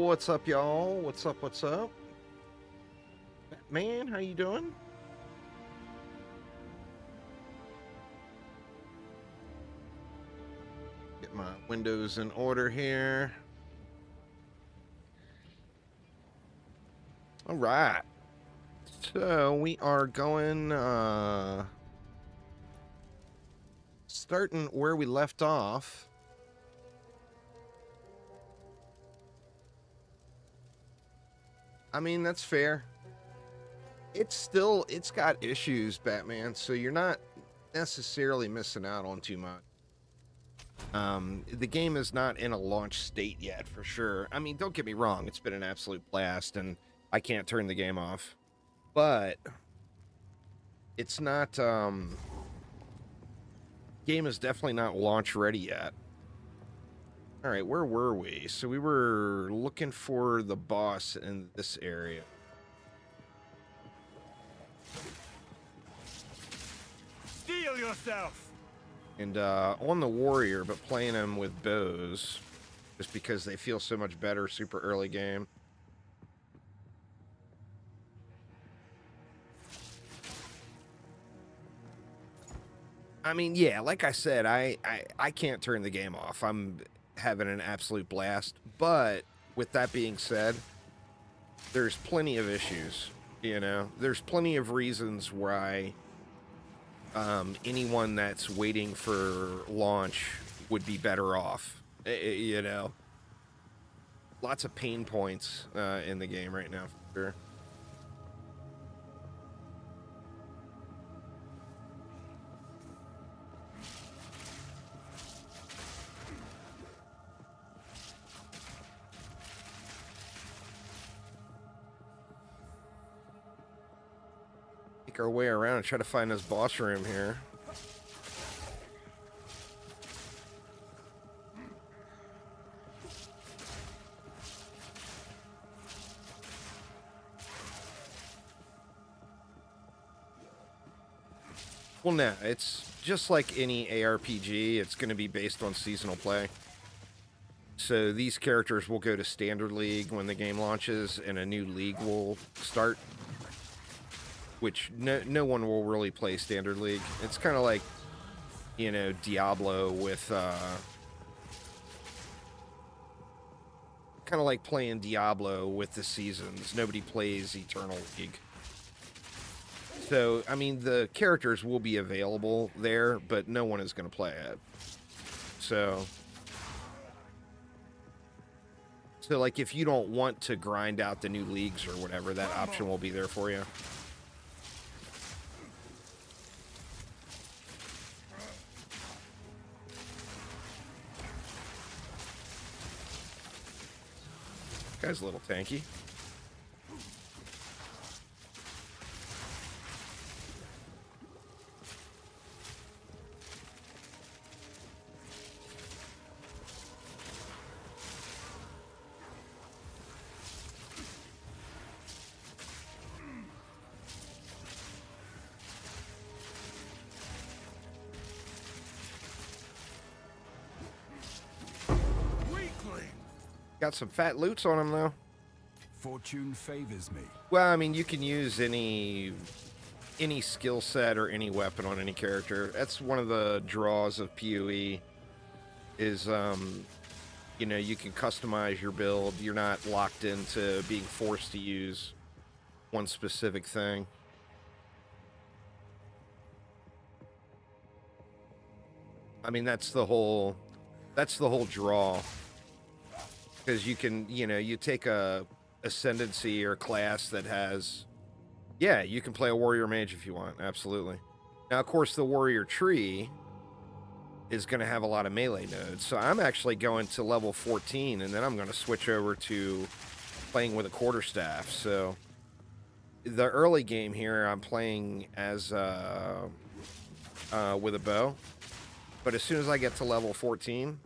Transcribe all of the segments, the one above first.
What's up, y'all? What's up? What's up? Man, how you doing? Get my windows in order here. All right. So we are going starting where we left off. I mean, that's fair. It's got issues, Batman, so you're not necessarily missing out on too much. The game is not in a launch state yet, for sure. I mean, don't get me wrong, it's been an absolute blast, and I can't turn the game off. But it's not, game is definitely not launch ready yet. All right, where were we? So we were looking for the boss in this area. Steel yourself! And on the warrior, but playing them with bows, just because they feel so much better super early game. I mean, yeah, like I said, I can't turn the game off. I'm having an absolute blast. But with that being said, there's plenty of issues, you know? There's plenty of reasons why anyone that's waiting for launch would be better off, you know? Lots of pain points in the game right now, for sure. Make our way around and try to find this boss room here. Well, no, it's just like any ARPG. It's going to be based on seasonal play. So these characters will go to Standard League when the game launches, and a new league will start. Which no one will really play Standard League. It's kind of like, you know, Diablo with... kind of like playing Diablo with the seasons. Nobody plays Eternal League. So, I mean, the characters will be available there, but no one is going to play it. So, like, if you don't want to grind out the new leagues or whatever, that option will be there for you. Guy's a little tanky. Got some fat loots on him, though. Fortune favors me. Well, I mean, you can use any skill set or any weapon on any character. That's one of the draws of POE is, you know, you can customize your build. You're not locked into being forced to use one specific thing. I mean, that's the whole draw. Because you can, you know, you take a ascendancy or class that has, yeah, you can play a warrior mage if you want, absolutely. Now, of course, the warrior tree is going to have a lot of melee nodes, so I'm actually going to level 14, and then I'm going to switch over to playing with a quarterstaff. So the early game here, I'm playing as with a bow, but as soon as I get to level 14,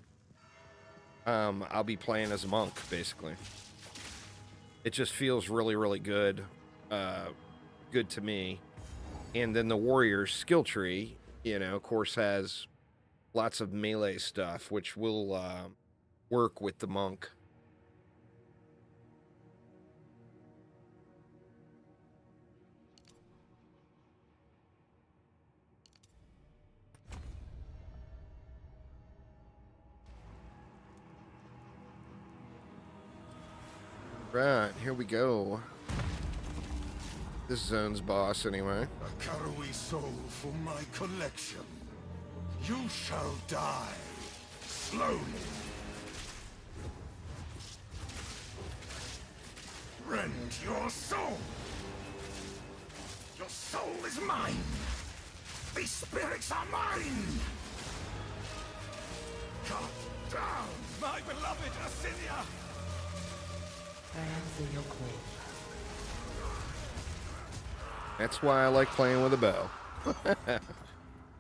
I'll be playing as a monk, basically. It just feels really, really good. Good to me. And then the warrior's skill tree, you know, of course, has lots of melee stuff, which will work with the monk. Right, here we go. This zone's boss, anyway. A Karui soul for my collection. You shall die slowly. Rend your soul. Your soul is mine. These spirits are mine. Cut down my beloved Assyria. I answer your call. That's why I like playing with a bow.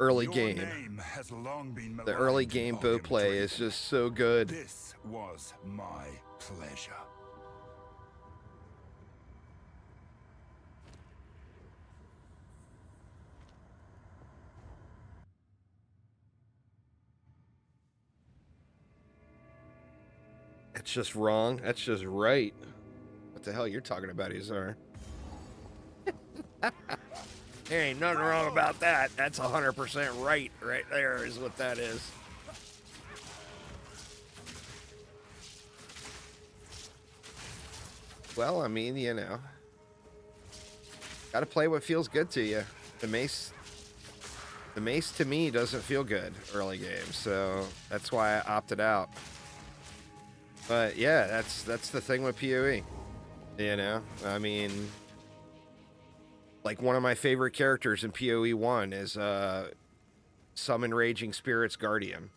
Early Your game. name has long been The early maligned game by bow your play traitor. is just so good. This was my pleasure. That's just wrong. That's just right. What the hell you're talking about, Izar? There ain't nothing wrong about that. That's 100% right. Right there is what that is. Well, I mean, you know, gotta play what feels good to you. The mace to me doesn't feel good early game, so that's why I opted out. But yeah, that's the thing with POE. You know, I mean, like one of my favorite characters in POE1 is Summon Raging Spirits Guardian.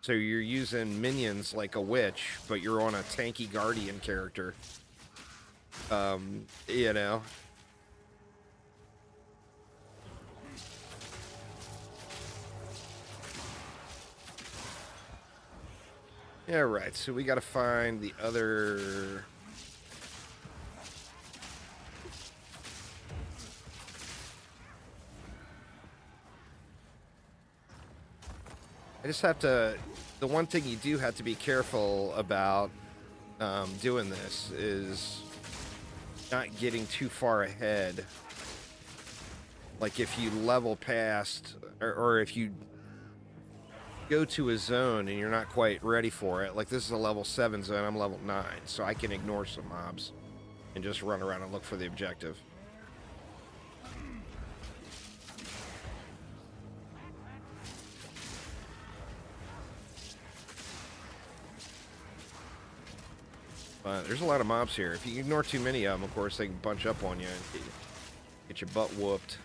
So you're using minions like a witch, but you're on a tanky guardian character. You know. Yeah, right. So we got to find the other. I just have to. The one thing you do have to be careful about doing this is not getting too far ahead. Like if you level past, or if you go to a zone and you're not quite ready for it. Like this is a level 7 zone, I'm level 9, so I can ignore some mobs and just run around and look for the objective. But there's a lot of mobs here. If you ignore too many of them, of course, they can bunch up on you and get your butt whooped.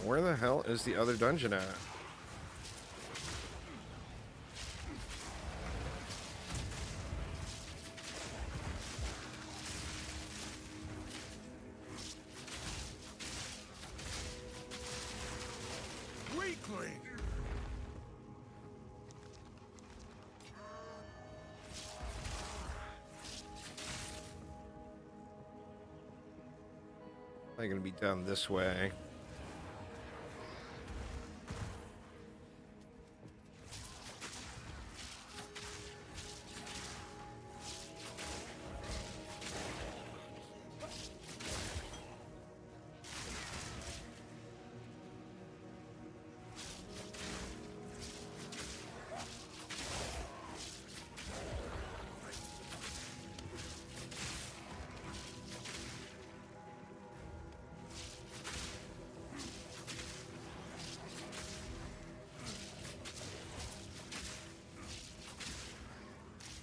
Where the hell is the other dungeon at? Weakling! I'm gonna be down this way.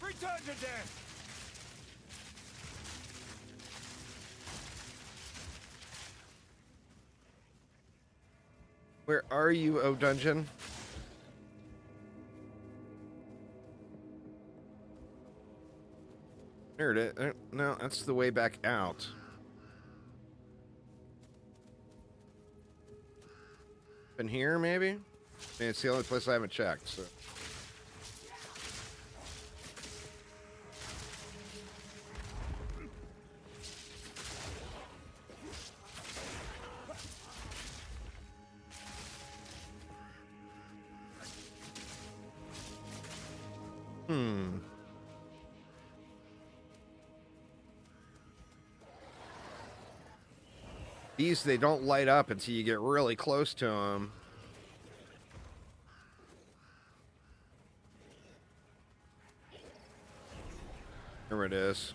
Return to death! Where are you, oh dungeon? There it is. No, that's the way back out. In here, maybe? I mean, it's the only place I haven't checked, so. Hmm. These, they don't light up until you get really close to them. Here it is.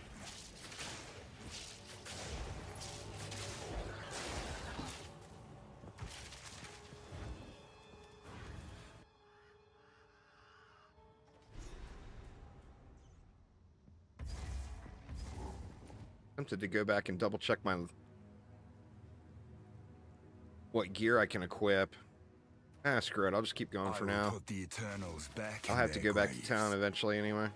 Tempted to go back and double check my what gear I can equip. Ah, screw it. I'll just keep going for now. Put the Eternals back I'll in have to their go back to graves. town eventually anyway.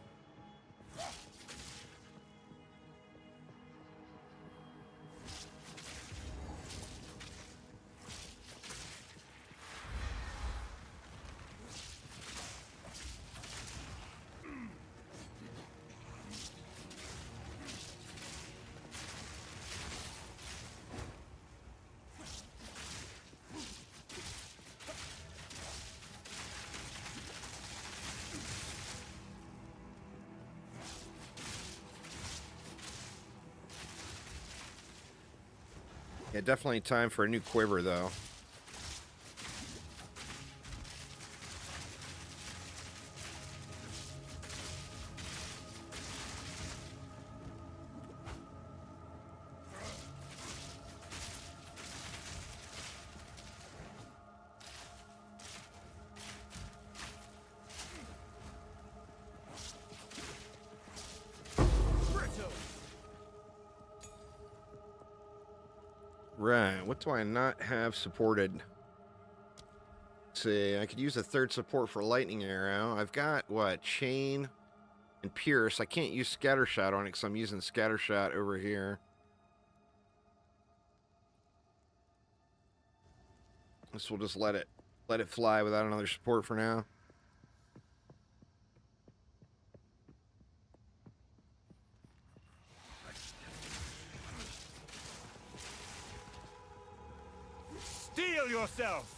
Yeah, definitely time for a new quiver, though. Right, what do I not have supported? Let's see, I could use a third support for lightning arrow. I've got, what, chain and pierce. I can't use scattershot on it because I'm using scattershot over here. This will just let it fly without another support for now. Steel yourself!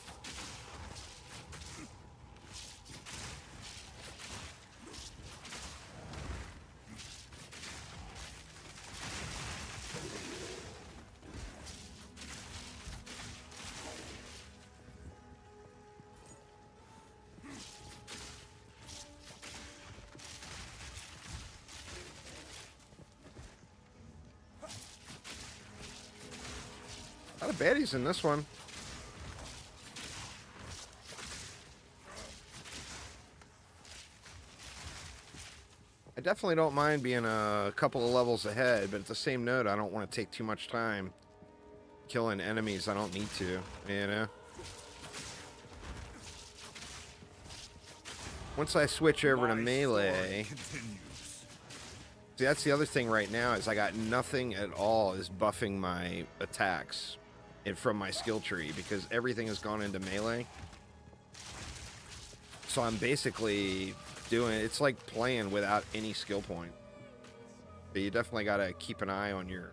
A lot of baddies in this one. I definitely don't mind being a couple of levels ahead, but at the same note, I don't want to take too much time killing enemies I don't need to, you know? Once I switch over to melee, see, that's the other thing right now is I got nothing at all is buffing my attacks and from my skill tree because everything has gone into melee. So I'm basically doing, it's like playing without any skill point. But you definitely got to keep an eye on your,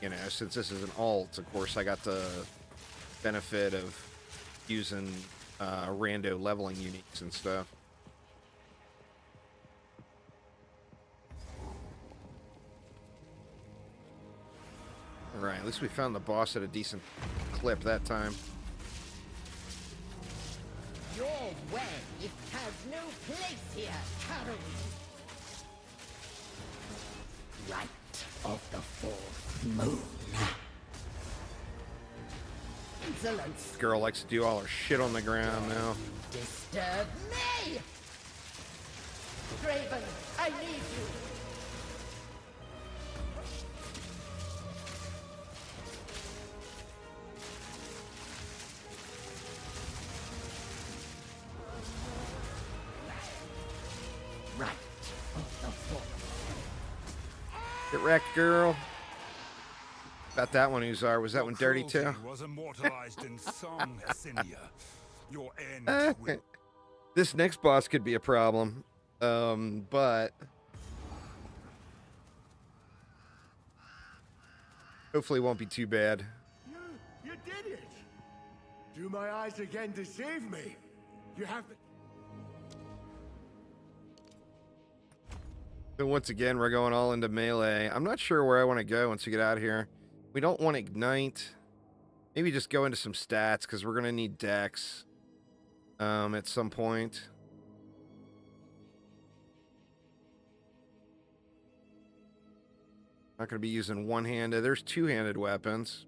you know, since this is an alt, of course, I got the benefit of using rando leveling uniques and stuff. Alright, at least we found the boss at a decent clip that time. Your way has no place here, Carol. Light of the fourth moon. Insolence. Girl likes to do all her shit on the ground now. Disturb me! Draven, I need you. Right of the fourth. Get wrecked, girl. About that one, Uzar. Was that one dirty too? Was immortalized in song, Asinia. Your end will. This next boss could be a problem. But hopefully it won't be too bad. You did it! Do my eyes again deceive me? You have the... So once again, we're going all into melee. I'm not sure where I want to go once we get out of here. We don't want ignite. Maybe just go into some stats because we're gonna need dex at some point. Not gonna be using one-handed. There's two-handed weapons.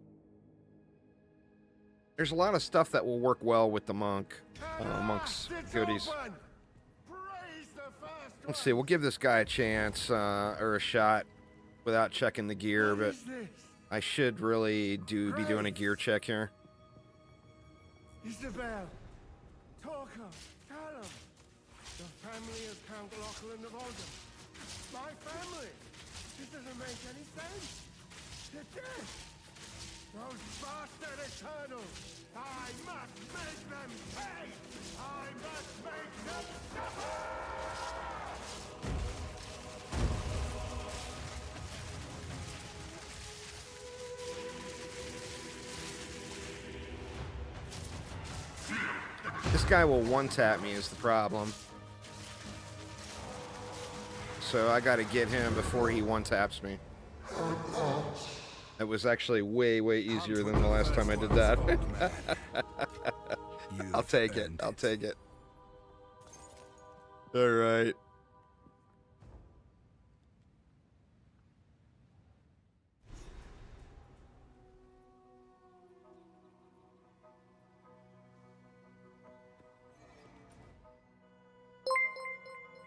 There's a lot of stuff that will work well with the monk. Monk's goodies. Let's see, we'll give this guy a chance, or a shot, without checking the gear, but I should really be doing a gear check here. Isabel, Torka, Callum, the family of Count Lachlan of Oldham. My family. This doesn't make any sense. They're dead. Those bastard Eternals. I must make them pay. I must make them suffer. This guy will one-tap me is the problem. So I gotta get him before he one-taps me. That was actually way, way easier than the last time I did that. I'll take it. I'll take it. All right.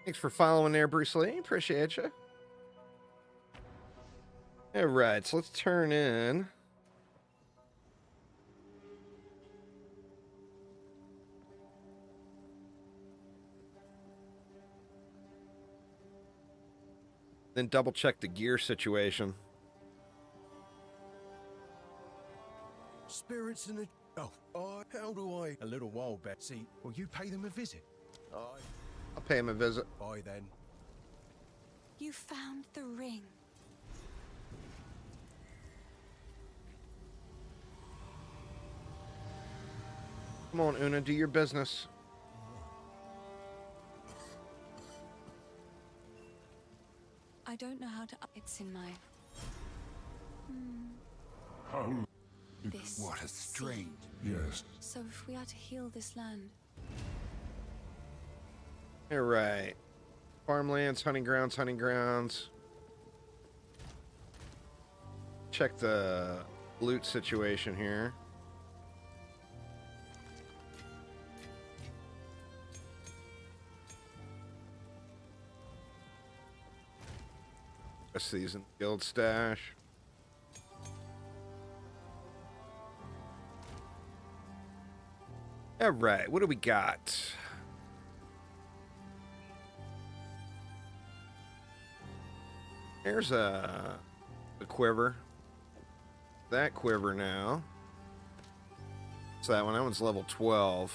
Thanks for following there, Bruce Lee. Appreciate you. All right, so let's turn in. Then double check the gear situation. Spirits in the... Oh, how do I... A little while, Betsy. Will you pay them a visit? I'll pay him a visit. Bye, then. You found the ring. Come on, Una, do your business. I don't know how to... It's in my... This What a sea. strange. Yes. So if we are to heal this land... All right. Farmlands, hunting grounds. Check the loot situation here. Rest of these in guild stash. All right, what do we got? There's a quiver. That quiver now. So that one. That one's level 12.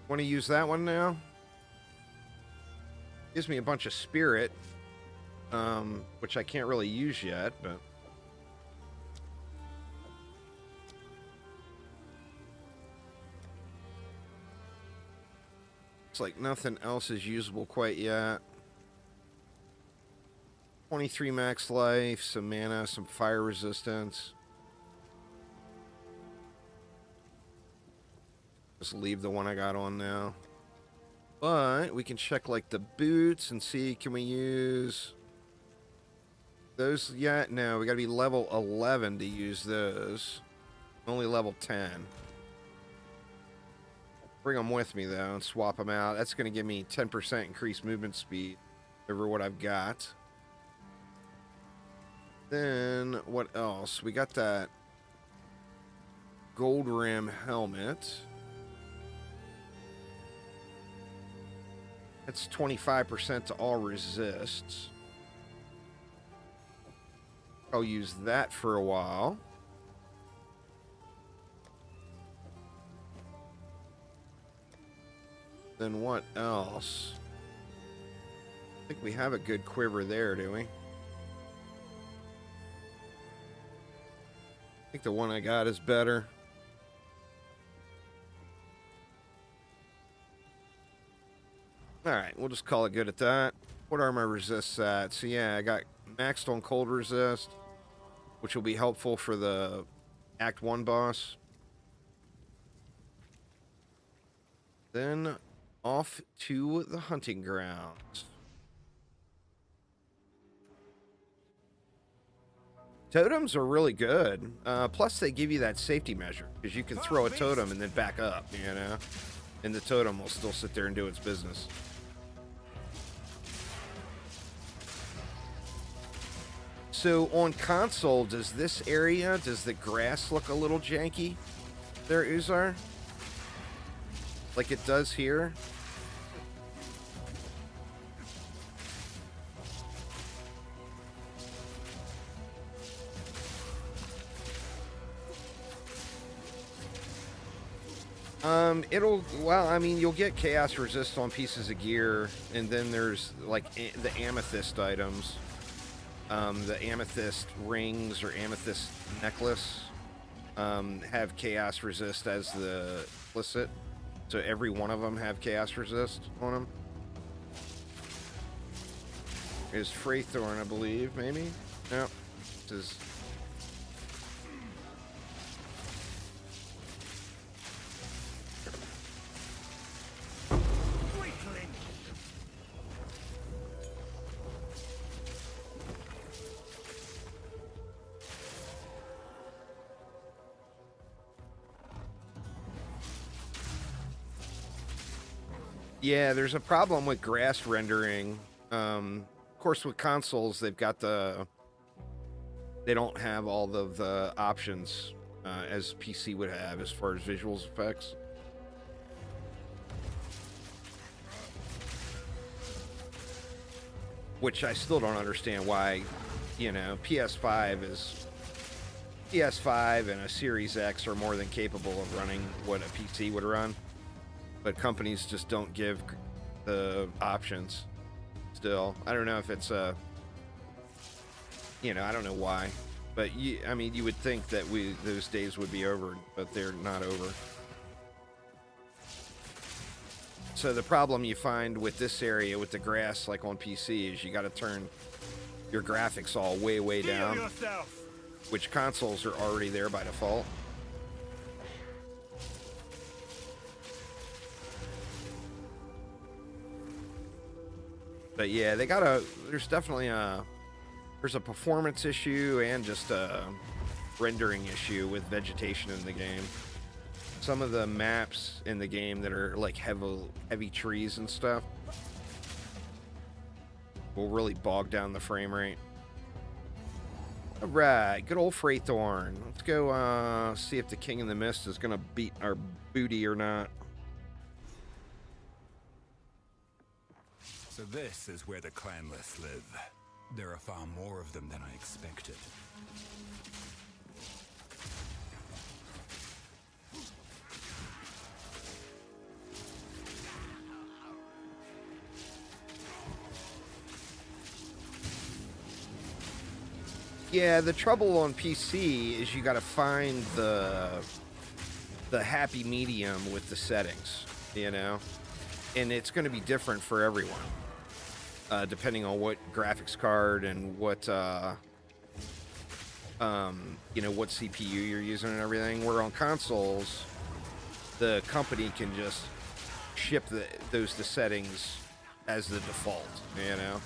Want to use that one now? Gives me a bunch of spirit. Which I can't really use yet, but... It's like nothing else is usable quite yet. 23 max life, some mana, some fire resistance. Just leave the one I got on now. But we can check like the boots and see, can we use... those yet? No, we gotta be level 11 to use those. Only level 10. Bring them with me though and swap them out. That's gonna give me 10% increased movement speed over what I've got. Then what else? We got that gold rim helmet. That's 25% to all resists. I'll use that for a while. Then what else? I think we have a good quiver there, do we? I think the one I got is better. Alright, we'll just call it good at that. What are my resists at? So yeah, I got maxed on cold resist, which will be helpful for the Act 1 boss. Then off to the hunting grounds. Totems are really good. Plus, they give you that safety measure, because you can throw a totem and then back up, you know? And the totem will still sit there and do its business. So, on console, does this area, does the grass look a little janky there, Uzar? Like it does here? Well, I mean, you'll get chaos resist on pieces of gear, and then there's, like, the amethyst items. The amethyst rings or amethyst necklace, have chaos resist as the implicit. So every one of them have chaos resist on them. Is Freythorn, I believe, maybe? No. This is... Yeah, there's a problem with grass rendering. Of course, with consoles, they've got the... They don't have all of the options as PC would have as far as visuals effects. Which I still don't understand why, you know, PS5 and a Series X are more than capable of running what a PC would run. But companies just don't give the options still. I don't know if it's you know, I don't know why. But I mean, you would think that those days would be over, but they're not over. So the problem you find with this area with the grass, like on PC, is you got to turn your graphics all way down, which consoles are already there by default. But yeah, there's definitely there's a performance issue and just a rendering issue with vegetation in the game. Some of the maps in the game that are like heavy trees and stuff will really bog down the frame rate. Alright, good old Freythorn. Let's go see if the King in the Mist is gonna beat our booty or not. So this is where the clanless live. There are far more of them than I expected. Yeah, the trouble on PC is you gotta find the happy medium with the settings, you know? And it's gonna be different for everyone. Depending on what graphics card and what, you know, what CPU you're using and everything. Where on consoles, the company can just ship the settings as the default, you know?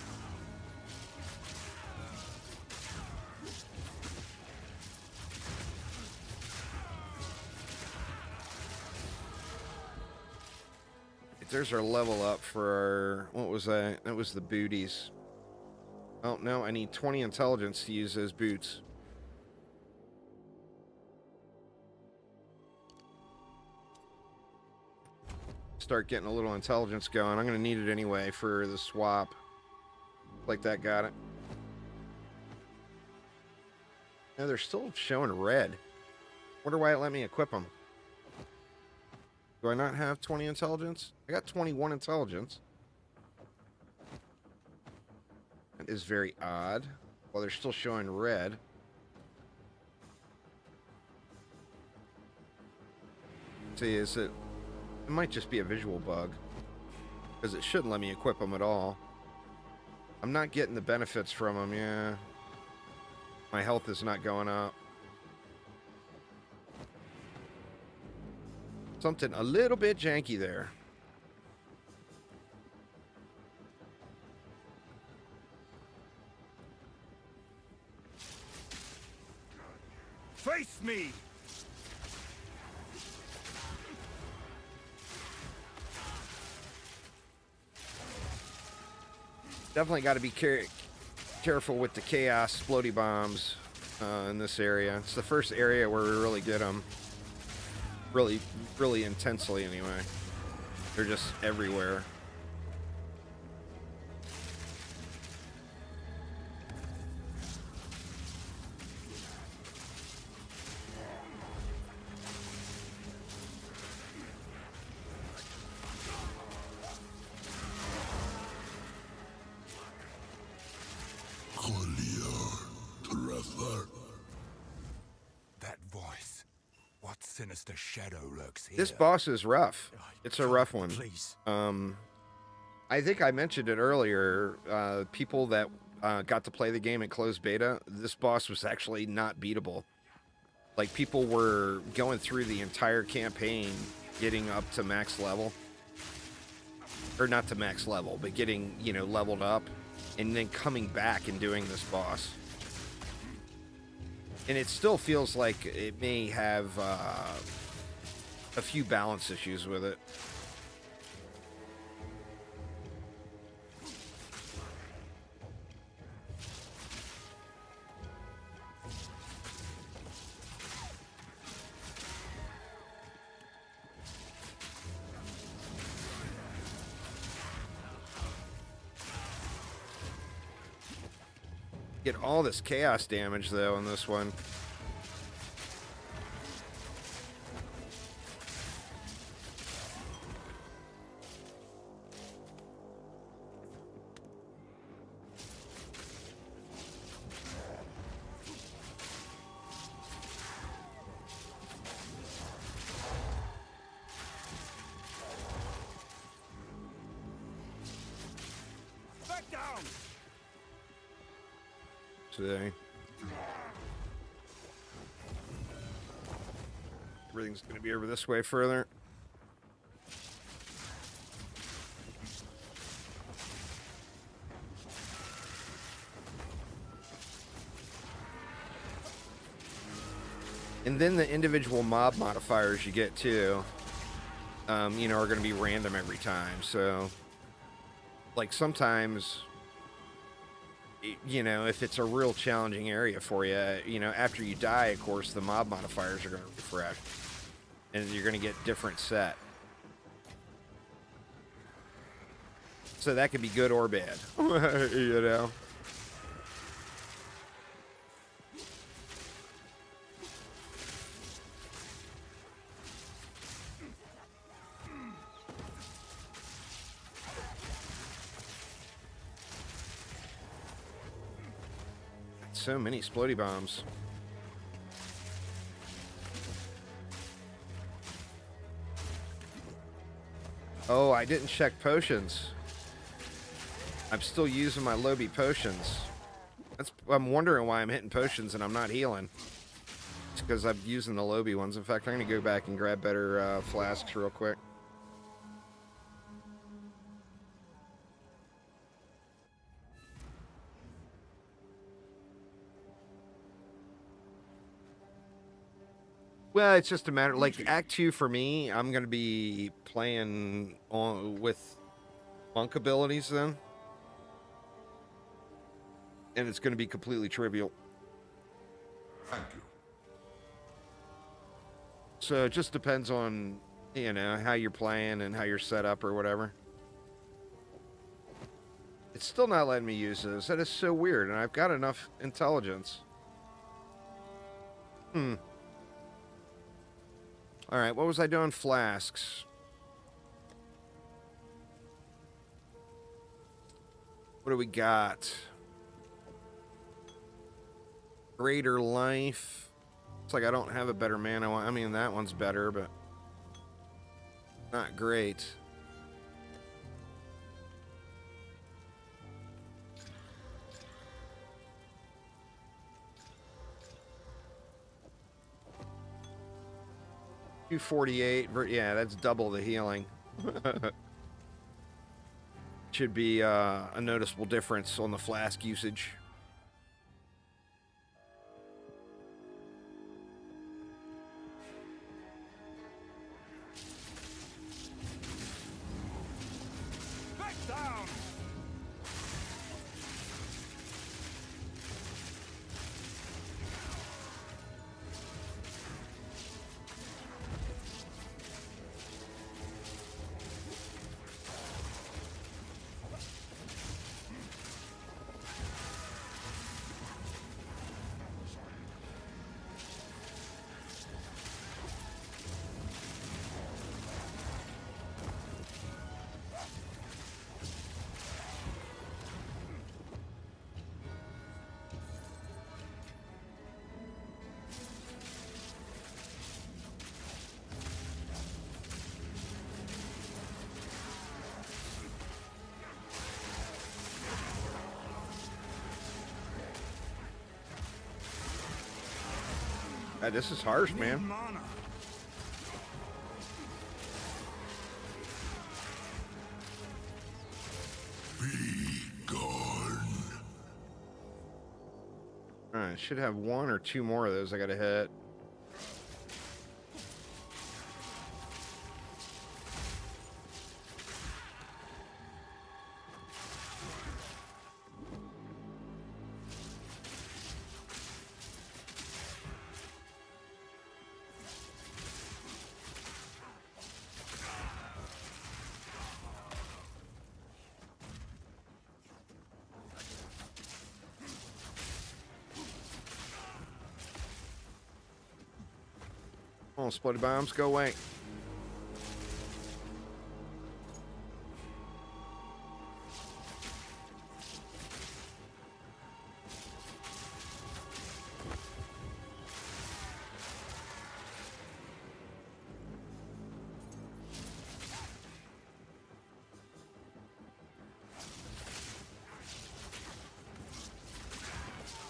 There's our level up for our, what was that? That was the booties. Oh, no, I need 20 intelligence to use those boots. Start getting a little intelligence going. I'm going to need it anyway for the swap. Like that, got it. No, they're still showing red. Wonder why it let me equip them. Do I not have 20 intelligence? I got 21 intelligence. That is very odd. While they're still showing red. See, is it... It might just be a visual bug. Because it shouldn't let me equip them at all. I'm not getting the benefits from them, yeah. My health is not going up. Something a little bit janky there. Face me! Definitely got to be careful with the chaos splody bombs in this area. It's the first area where we really get them. Really intensely anyway. They're just everywhere. That voice. What sinister shadow lurks here? This boss is rough. It's a rough one. Please. I think I mentioned it earlier. People that got to play the game in closed beta, this boss was actually not beatable. Like, people were going through the entire campaign, getting up to max level. Or not to max level, but getting, you know, leveled up. And then coming back and doing this boss. And it still feels like it may have a few balance issues with it. Get all this chaos damage, though, in this one. Back down! Today. Everything's going to be over this way further. And then the individual mob modifiers you get too, you know, are going to be random every time. So, like, sometimes, you know, if it's a real challenging area for you, you know, after you die, of course, the mob modifiers are going to refresh. And you're going to get different set. So that could be good or bad, you know? So many splody bombs. Oh, I didn't check potions. I'm still using my Lobby potions. I'm wondering why I'm hitting potions and I'm not healing. It's because I'm using the Lobby ones. In fact, I'm going to go back and grab better flasks real quick. Well, it's just a matter, like, Act 2 for me, I'm going to be playing on with monk abilities then. And it's going to be completely trivial. Thank you. So it just depends on, you know, how you're playing and how you're set up or whatever. It's still not letting me use this. That is so weird, and I've got enough intelligence. Alright, what was I doing? Flasks. What do we got? Greater life. It's like I don't have a better mana one. I mean, that one's better, but Not great. $248. Yeah, that's double the healing. Should be a noticeable difference on the flask usage. Back down! This is harsh, man. Mana. Alright, should have one or two more of those I gotta hit. Oh, splitty bombs, go away.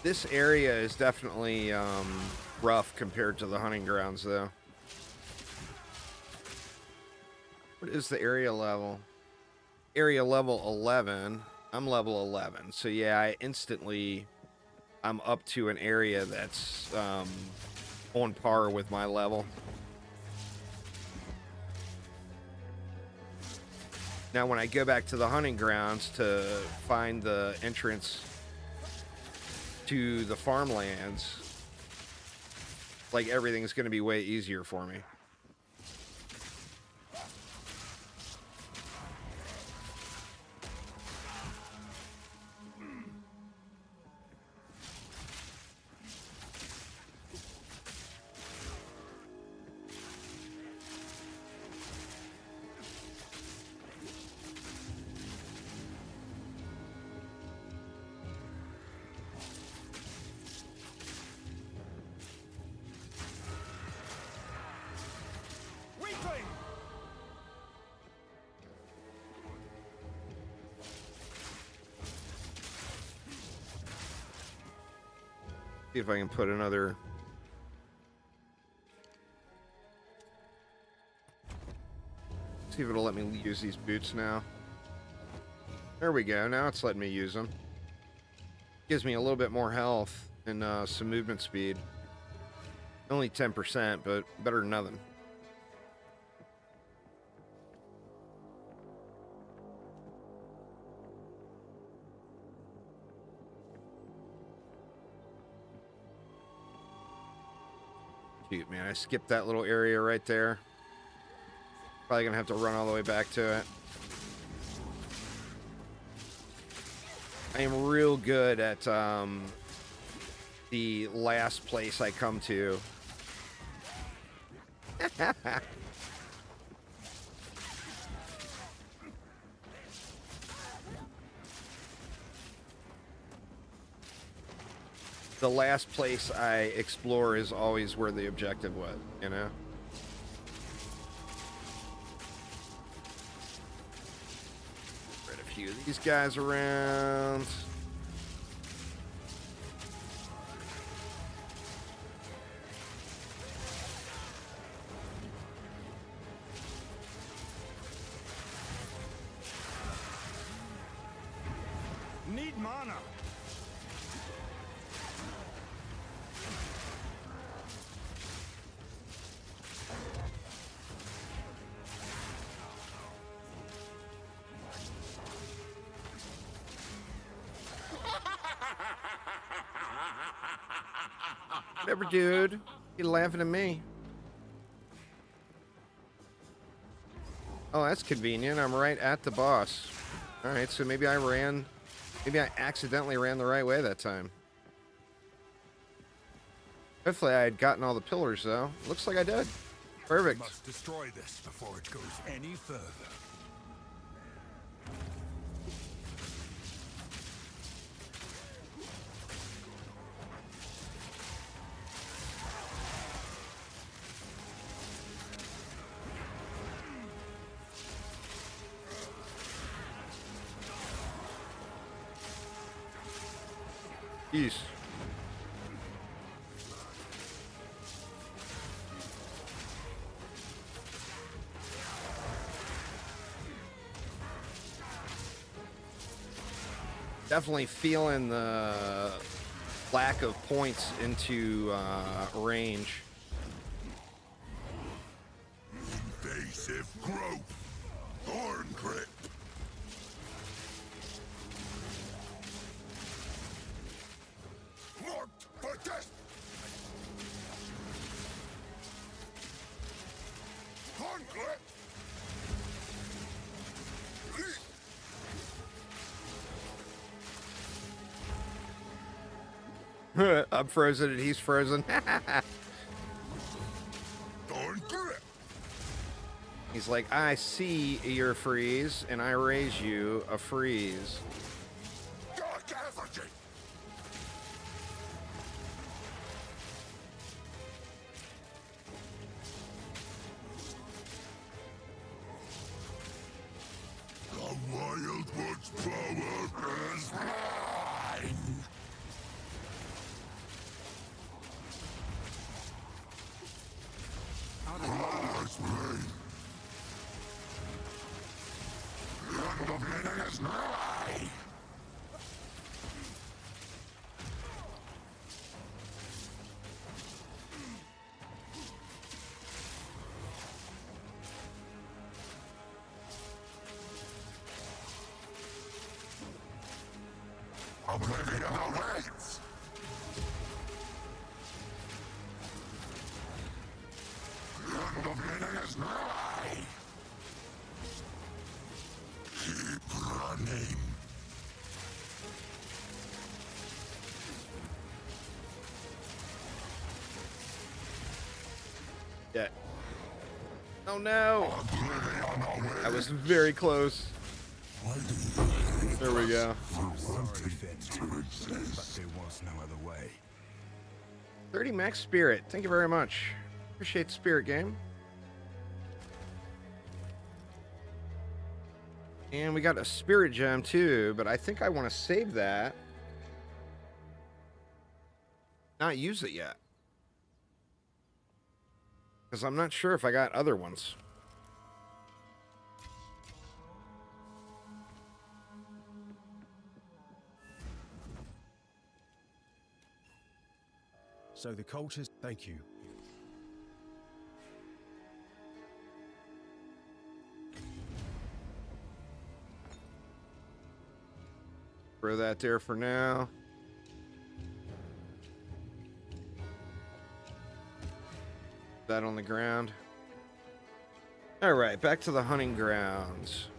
This area is definitely rough compared to the hunting grounds, though. What is the area level? Area level 11. I'm level 11. So yeah, I'm up to an area that's on par with my level. Now when I go back to the hunting grounds to find the entrance to the farmlands, like, everything's going to be way easier for me. See if I can put another... See if it'll let me use these boots now. There we go. Now it's letting me use them. Gives me a little bit more health and some movement speed. Only 10%, but better than nothing. Shoot, man, I skipped that little area right there. Probably gonna have to run all the way back to it. I am real good at the last place I come to. The last place I explore is always where the objective was, you know? few of these guys around. Need mana. Whatever, dude. You're laughing at me. Oh, that's convenient. I'm right at the boss. Alright, so maybe I accidentally ran the right way that time. Hopefully I had gotten all the pillars, though. Looks like I did. Perfect. Must destroy this before it goes any further. Jeez. Definitely feeling the lack of points into range. Invasive growth. Thorn grip. Marked for death. Thorn grip. I'm frozen and he's frozen. Thorn grip. He's like, I see your freeze, and I raise you a freeze. Dark effigy. The Wildwood's power is mine. Power's mine. The end of living is nigh. Oblivion awaits. The end of living is nigh. Keep running. Yeah. Oh no! Oblivion awaits. I was very close. Why do you hate There we go. Sorry, Finn, to but exist? there was no other way. 30 max spirit. Thank you very much. Appreciate the spirit game. And we got a spirit gem too, but I think I want to save that. Not use it yet. Because I'm not sure if I got other ones. So the cultures, thank you. Throw that there for now. That on the ground. All right, back to the hunting grounds.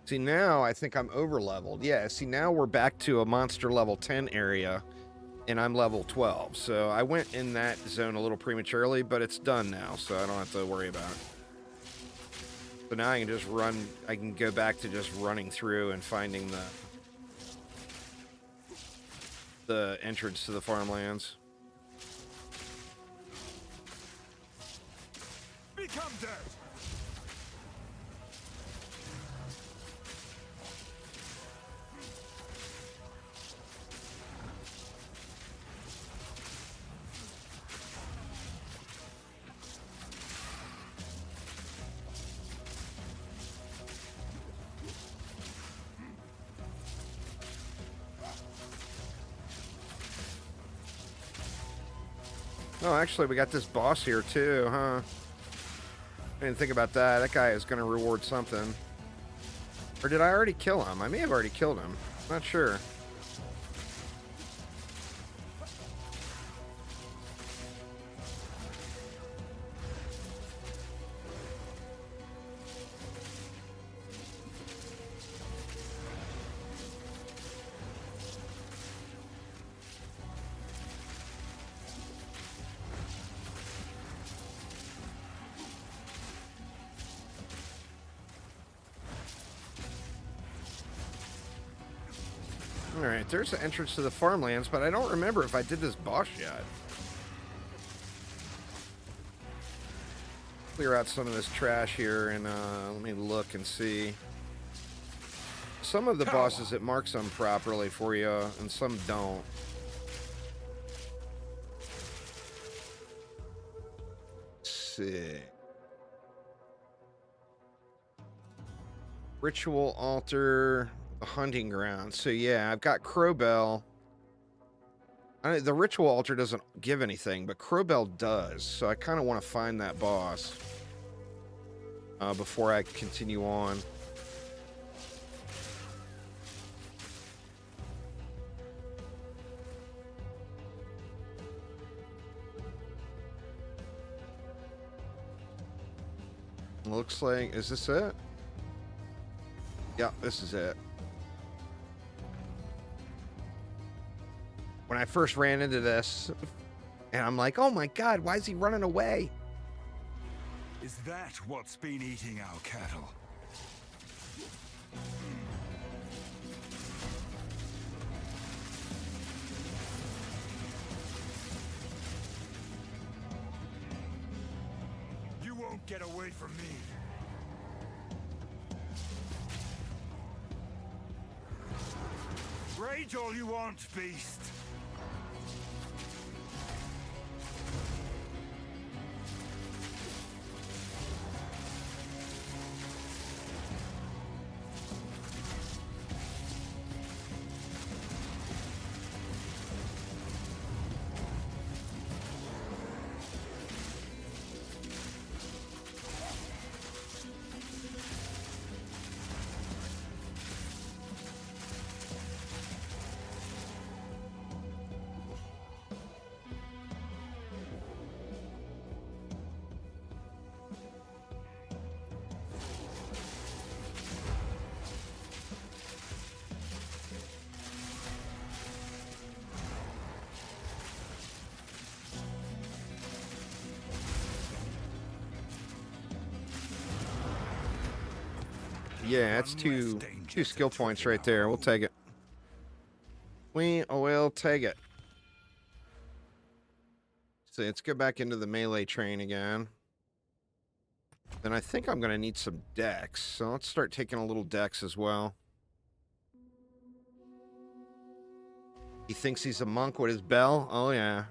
See, now I think I'm over leveled. Yeah, see, now we're back to a monster level 10 area. and I'm level 12. So I went in that zone a little prematurely, but it's done now, so I don't have to worry about it. So now I can just run, I can go back to just running through and finding the entrance to the farmlands. Become dirt! Oh, actually, we got this boss here too, huh? I didn't think about that. That guy is going to reward something. Or did I already kill him? I may have already killed him. Not sure. Alright, there's the entrance to the farmlands, but I don't remember if I did this boss yet. Clear out some of this trash here and let me look and see. Some of the bosses, it marks them properly for you, and some don't. Let's see. Ritual altar, a hunting ground. So yeah, I've got Crowbell. The ritual altar doesn't give anything, but Crowbell does. So I kind of want to find that boss before I continue on. Looks like, is this it? Yeah, this is it. When I first ran into this, and I'm like, oh my god, why is he running away? Is that what's been eating our cattle? You won't get away from me. Rage all you want, beast. Yeah, that's two skill points right there. We'll take it. We will take it. So let's go back into the melee train again. Then I think I'm going to need some dex. So let's start taking a little dex as well. He thinks he's a monk with his bell? Oh, yeah.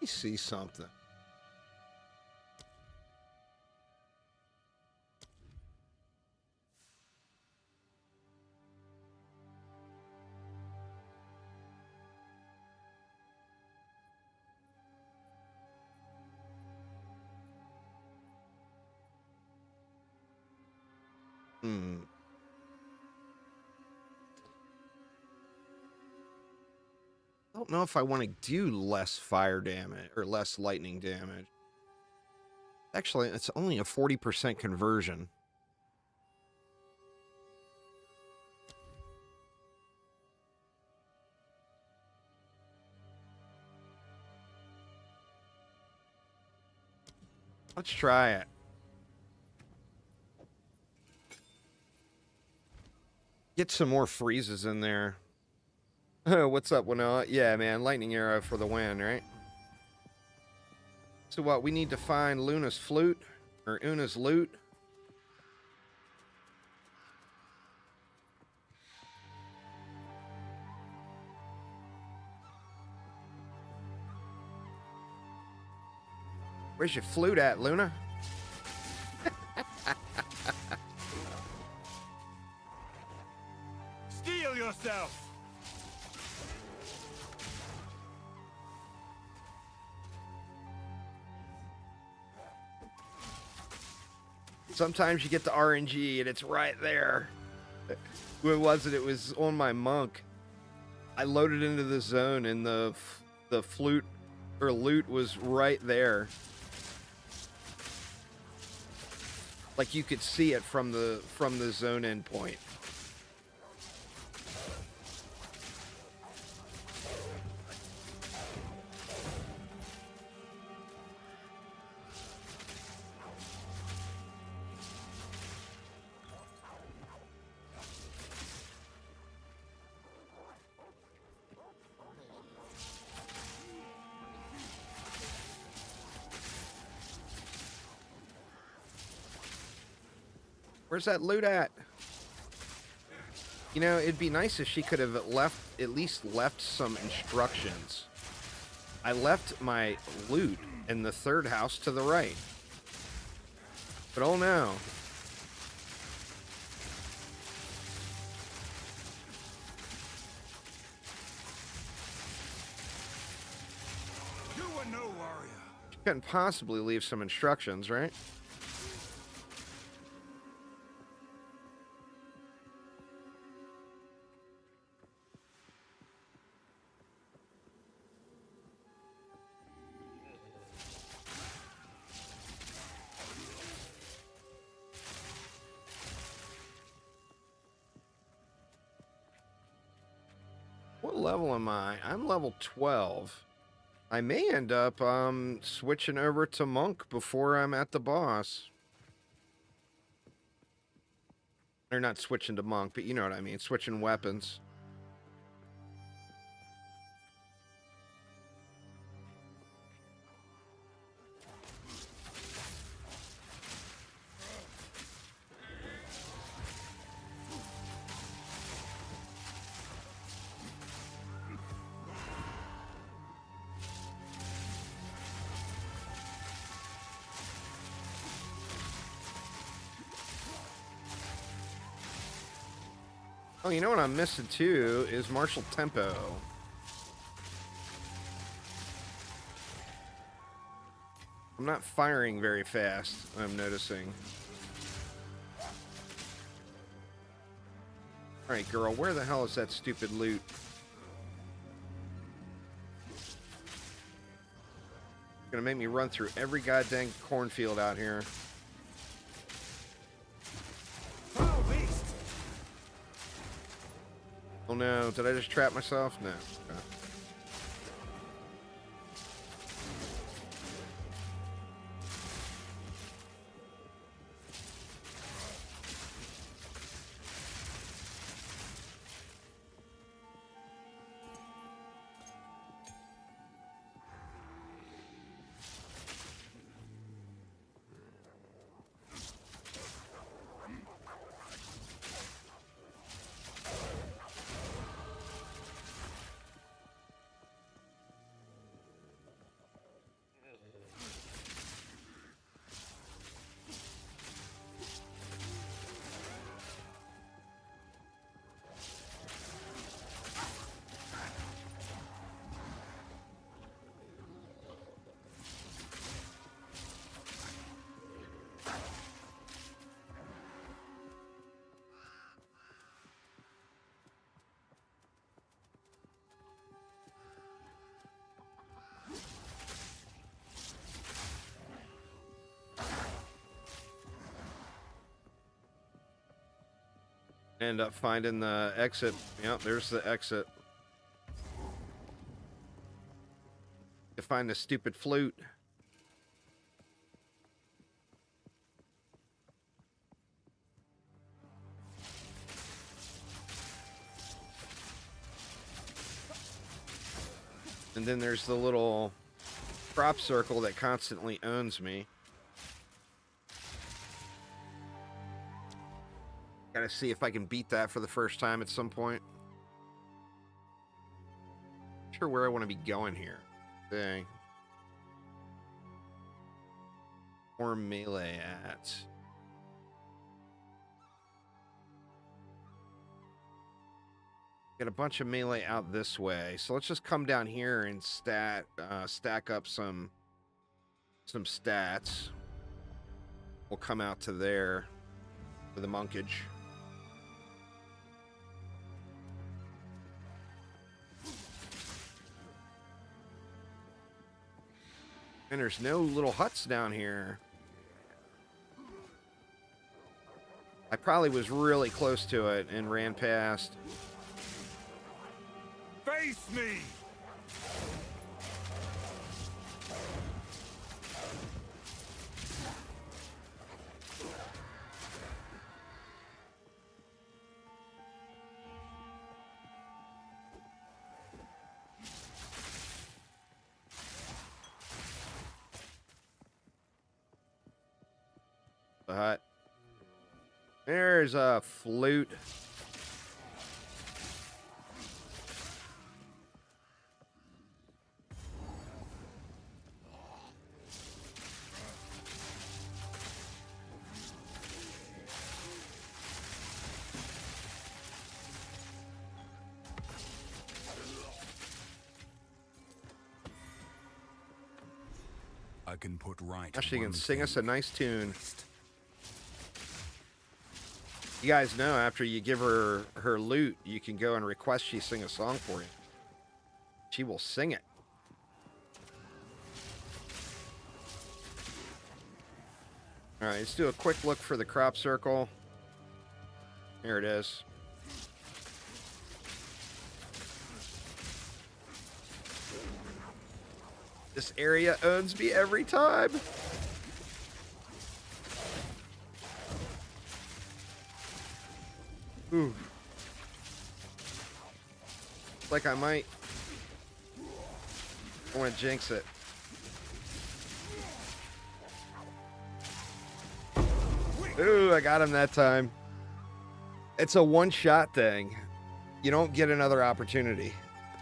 Let me see something. Hmm. I don't know if I want to do less fire damage or less lightning damage. Actually, it's only a 40% conversion. Let's try it. Get some more freezes in there. What's up, Winnow? Yeah, man, lightning arrow for the win, right? So what, we need to find Luna's flute, or Una's loot. Where's your flute at, Luna? Steel yourself! Sometimes you get the RNG and it's right there. When was it? It was on my monk. I loaded into the zone and the flute or loot was right there. Like you could see it from the zone endpoint. Where's that loot at? You know, it'd be nice if she could have at least left some instructions. I left my loot in the third house to the right. But oh no. You are no warrior. She couldn't possibly leave some instructions, right? What level am I? I'm level 12. I may end up switching over to monk before I'm at the boss. Or not switching to monk, but you know what I mean. Switching weapons. Oh, you know what I'm missing too is martial tempo. I'm not firing very fast, I'm noticing. Alright, girl, where the hell is that stupid loot? Gonna make me run through every goddamn cornfield out here. Foul beast! Oh no, did I just trap myself? No. Okay. End up finding the exit. Yep, there's the exit. To find the stupid flute. And then there's the little crop circle that constantly owns me. Gotta see if I can beat that for the first time at some point. Not sure where I want to be going here. Dang. Or melee at. Get a bunch of melee out this way. So let's just come down here and stack up some stats. We'll come out to there for the monkage. And there's no little huts down here. I probably was really close to it and ran past. Face me! The hut. There's a flute. I can put right. Actually, you can one sing us a thing nice tune. first. You guys know after you give her her loot, you can go and request she sing a song for you. She will sing it. All right, let's do a quick look for the crop circle. Here it is. This area owns me every time. Ooh. Like I might want to jinx it. Ooh, I got him that time. It's a one-shot thing. You don't get another opportunity.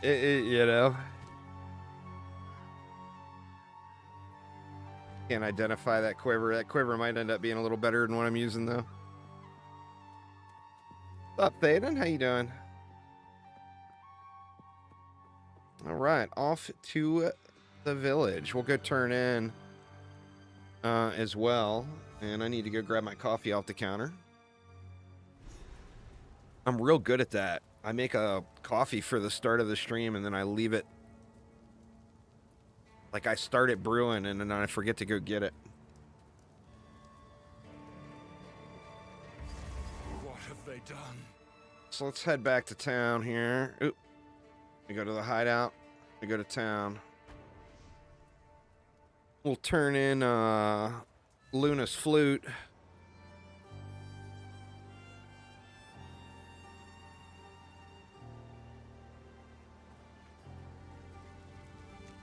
You know? Can't identify that quiver. That quiver might end up being a little better than what I'm using, though. What's up, Thaden? How you doing? All right, off to the village. We'll go turn in as well. And I need to go grab my coffee off the counter. I'm real good at that. I make a coffee for the start of the stream, and then I leave it. Like I start it brewing, and then I forget to go get it. What have they done? So let's head back to town here. Oop. We go to the hideout. We go to town. We'll turn in Luna's flute.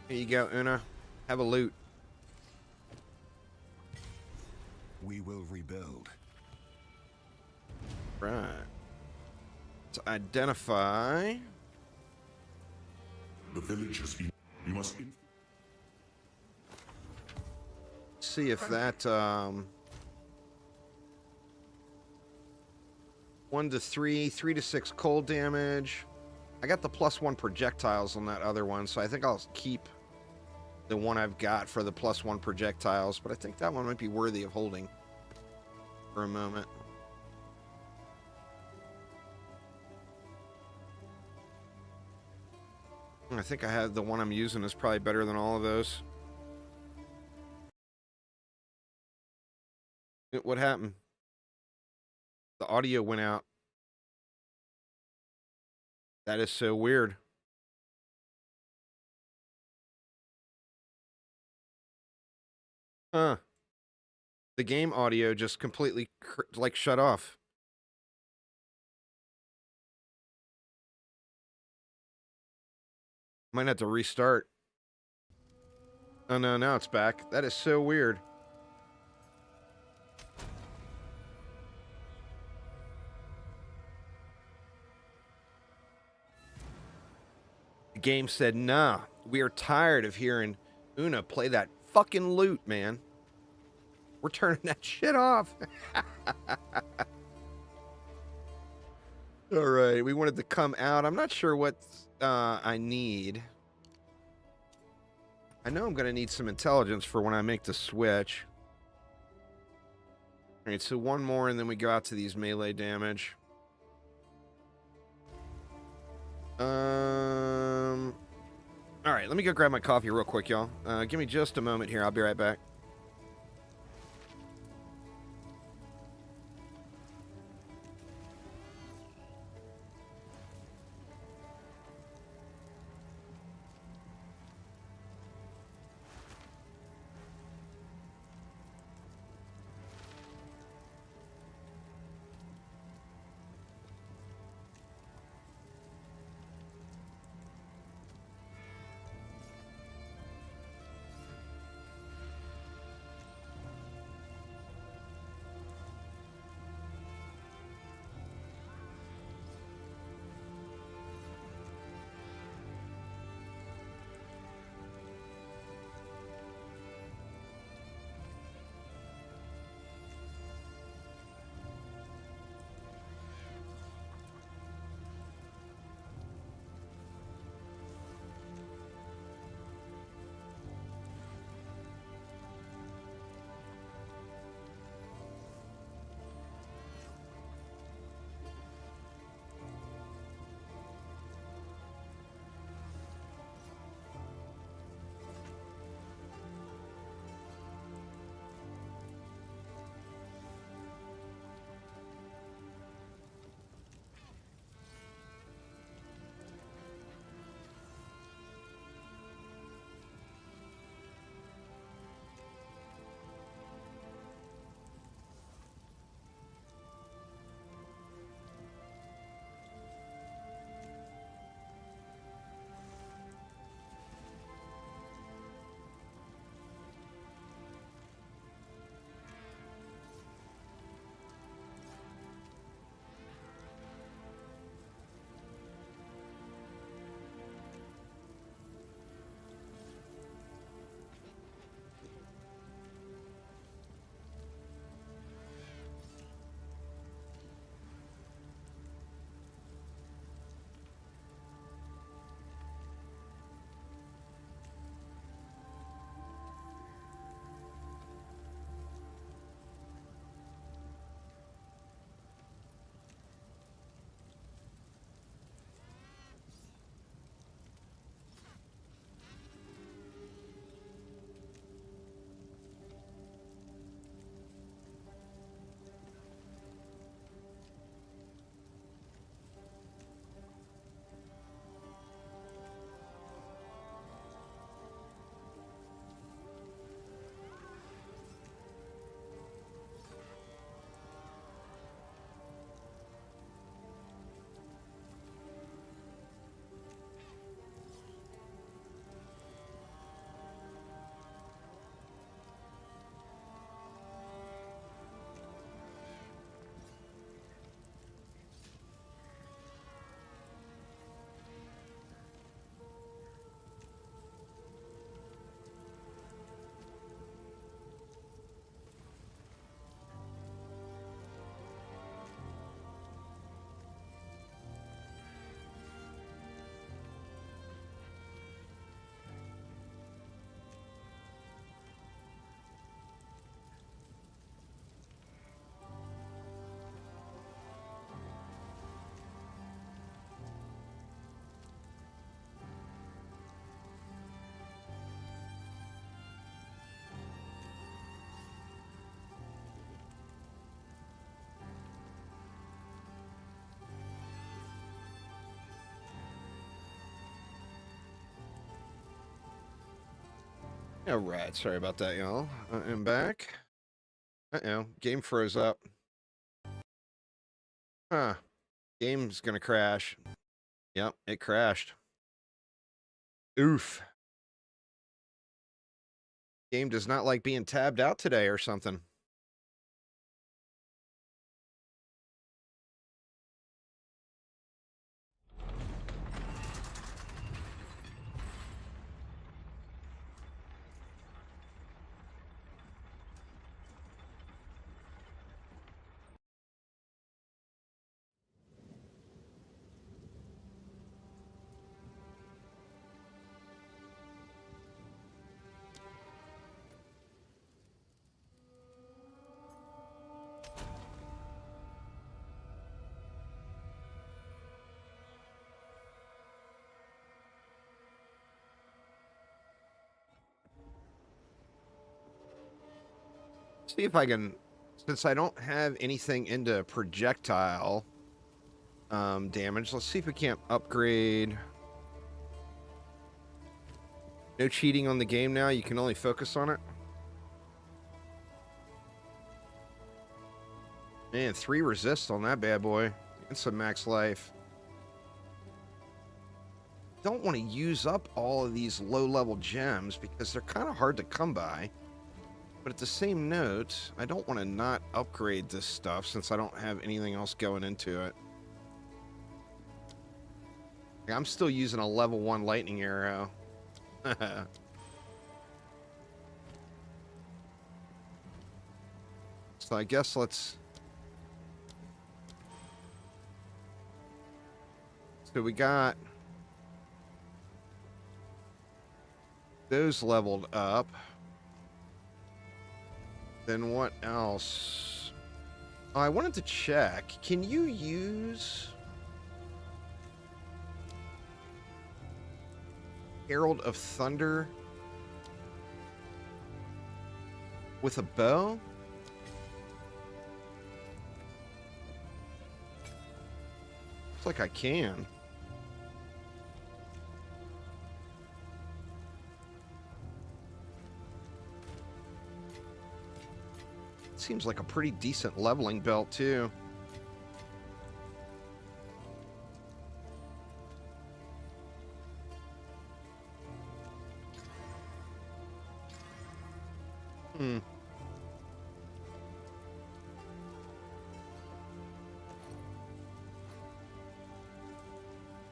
Here you go, Una. Have a loot. We will rebuild. Right. Let's identify. The village has been... You must... See if that 1 to 3, 3 to 6 cold damage. I got the +1 projectiles on that other one, so I think I'll keep the one I've got for the +1 projectiles, but I think that one might be worthy of holding for a moment. I think I have the one I'm using is probably better than all of those. What happened? The audio went out. That is so weird. Huh. The game audio just completely, like, shut off. Might have to restart. Oh, no, now it's back. That is so weird. The game said, nah, we are tired of hearing Una play that fucking lute, man. We're turning that shit off. All right, we wanted to come out. I'm not sure what I need. I know I'm going to need some intelligence for when I make the switch. All right, so one more, and then we go out to these melee damage. All right, let me go grab my coffee real quick, y'all. Give me just a moment here. I'll be right back. All right, sorry about that, y'all. I'm back. Uh-oh, game froze up. Huh. Game's gonna crash. Yep, it crashed. Oof. Game does not like being tabbed out today or something. See if I can, since I don't have anything into projectile damage, let's see if we can't upgrade. No cheating on the game now, you can only focus on it. Man, 3 resist on that bad boy. And some max life. Don't want to use up all of these low-level gems because they're kind of hard to come by. But at the same note, I don't want to not upgrade this stuff since I don't have anything else going into it. I'm still using a level 1 lightning arrow. So I guess let's... So we got those leveled up. Then what else? Oh, I wanted to check. Can you use Herald of Thunder with a bow? Looks like I can. Seems like a pretty decent leveling belt, too.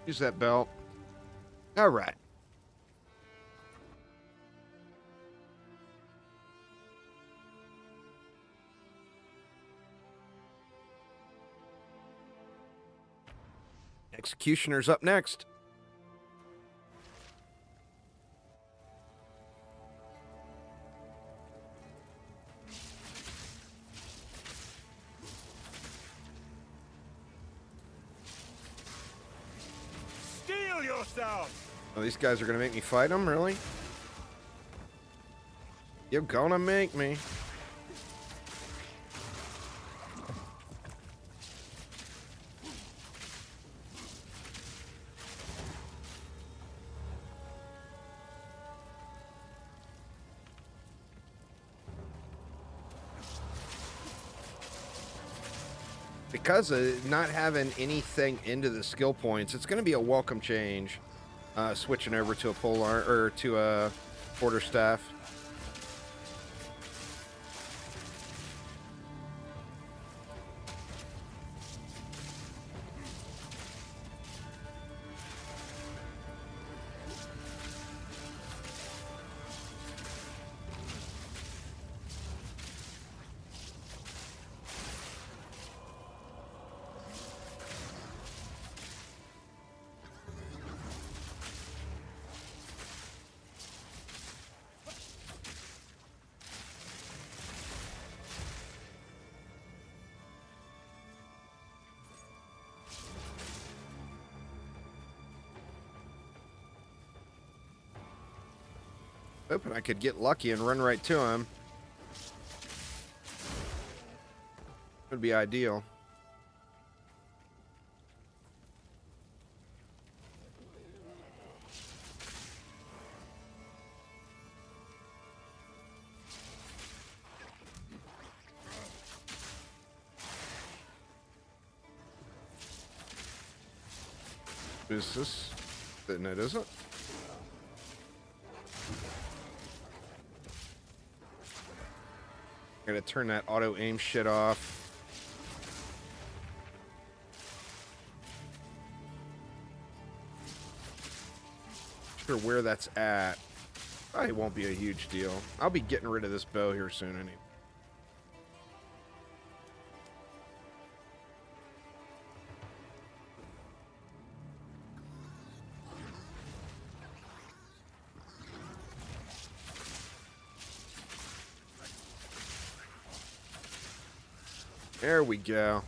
Use that belt. All right. Executioner's up next. Steel yourself! Oh, these guys are going to make me fight them, really? You're gonna make me. Because of not having anything into the skill points, it's going to be a welcome change. Switching over to a polearm or to a quarterstaff. Hoping I could get lucky and run right to him. Would be ideal. Is this? No, it isn't. Gotta turn that auto aim shit off. Sure where that's at. Probably won't be a huge deal. I'll be getting rid of this bow here soon anyway. There we go.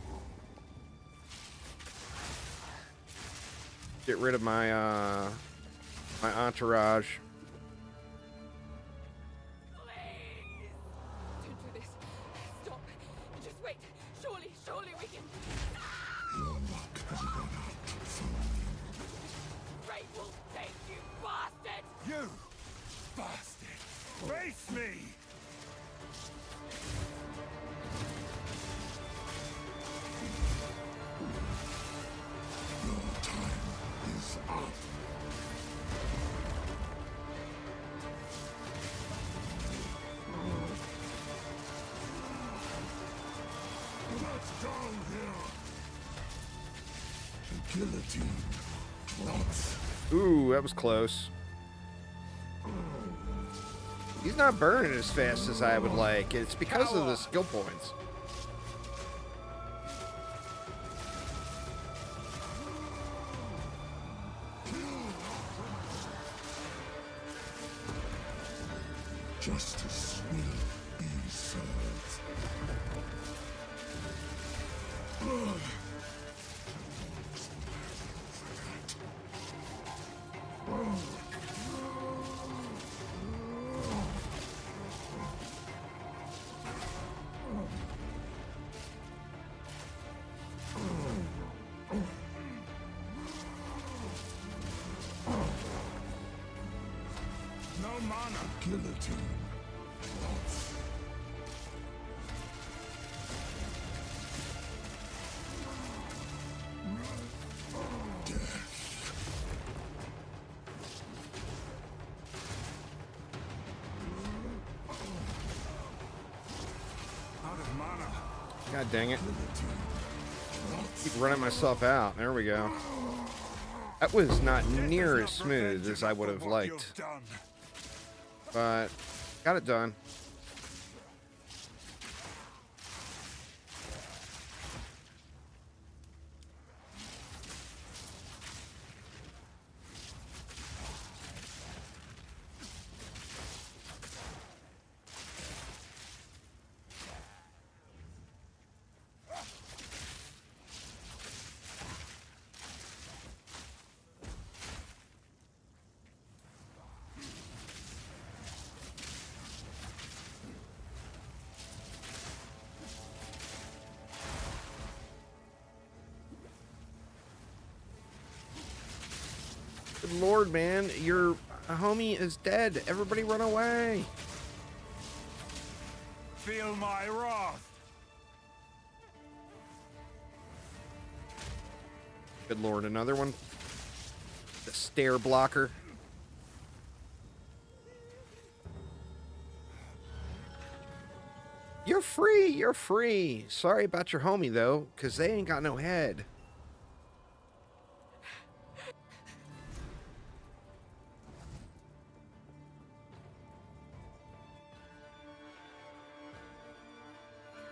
Get rid of my my entourage. Please! Don't do this. Stop. Just wait. Surely we can. Great will take you, bastard! You bastard! Face me! Your time is up. Let's go here. The guillotine drops. Ooh, that was close. He's not burning as fast as I would like. It's because of the skill points. Justice will be served. No mana. Guillotine. Lots. Out of mana. God dang it. Keep running myself out. There we go. That was not near as smooth as I would have liked. But got it done. Good Lord, man, your homie is dead. Everybody run away. Feel my wrath. Good Lord, another one. The stair blocker. You're free, you're free. Sorry about your homie, though, because they ain't got no head.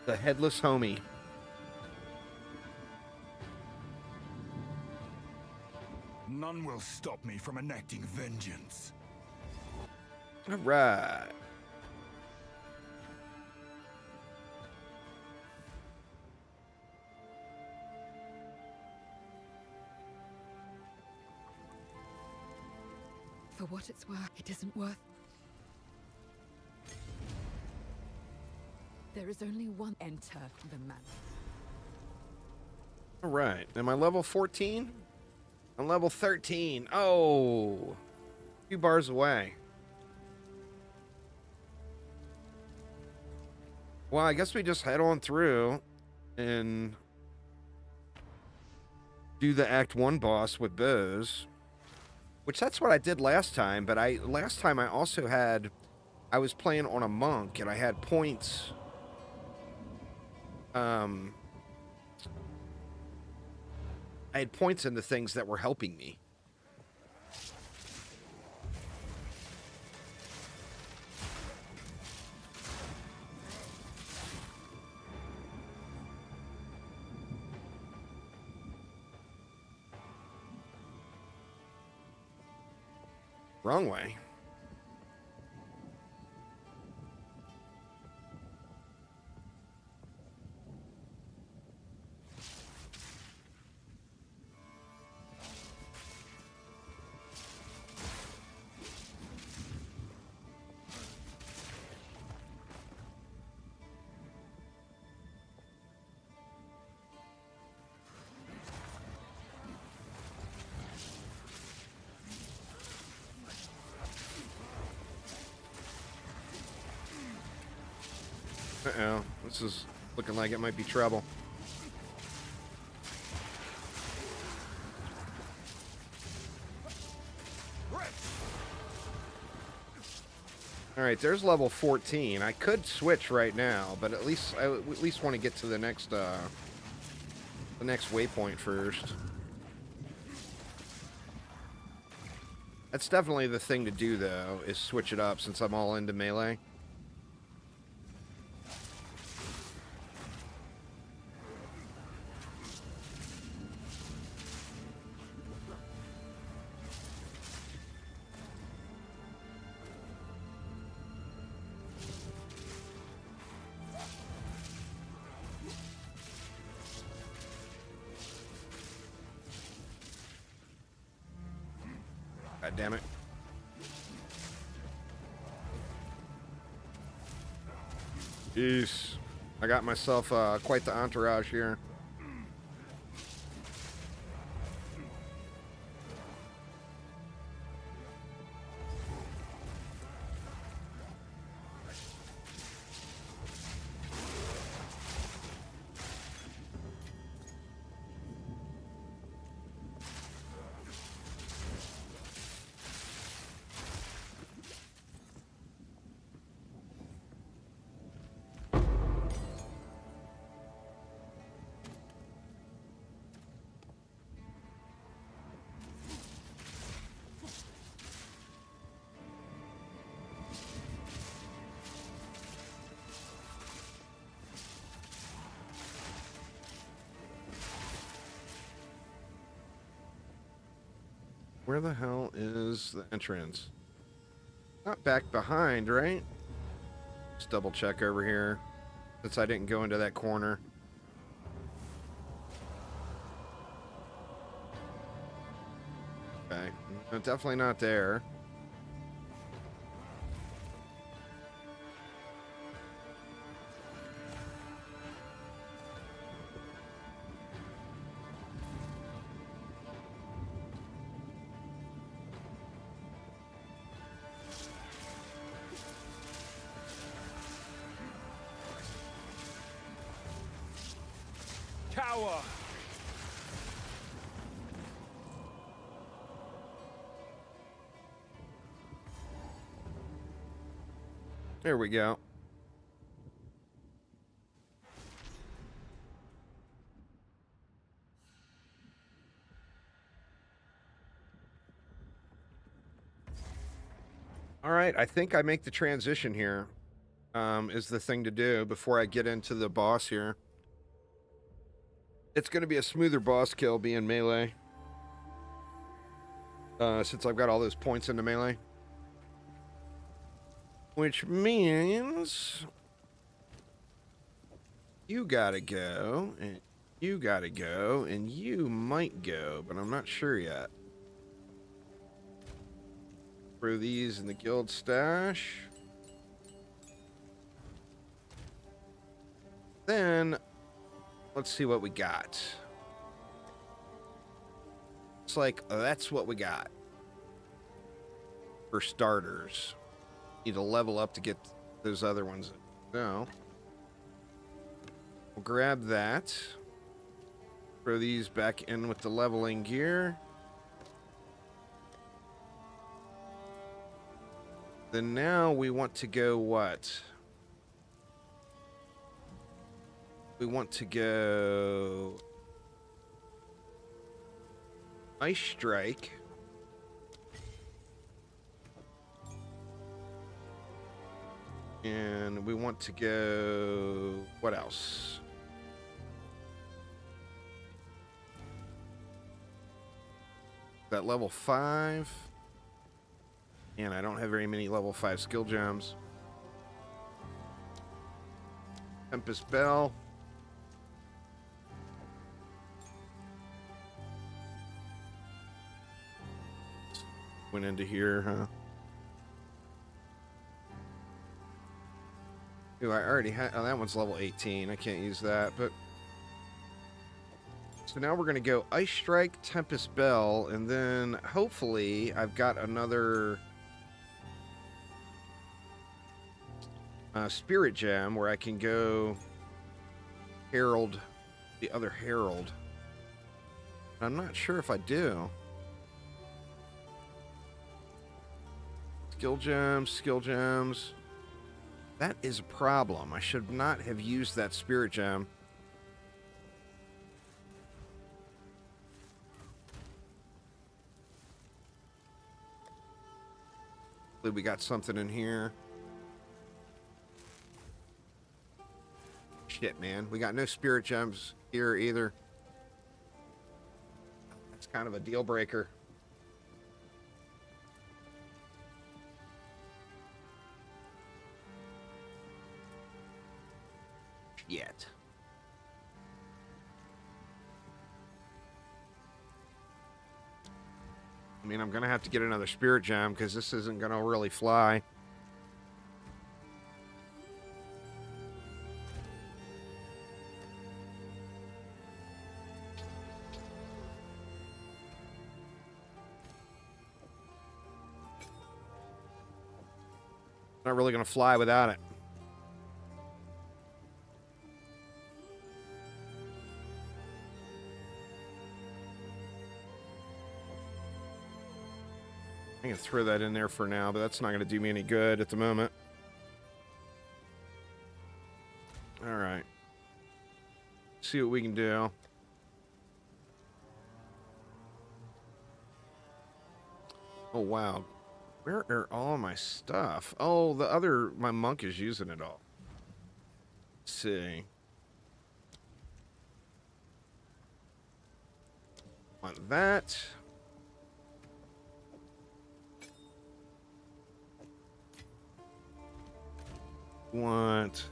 The headless homie. None will stop me from enacting vengeance. All right. For what it's worth, it isn't worth. There is only one. Enter the man. All right. Am I level 14? I'm level 13. Oh. A few bars away. Well, I guess we just head on through and do the Act 1 boss with bows, which that's what I did last time, but last time I also had, I was playing on a monk, and I had points, I had points into things that were helping me. Wrong way. Uh-oh. This is looking like it might be trouble. Alright, there's level 14. I could switch right now, but at least I at least want to get to the next waypoint first. That's definitely the thing to do, though, is switch it up since I'm all into melee. God damn it. Jeez. I got myself quite the entourage here. Where the hell is the entrance? Not back behind, right? Just double check over here, since I didn't go into that corner. Okay, no, definitely not there. Tower! There we go. All right, I think I make the transition here. Is the thing to do before I get into the boss here. It's going to be a smoother boss kill being melee. Since I've got all those points into melee. Which means you gotta go, and you gotta go, and you might go, but I'm not sure yet. Throw these in the guild stash. Then, let's see what we got. It's like, that's what we got. For starters. Need to level up to get those other ones. No. We'll grab that. Throw these back in with the leveling gear. Then now we want to go what? We want to go Ice Strike. And we want to go what else? That level 5. And I don't have very many level 5 skill gems. Tempest Bell. Went into here, huh? Ooh, I already had... Oh, that one's level 18. I can't use that, but... So now we're going to go Ice Strike, Tempest Bell, and then hopefully I've got another Spirit Gem where I can go Herald, the other Herald. I'm not sure if I do. Skill gems, skill gems. That is a problem. I should not have used that Spirit Gem. We got something in here. Shit, man. We got no Spirit Gems here either. That's kind of a deal breaker. Yet. I mean, I'm going to have to get another Spirit Gem because this isn't going to really fly. Not really going to fly without it. I can throw that in there for now, but that's not going to do me any good at the moment. All right. See what we can do. Oh, wow. Where are all my stuff? Oh, my monk is using it all. Let's see. Want that. Want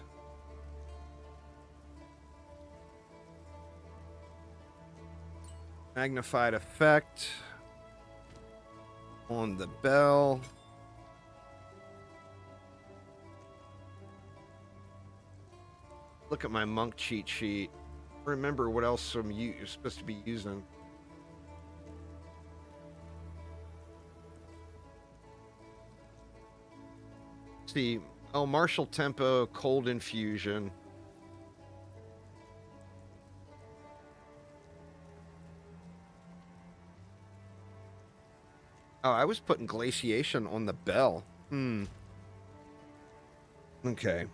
magnified effect on the bell. Look at my monk cheat sheet. Remember what else you're supposed to be using. See. Oh, martial tempo, cold infusion. Oh, I was putting glaciation on the bell. Okay.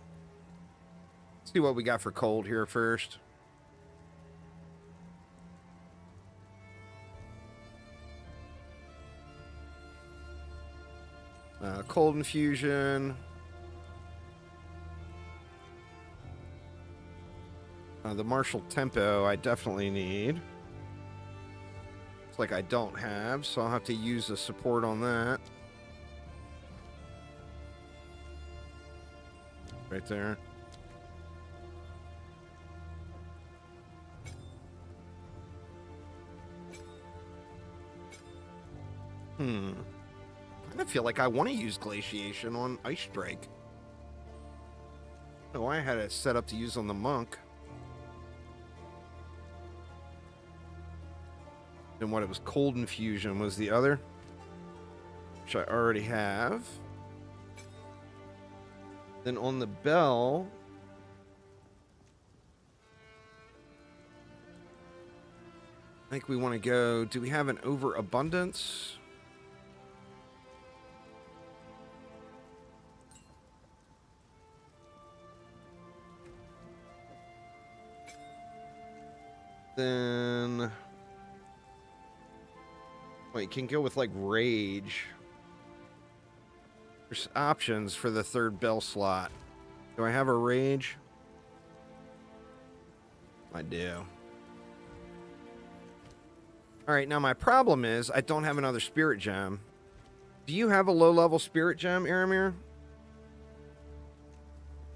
Let's see what we got for cold here first. Cold infusion. The martial tempo I definitely need. It's like I don't have, so I'll have to use the support on that. Right there. I kind of feel like I want to use glaciation on Ice Strike. Oh, I had it set up to use on the monk. And what it was, cold infusion was the other, which I already have. Then on the bell, I think we want to go... Do we have an overabundance? Then... Wait, you can go with, like, rage. There's options for the third bell slot. Do I have a rage? I do. Alright, now my problem is I don't have another spirit gem. Do you have a low-level spirit gem, Aramir?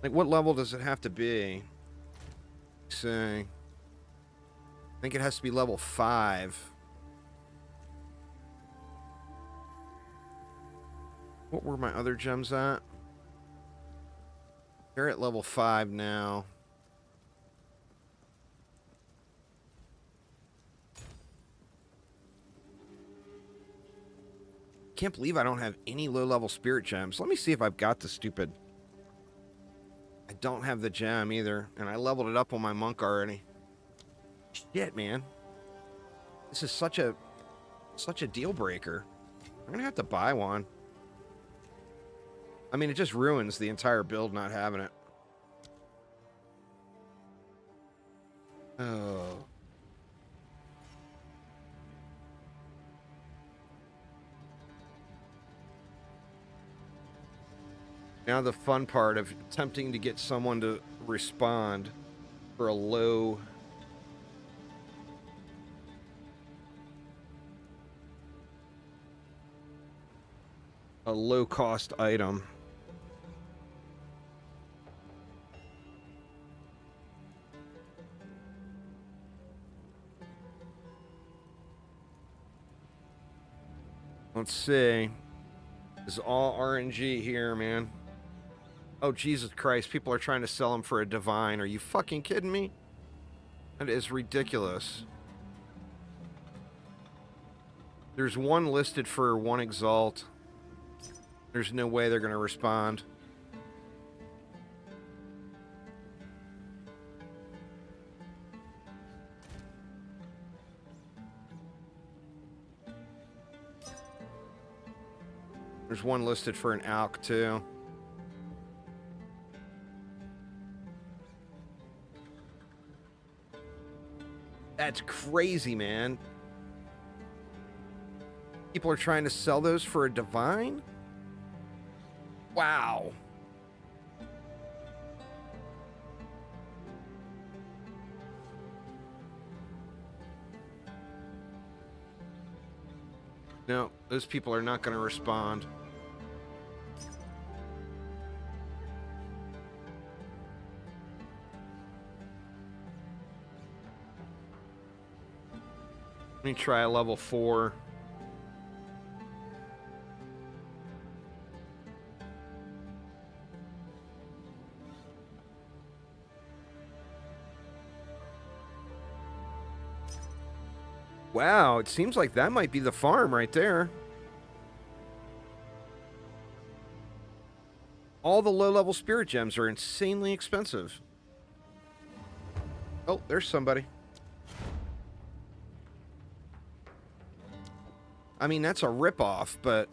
Like, what level does it have to be? Let's see. I think it has to be level 5. What were my other gems at? They're at level 5 now. Can't believe I don't have any low-level spirit gems. Let me see if I've got the stupid... I don't have the gem either, and I leveled it up on my monk already. Shit, man. This is such a deal breaker. I'm gonna have to buy one. I mean, it just ruins the entire build not having it. Oh. Now the fun part of attempting to get someone to respond for a low... a low-cost item. Let's see. This is all RNG here, man. Oh, Jesus Christ. People are trying to sell them for a divine. Are you fucking kidding me? That is ridiculous. There's one listed for 1 exalt. There's no way they're going to respond. There's one listed for an alk, too. That's crazy, man. People are trying to sell those for a divine? Wow. No, those people are not going to respond. Let me try a level 4. Wow, it seems like that might be the farm right there. All the low-level spirit gems are insanely expensive. Oh, there's somebody. I mean, that's a ripoff, but...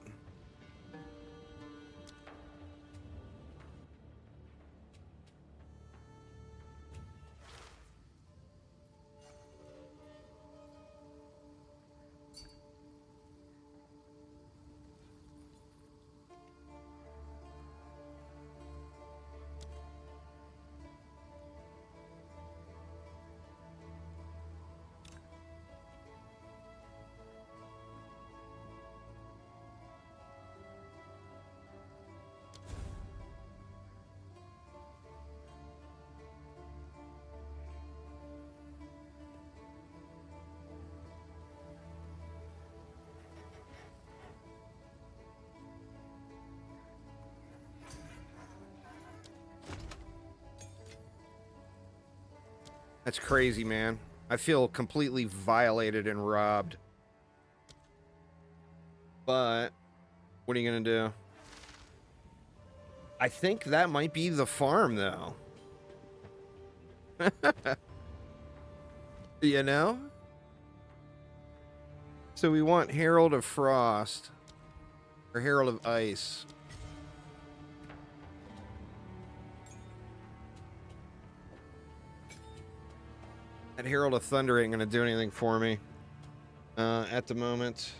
That's crazy, man. I feel completely violated and robbed. But, what are you gonna do? I think that might be the farm, though. You know? So we want Herald of Frost. Or Herald of Ice. That Herald of Thunder ain't gonna do anything for me. At the moment.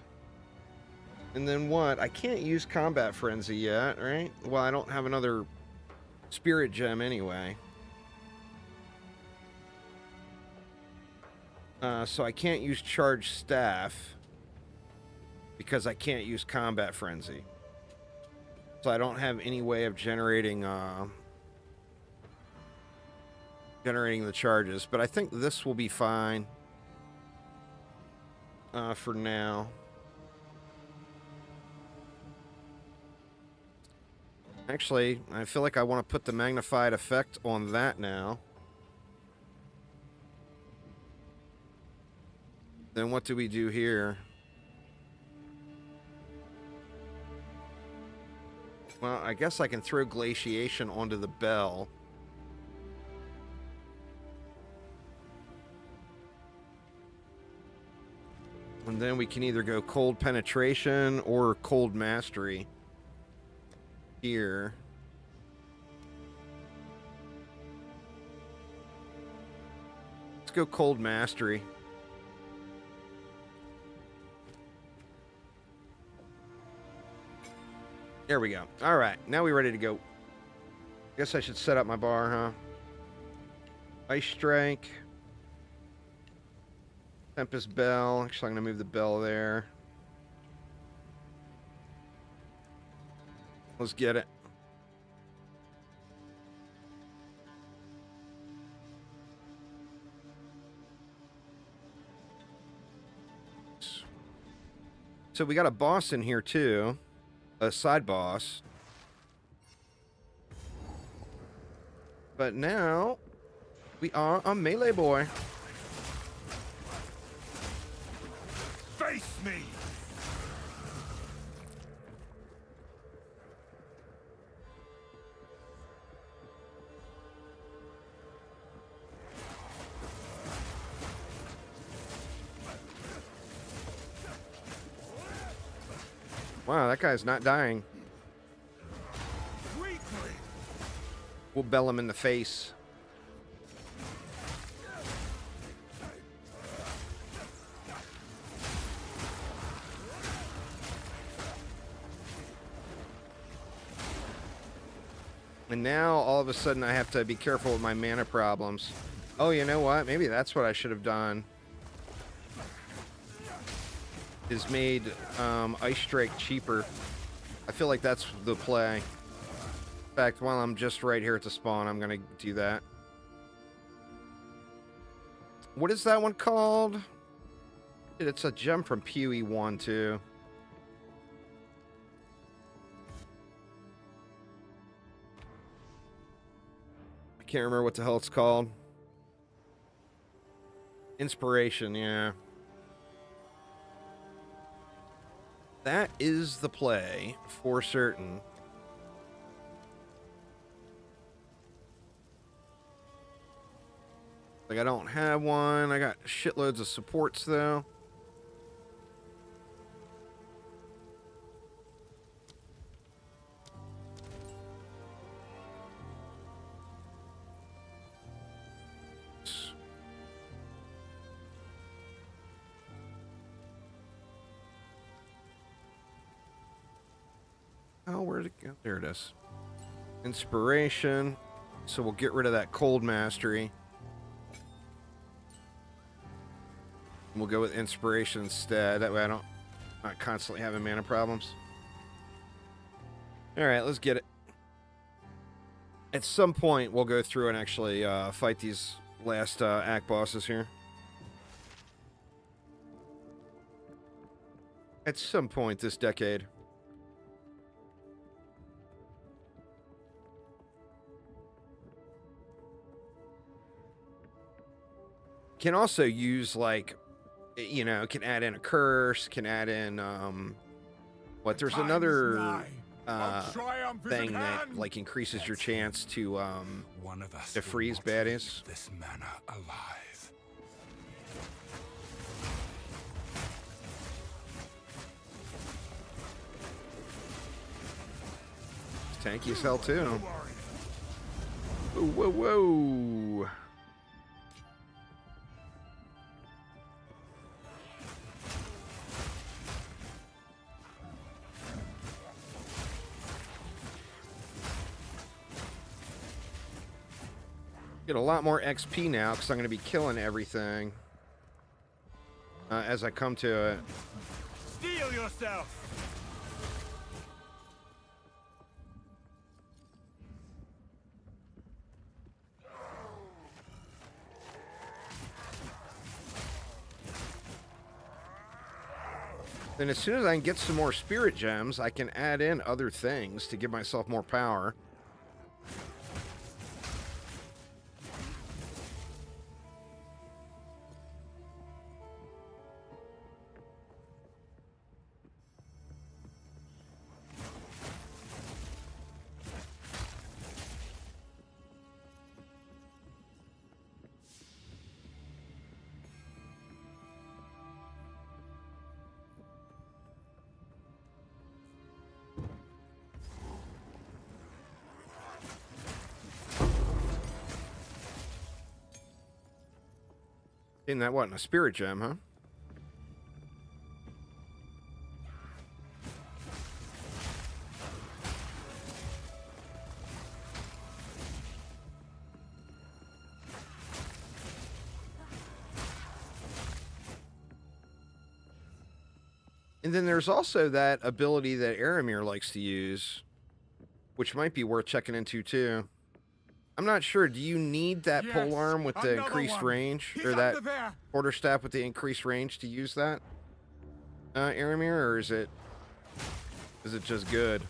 And then what? I can't use Combat Frenzy yet, right? Well, I don't have another Spirit Gem anyway. So I can't use Charged Staff because I can't use Combat Frenzy. So I don't have any way of generating the charges. But I think this will be fine for now. Actually, I feel like I want to put the magnified effect on that now. Then what do we do here? Well, I guess I can throw glaciation onto the bell. And then we can either go cold penetration or cold mastery here. Let's go cold mastery. There we go. All right, now we're ready to go. Guess I should set up my bar, huh? Ice Strike. Tempest Bell. Actually, I'm going to move the bell there. Let's get it. So we got a boss in here, too. A side boss. But now, we are a melee boy. Face me! Wow, that guy's not dying. Weakly. We'll bell him in the face. And now, all of a sudden, I have to be careful with my mana problems. Oh, you know what? Maybe that's what I should have done. Is made Ice Strike cheaper. I feel like that's the play. In fact, while I'm just right here at the spawn, I'm going to do that. What is that one called? It's a gem from POE2 too. I can't remember what the hell it's called. Inspiration, yeah. That is the play, for certain. Like, I don't have one. I got shitloads of supports, though. Oh, where'd it go? There it is. Inspiration. So we'll get rid of that cold mastery. We'll go with inspiration instead. That way I'm not constantly having mana problems. Alright, let's get it. At some point, we'll go through and actually fight these last act bosses here. At some point this decade. Can also use, like, you know, can add in a curse, can add in, what, there's another thing that, like, increases your chance to One of us freeze will baddies. this mana alive. tanky as hell too. No worries. Whoa, whoa, whoa. Get a lot more XP now because I'm going to be killing everything as I come to it. Steel yourself! Then as soon as I can get some more spirit gems, I can add in other things to give myself more power. Isn't that what? In a spirit gem, huh? And then there's also that ability that Aramir likes to use, which might be worth checking into too. I'm not sure. Do you need that Yes, polearm with the another increased one. range, He's or that under there. quarterstaff with the increased range to use that, Aramir, or is it just good?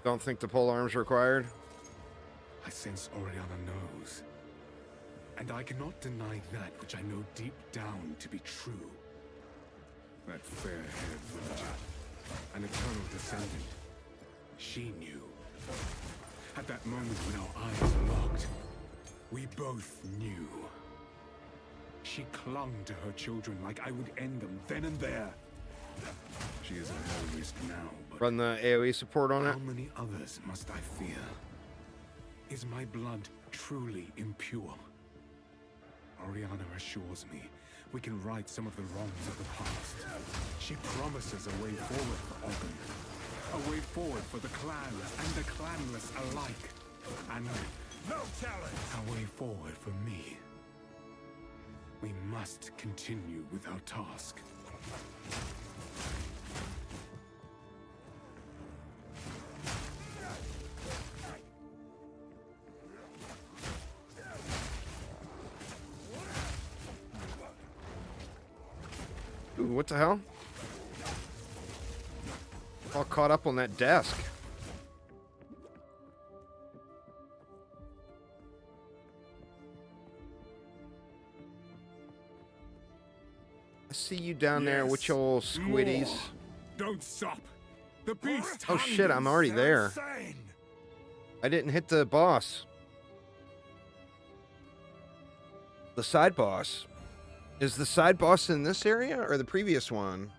Don't think the polearm's required? I sense Oriana knows. And I cannot deny that which I know deep down to be true. That fair-haired villager, an eternal descendant, she knew. At that moment when our eyes locked, we both knew. She clung to her children like I would end them then and there. She is a hell risk now, but Run the AoE support on it. how many others must I fear? Is my blood truly impure? Oriana assures me we can right some of the wrongs of the past. She promises a way forward for Ogden. A way forward for the clans and the clanless alike. And No challenge. a way forward for me. We must continue with our task. Ooh, what the hell? All caught up on that desk. I see you down there with your old squiddies. More. Don't stop. The beast. Oh shit, I'm already there. Insane. I didn't hit the boss. The side boss. Is the side boss in this area or the previous one?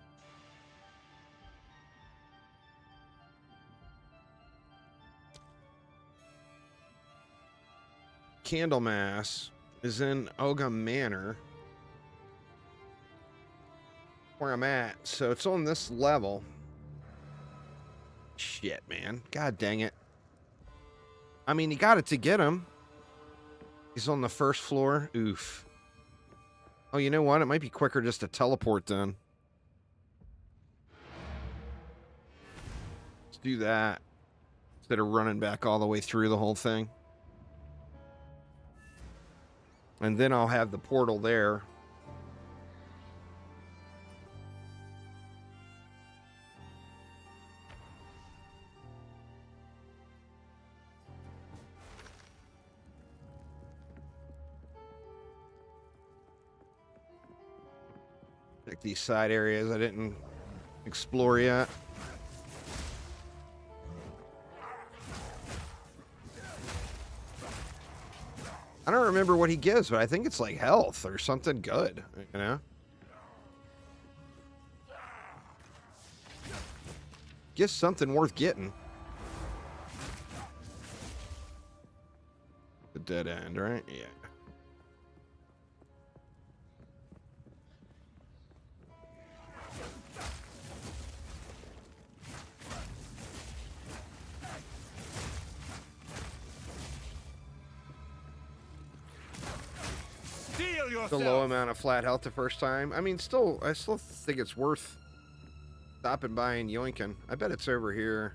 Candlemass is in Oga Manor, where I'm at. So it's on this level. Shit, man. God dang it. I mean, you got it to get him. He's on the first floor. Oof. Oh, you know what? It might be quicker just to teleport then. Let's do that. Instead of running back all the way through the whole thing. And then I'll have the portal there. Like these side areas I didn't explore yet. I don't remember what he gives, but I think it's like health or something good, you know? Gives something worth getting. The dead end, right? Yeah. The low amount of flat health the first time. I mean, I still think it's worth stopping by and yoinking. I bet it's over here.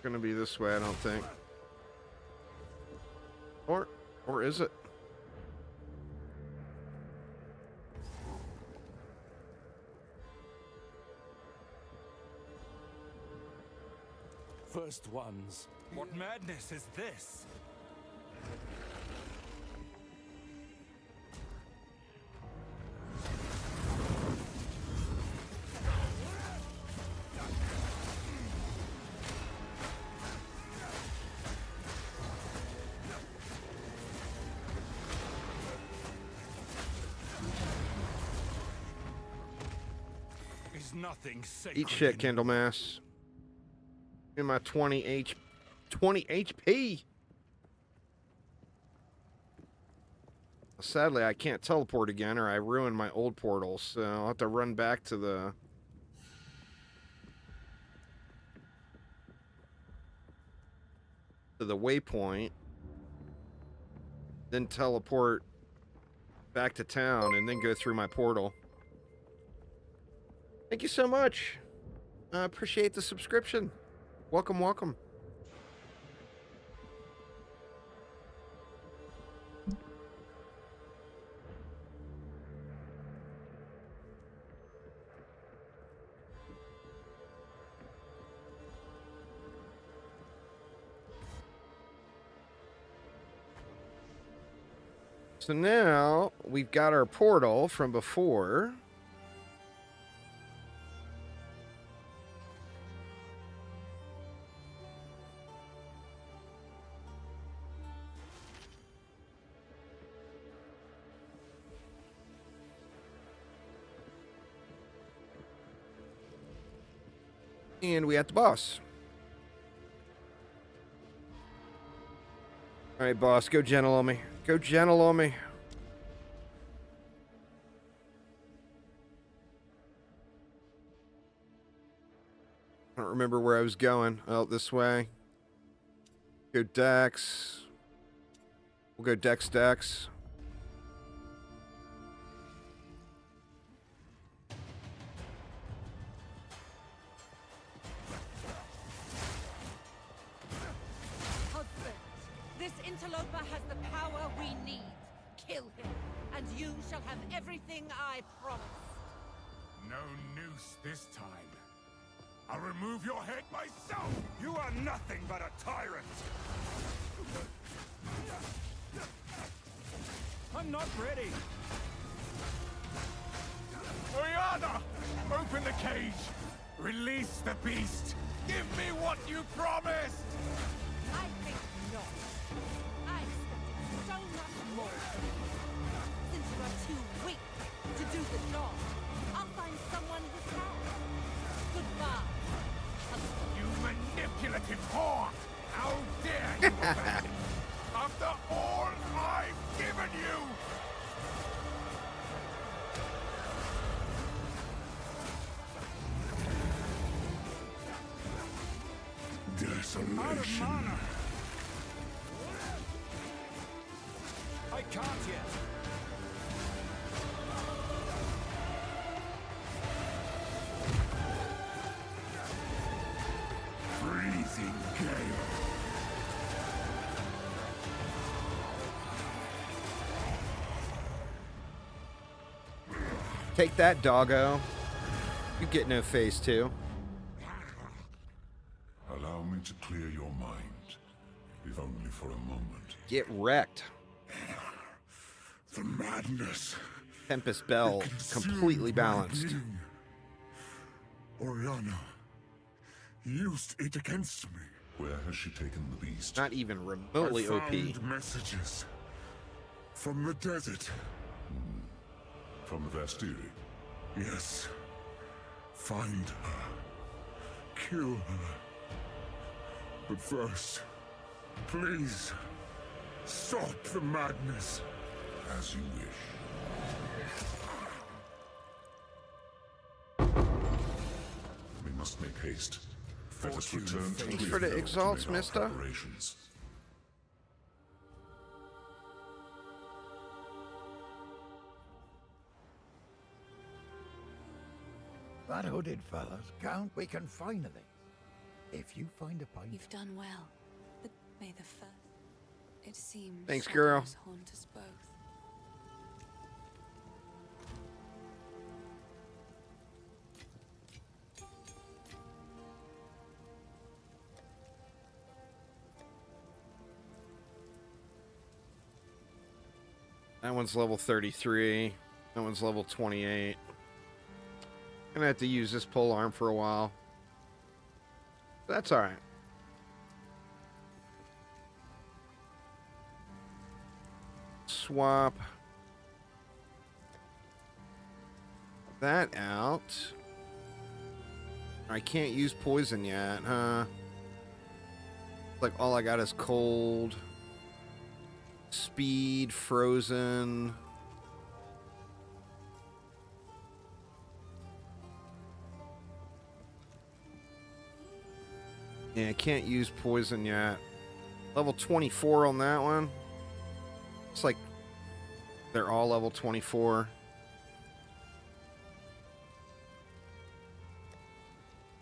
Gonna be this way, I don't think. Or is it? First ones. What madness is this? Nothing sacred. Eat shit, Candlemass. In my 20 HP. Sadly, I can't teleport again, or I ruined my old portal, so I'll have to run back to the waypoint, then teleport back to town, and then go through my portal. Thank you so much. I appreciate the subscription. Welcome, welcome. So now we've got our portal from before. And we at the boss. All right, boss, go gentle on me. Go gentle on me. I don't remember where I was going. Oh, this way. Go Dex. We'll go Dex. This interloper has the power we need. Kill him, and you shall have everything I promised. No noose this time. I'll remove your head myself! You are nothing but a tyrant! I'm not ready. Oyana! Open the cage! Release the beast! Give me what you promised! I think not. I expected so much more. Since you are too weak to do the job, I'll find someone who can. Goodbye. You manipulative whore! How dare you abandon me after all I've given you! Desolation. I can't yet. Take that, doggo. You get no face, too. Allow me to clear your mind, if only for a moment. Get wrecked. The madness. Tempest Bell, completely balanced. Oriana used it against me. Where has she taken the beast? Not even remotely I OP. found messages from the desert. From the Vastiri? Yes. Find her. Kill her. But first, please, stop the madness. As you wish. We must make haste. Let us return to Thanks for the Clearfield exalts, to make our mister. preparations. That hooded fella's Count, we can finally. If you find a pint. You've done well. But may the first. It seems. Thanks, girl. shadows haunt us both. That one's level 33. That one's level 28. Gonna have to use this pole arm for a while. That's alright. Swap that out. I can't use poison yet, huh? Like all I got is cold. Speed, frozen. Yeah, I can't use poison yet. Level 24 on that one. It's like they're all level 24.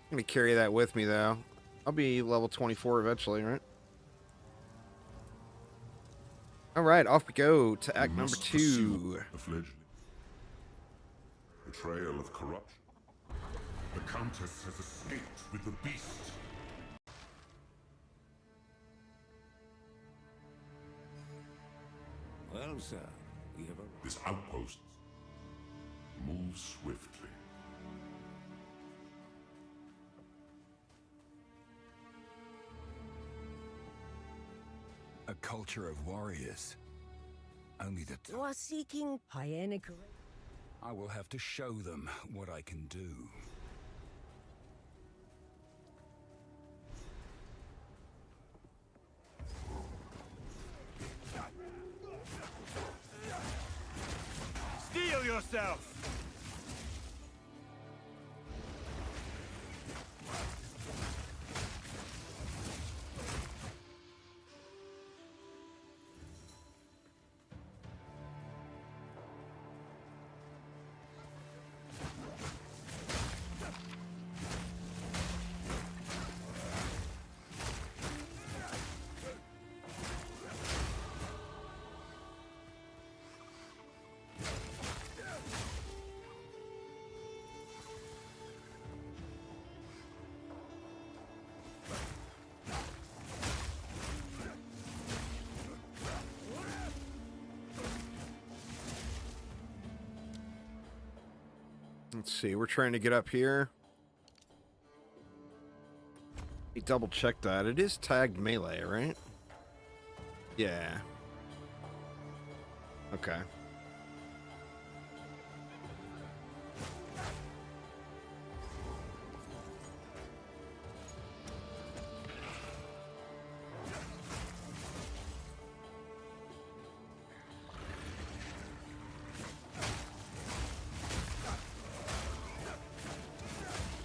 I'm gonna carry that with me though. I'll be level 24 eventually, right? Alright, off we go to act number 2. The fledgling. Betrayal of corruption. The Countess has escaped with the beast. Well, sir, we have a... This outpost moves swiftly. A culture of warriors. Only the... You are seeking Hyenic. I will have to show them what I can do. Steel yourself! Let's see, we're trying to get up here. Let me double check that. It is tagged melee, right? Yeah. Okay.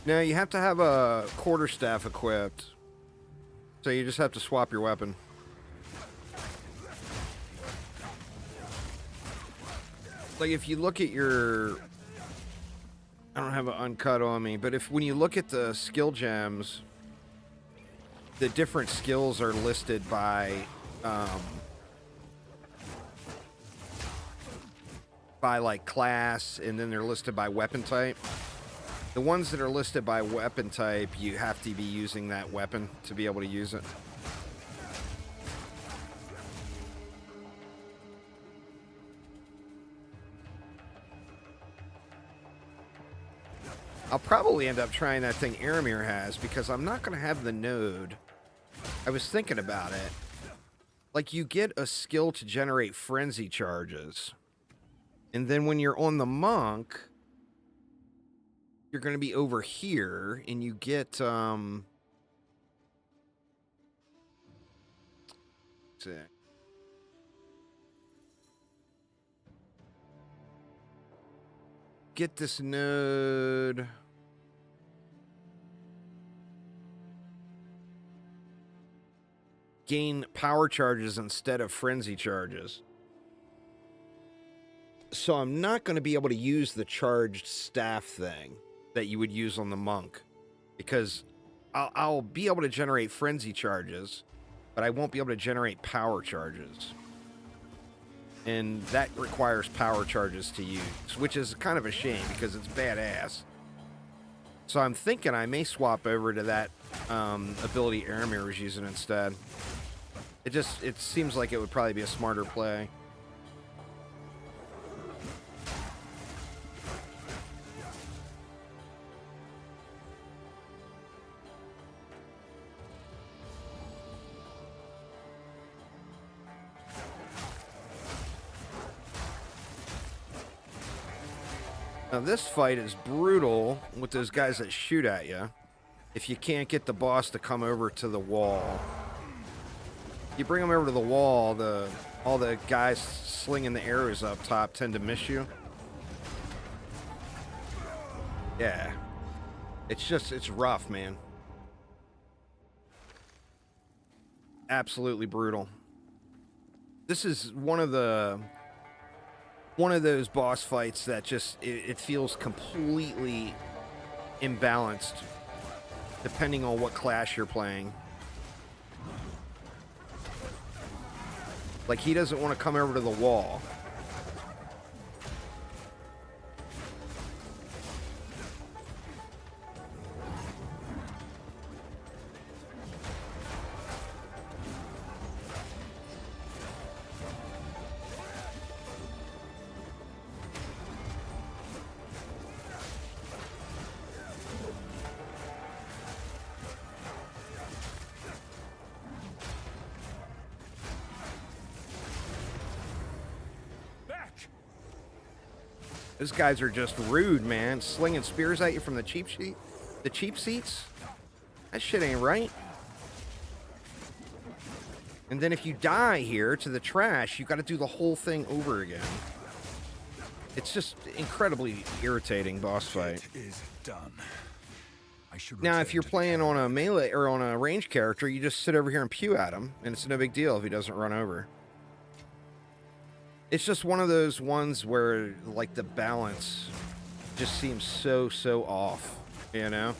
No, you have to have a quarterstaff equipped. So you just have to swap your weapon. Like if you look at your... I don't have an uncut on me, but when you look at the skill gems, the different skills are listed by by like class, and then they're listed by weapon type. The ones that are listed by weapon type, you have to be using that weapon to be able to use it. I'll probably end up trying that thing Aramir has, because I'm not going to have the node. I was thinking about it. Like, you get a skill to generate frenzy charges. And then when you're on the monk, you're going to be over here, and you get, get this node. Gain power charges instead of frenzy charges. So I'm not going to be able to use the charged staff thing that you would use on the monk, because I'll be able to generate frenzy charges, but I won't be able to generate power charges. And that requires power charges to use, which is kind of a shame because it's badass. So I'm thinking I may swap over to that ability Aramir was using instead. It seems like it would probably be a smarter play. Now this fight is brutal with those guys that shoot at you. If you can't get the boss to come over to the wall. You bring them over to the wall, all the guys slinging the arrows up top tend to miss you. Yeah. It's rough, man. Absolutely brutal. This is one of those boss fights that just, it feels completely imbalanced depending on what class you're playing. Like, he doesn't want to come over to the wall. Those guys are just rude, man. Slinging spears at you from the cheap seats. That shit ain't right. And then if you die here to the trash, you got to do the whole thing over again. It's just incredibly irritating boss fight. It is done. I should Now, if you're playing on a melee or on a range character, you just sit over here and pew at him, and it's no big deal if he doesn't run over. It's just one of those ones where, like, the balance just seems so off, you know?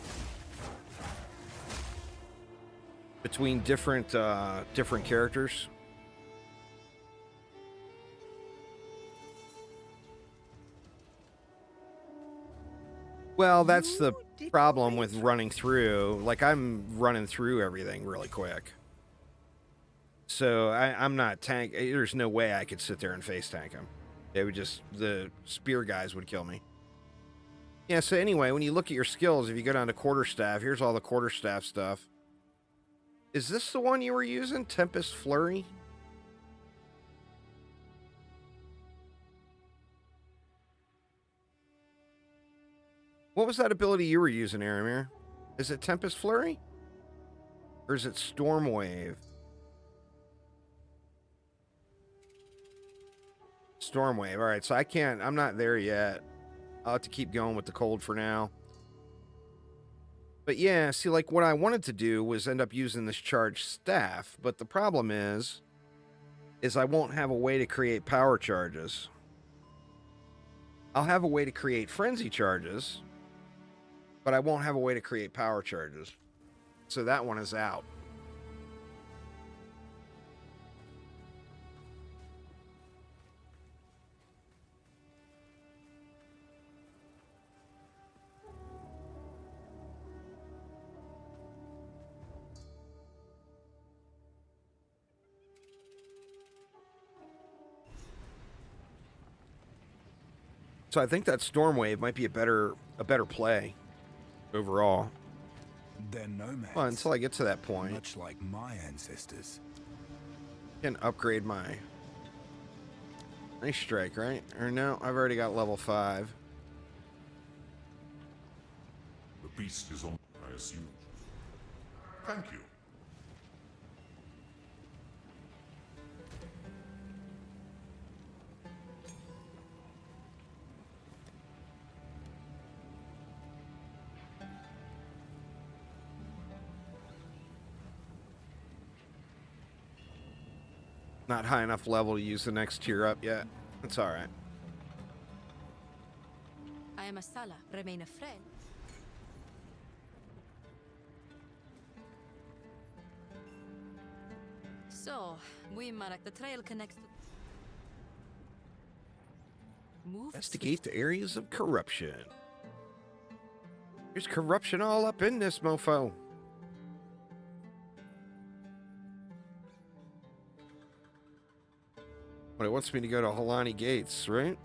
Between different characters. Well, that's the problem with running through. Like, I'm running through everything really quick. So I'm not tank. There's no way I could sit there and face tank him. They would just, the spear guys would kill me. Yeah, so anyway, when you look at your skills, if you go down to quarterstaff, here's all the quarterstaff stuff. Is this the one you were using? Tempest Flurry? What was that ability you were using, Aramir? Is it Tempest Flurry? Or is it Storm Wave? Storm Wave. All right, so I'm not there yet. I'll have to keep going with the cold for now. But yeah, see, like, what I wanted to do was end up using this charged staff, but the problem is I won't have a way to create power charges. I'll have a way to create frenzy charges, but I won't have a way to create power charges. So that one is out. So I think that storm wave might be a better play overall. They're nomads. Well, until I get to that point, Much like my ancestors. I can upgrade my nice strike, right? Or no, I've already got level 5. The beast is on, I assume. Thank you. Not high enough level to use the next tier up yet. That's all right. I am a Sala, remain a friend. So, we Marak, the trail connects to... Move Investigate the areas of corruption. There's corruption all up in this mofo. But it wants me to go to Halani Gates, right?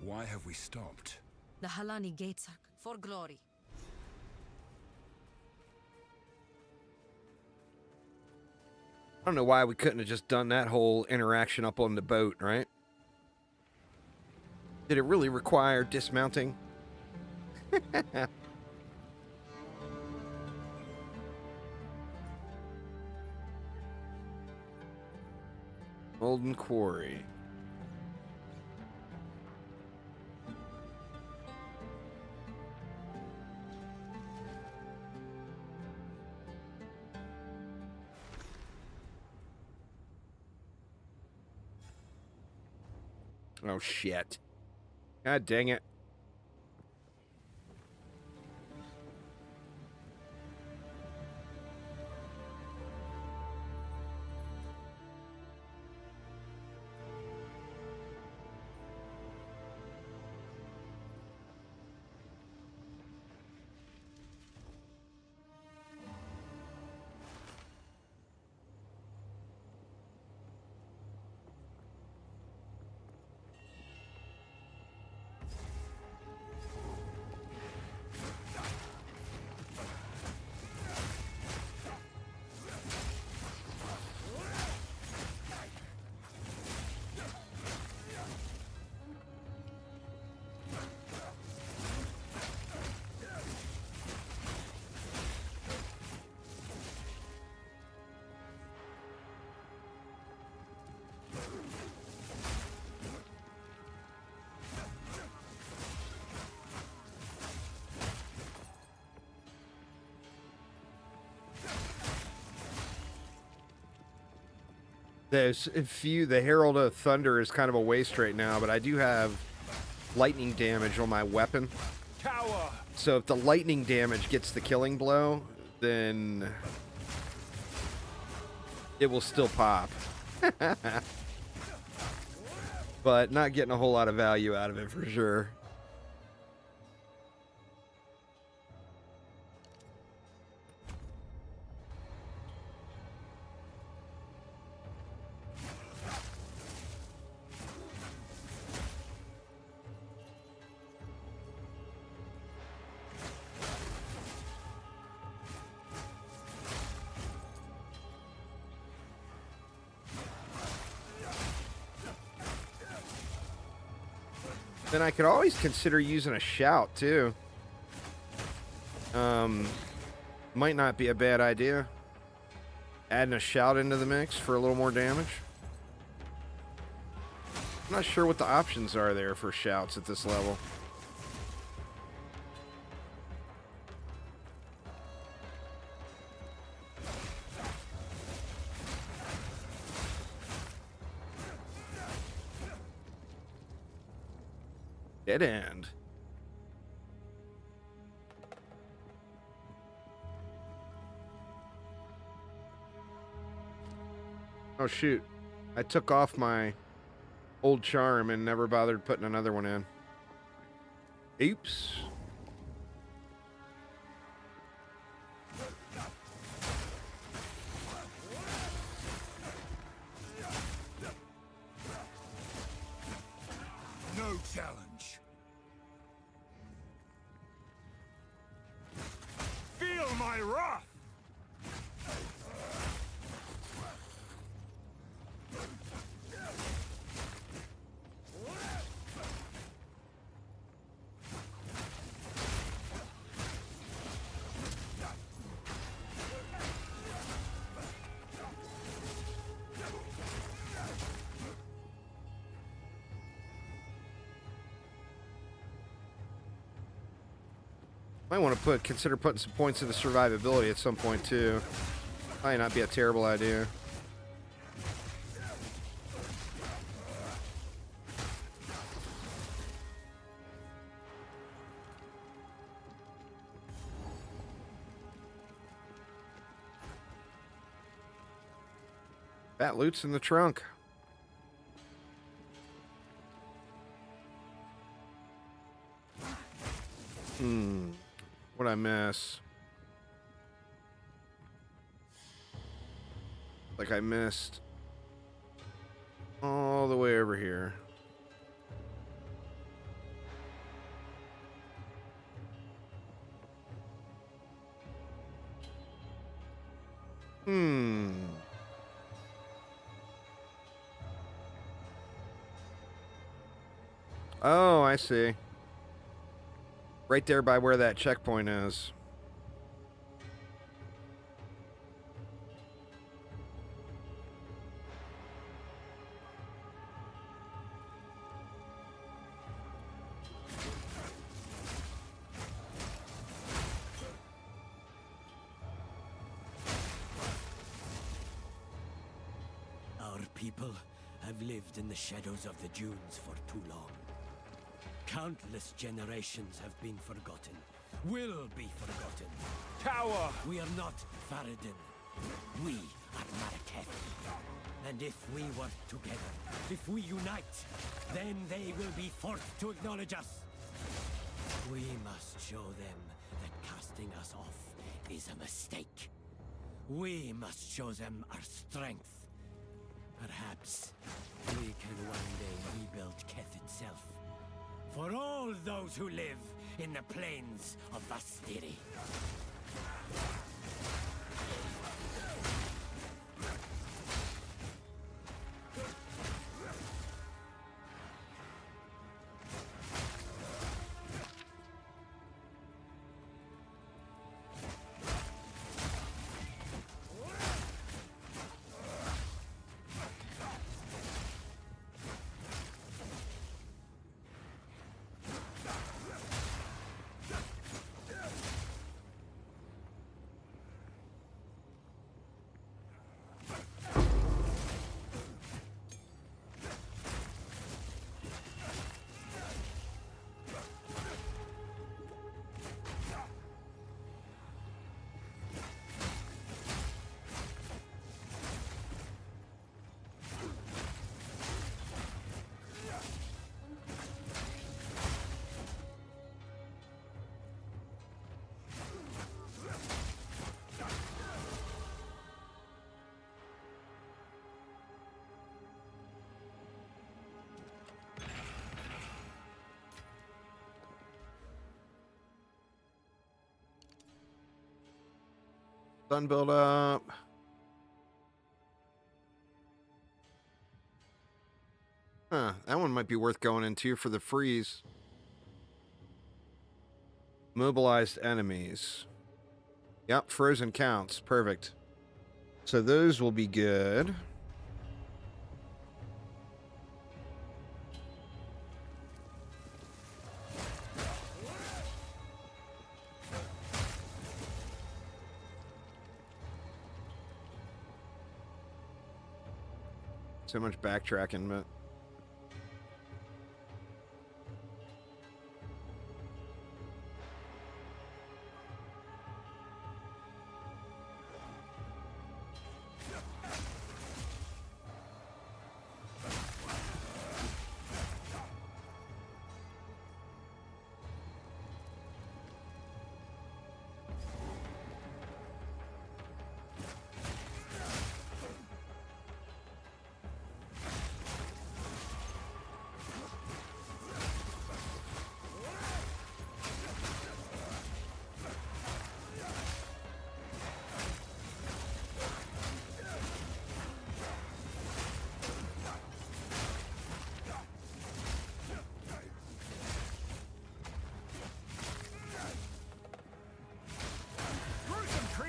Why have we stopped? The Halani Gates are for glory. I don't know why we couldn't have just done that whole interaction up on the boat, right? Did it really require dismounting? Golden Quarry. Oh, shit. God dang it. There's a few. The Herald of Thunder is kind of a waste right now, but I do have lightning damage on my weapon. Cower! So if the lightning damage gets the killing blow, then it will still pop. But not getting a whole lot of value out of it for sure. Then I could always consider using a shout too. Might not be a bad idea. Adding a shout into the mix for a little more damage. I'm not sure what the options are there for shouts at this level. Dead end. Oh, shoot. I took off my old charm and never bothered putting another one in. Oops. No challenge. Feel my wrath! Might want to consider putting some points into survivability at some point too. Might not be a terrible idea. That loot's in the trunk. What'd I miss? Like I missed all the way over here. Oh, I see. Right there by where that checkpoint is. Our people have lived in the shadows of the dunes for too long. Countless generations have been forgotten, will be forgotten. Cower! We are not Faradin. We are Marrakech. And if we work together, if we unite, then they will be forced to acknowledge us. We must show them that casting us off is a mistake. We must show them our strength. Perhaps we can one day rebuild Keth itself. For all those who live in the plains of Vastiri. Sun build up. Huh, that one might be worth going into for the freeze. Mobilized enemies. Yep, frozen counts. Perfect. So those will be good. So much backtracking, but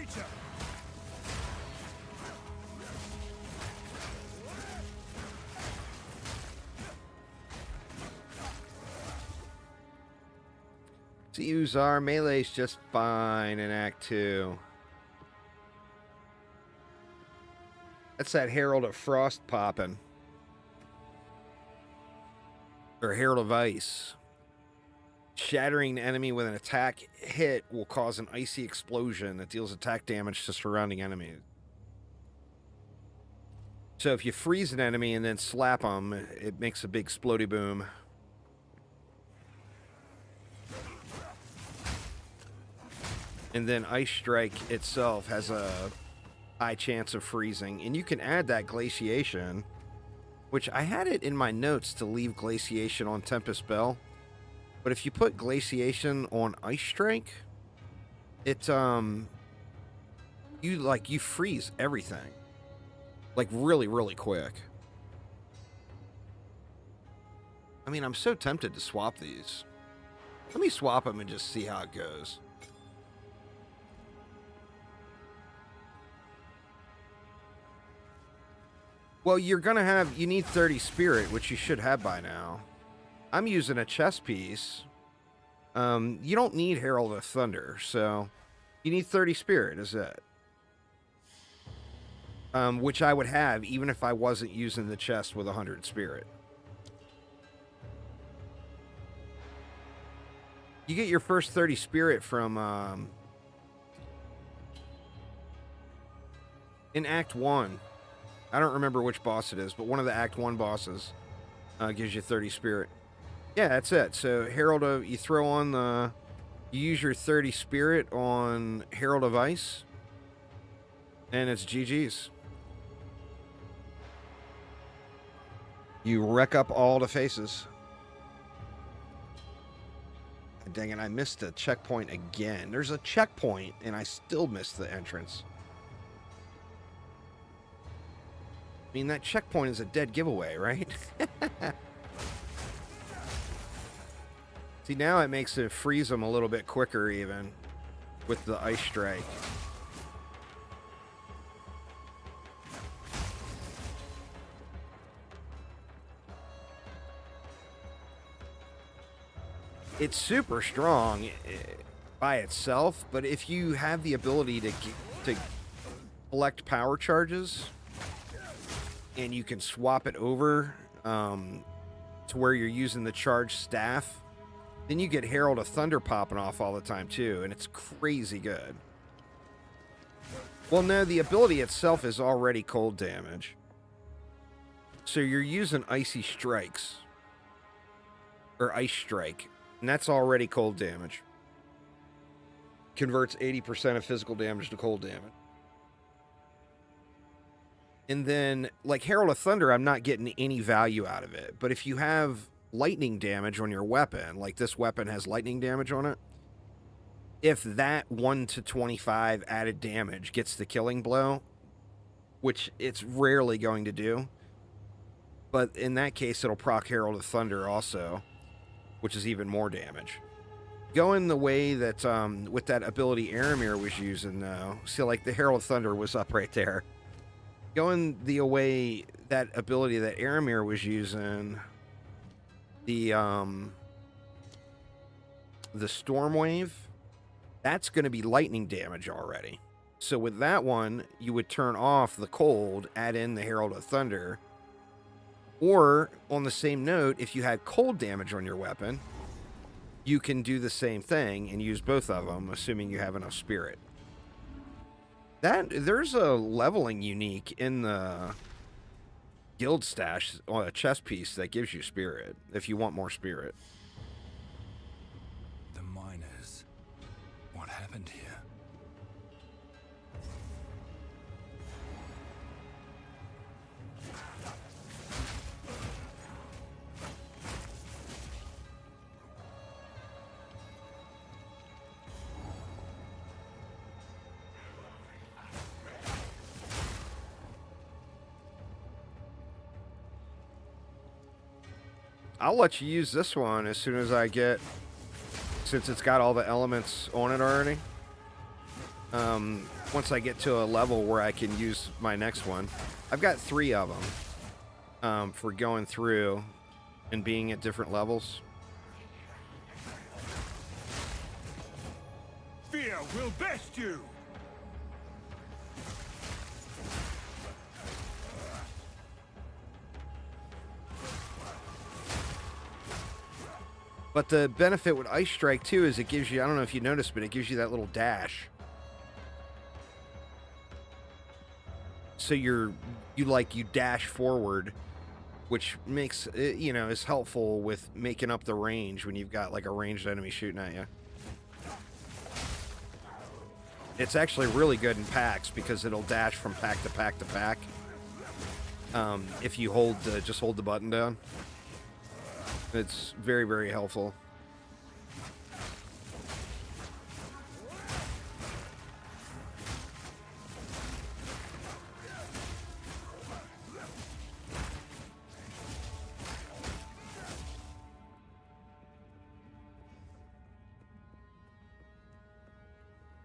creature. See, Uzar melee's just fine in Act 2. That's that Herald of Frost popping. Or Herald of Ice. Shattering an enemy with an attack hit will cause an icy explosion that deals attack damage to surrounding enemies. So if you freeze an enemy and then slap them, it makes a big splody boom. And then Ice Strike itself has a high chance of freezing. And you can add that Glaciation, which I had it in my notes to leave Glaciation on Tempest Bell. But if you put Glaciation on Ice Strike, it, you freeze everything. Like, really, really quick. I mean, I'm so tempted to swap these. Let me swap them and just see how it goes. Well, you're going to have... You need 30 Spirit, which you should have by now. I'm using a chess piece. You don't need Herald of Thunder, so... You need 30 Spirit, is it? Which I would have, even if I wasn't using the chest with 100 Spirit. You get your first 30 Spirit from... in Act 1. I don't remember which boss it is, but one of the Act 1 bosses gives you 30 Spirit. Yeah, that's it. So, Herald of... You throw on the... You use your 30 Spirit on Herald of Ice. And it's GG's. You wreck up all the faces. Dang it, I missed a checkpoint again. There's a checkpoint, and I still missed the entrance. I mean, that checkpoint is a dead giveaway, right? See, now it makes it freeze them a little bit quicker, even, with the Ice Strike. It's super strong by itself, but if you have the ability to collect power charges, and you can swap it over to where you're using the charged staff, then you get Herald of Thunder popping off all the time too, and it's crazy good. Well, no, the ability itself is already cold damage. So you're using Icy Strikes. Or Ice Strike. And that's already cold damage. Converts 80% of physical damage to cold damage. And then, like Herald of Thunder, I'm not getting any value out of it. But if you have lightning damage on your weapon, like this weapon has lightning damage on it, if that 1 to 25 added damage gets the killing blow, which it's rarely going to do, but in that case, it'll proc Herald of Thunder also, which is even more damage. Going the way that, with that ability Aramir was using, though, see, like, the Herald of Thunder was up right there. Going the way that ability that Aramir was using, the Storm Wave, that's going to be lightning damage already. So with that one, you would turn off the cold, add in the Herald of Thunder. Or, on the same note, if you had cold damage on your weapon, you can do the same thing and use both of them, assuming you have enough Spirit. There's a leveling unique in the guild stash on a chest piece that gives you Spirit, if you want more Spirit. The miners. What happened here? I'll let you use this one as soon as I get, since it's got all the elements on it already. once I get to a level where I can use my next one. I've got 3 of them for going through and being at different levels. Fear will best you! But the benefit with Ice Strike, too, is it gives you, I don't know if you noticed, but it gives you that little dash. So you dash forward, which makes, is helpful with making up the range when you've got, like, a ranged enemy shooting at you. It's actually really good in packs because it'll dash from pack to pack to pack. If you just hold the button down. It's very, very helpful.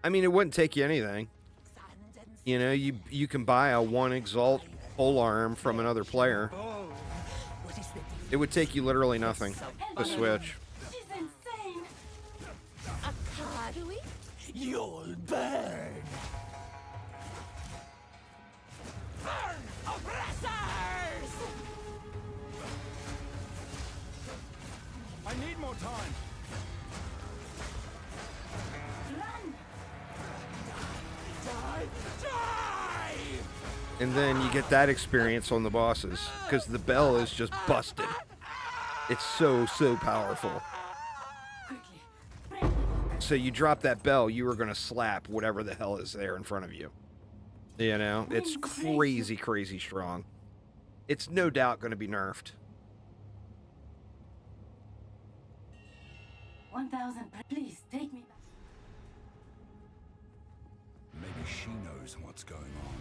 I mean, it wouldn't take you anything. You know, you can buy a 1 Exalt pole arm from another player. It would take you literally nothing to switch. She's insane. A Kadui? You'll burn! Burn, oppressors! I need more time. Run! Die! Die! And then you get that experience on the bosses, because the bell is just busted. It's so, so powerful. So you drop that bell, you are going to slap whatever the hell is there in front of you. You know, it's crazy, crazy strong. It's no doubt going to be nerfed. 1,000, please take me back. Maybe she knows what's going on.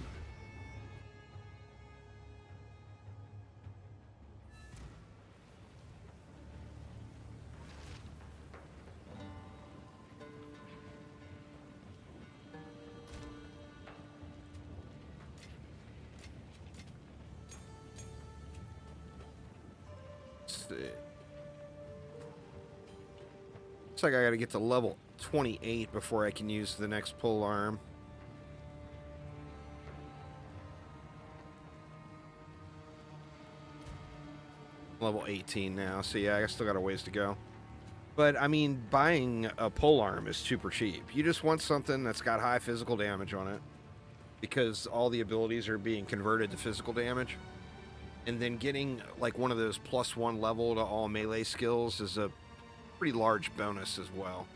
Looks like I gotta get to level 28 before I can use the next pole arm. Level 18 now, so yeah, I still got a ways to go. But, I mean, buying a pole arm is super cheap. You just want something that's got high physical damage on it, because all the abilities are being converted to physical damage. And then getting, like, one of those +1 level to all melee skills is a pretty large bonus as well.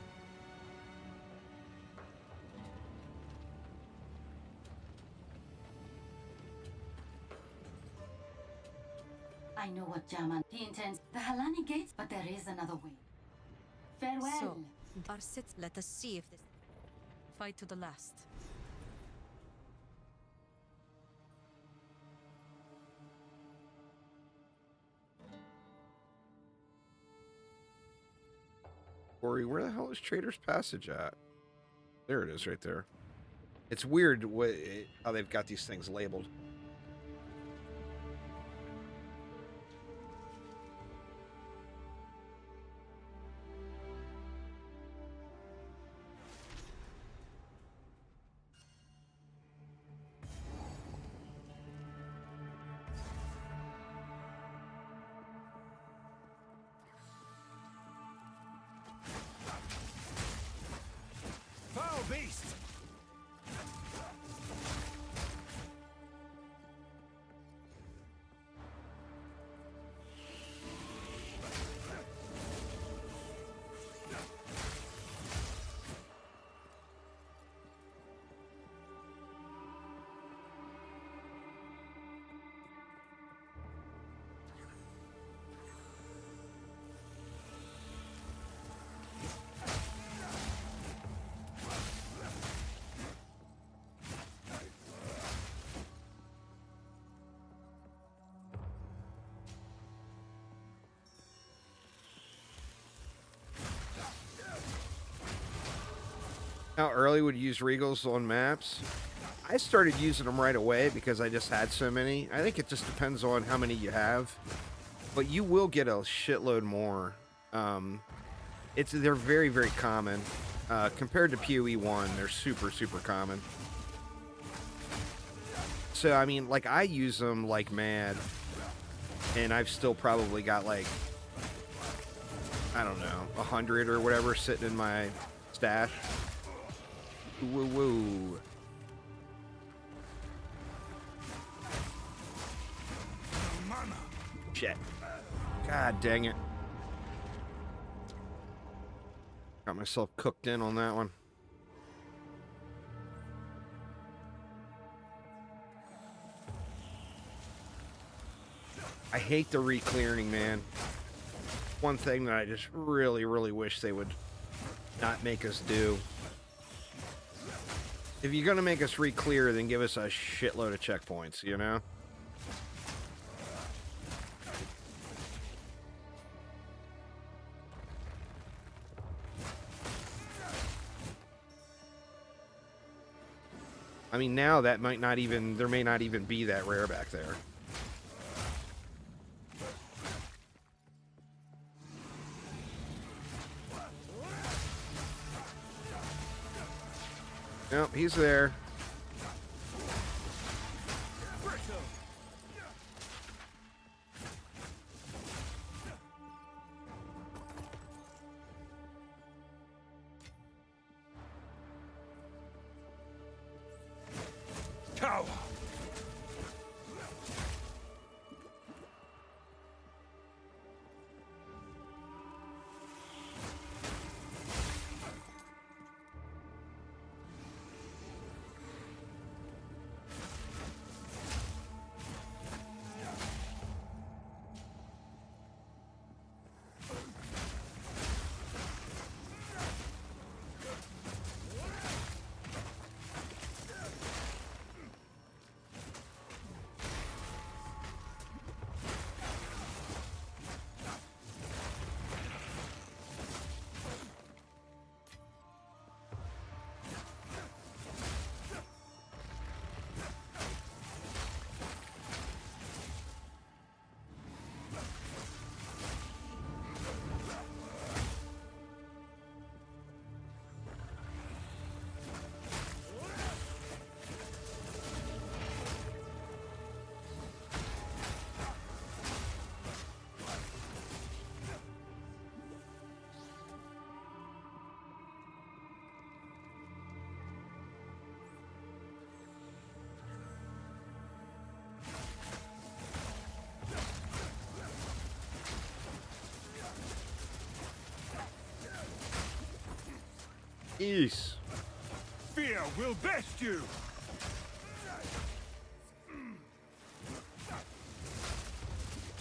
I know what Jaman he intends. The Halani gates, but there is another way. Farewell. So, Barsit, let us see if this fight to the last. Corey, where the hell is Trader's Passage at? There it is right there. It's weird how they've got these things labeled. Foul beast! How early would you use Regals on maps? I started using them right away because I just had so many. I think it just depends on how many you have. But you will get a shitload more. They're very, very common. Compared to POE1, they're super, super common. So, I mean, like, I use them like mad. And I've still probably got, like, I don't know, 100 or whatever sitting in my stash. Woo woo. Shit. God dang it. Got myself cooked in on that one. I hate the re-clearing, man. One thing that I just really, really wish they would not make us do. If you're gonna make us re-clear, then give us a shitload of checkpoints, you know? I mean, now that might not even, there may not even be that rare back there. Nope, he's there. Tower. East. Fear will best you.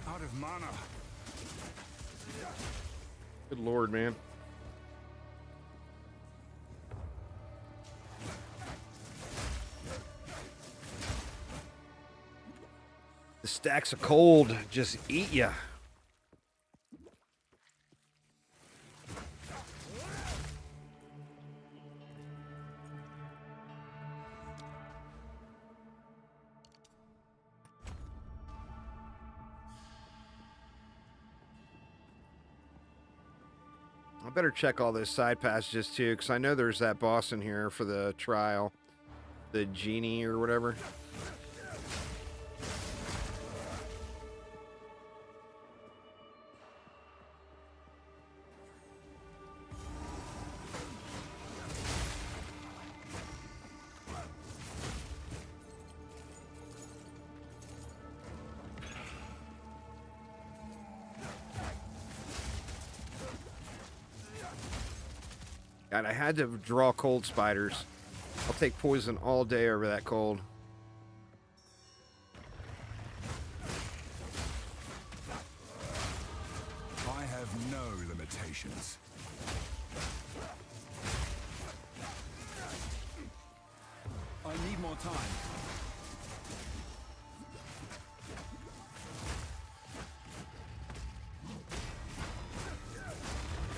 Out of mana. Good lord, man. The stacks of cold just eat ya. I better check all those side passages too, because I know there's that boss in here for the trial. The genie or whatever. God, I had to draw cold spiders. I'll take poison all day over that cold. I have no limitations. I need more time.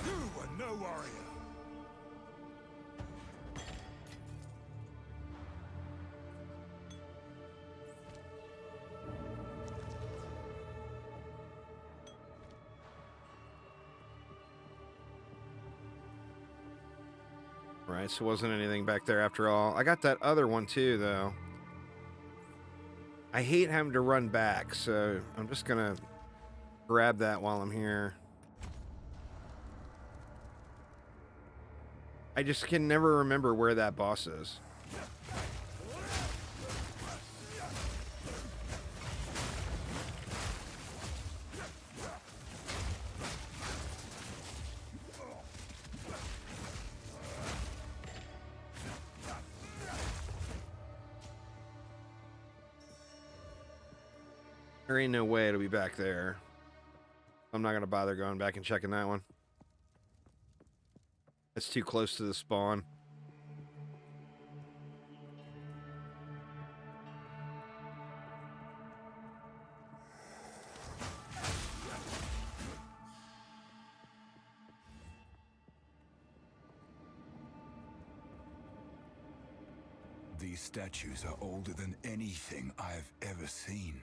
You were no warrior. Alright, so wasn't anything back there after all. I got that other one too, though. I hate having to run back, so I'm just gonna grab that while I'm here. I just can never remember where that boss is. There ain't no way it'll be back there. I'm not gonna bother going back and checking that one. It's too close to the spawn. These statues are older than anything I've ever seen.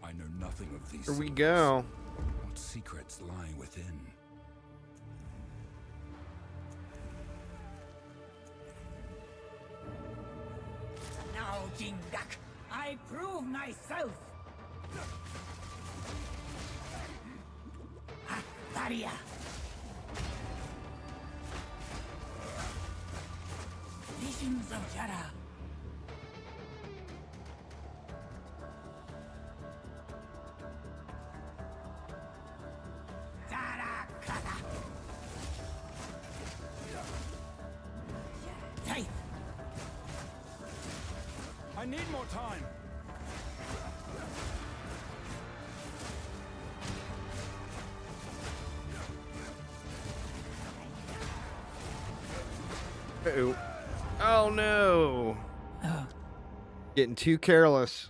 I know nothing of these. Here we go. What secrets lie within? Now, Jingak, I prove myself. Daria. Visions of Jara. I need more time. Uh-oh. Oh no! Getting too careless.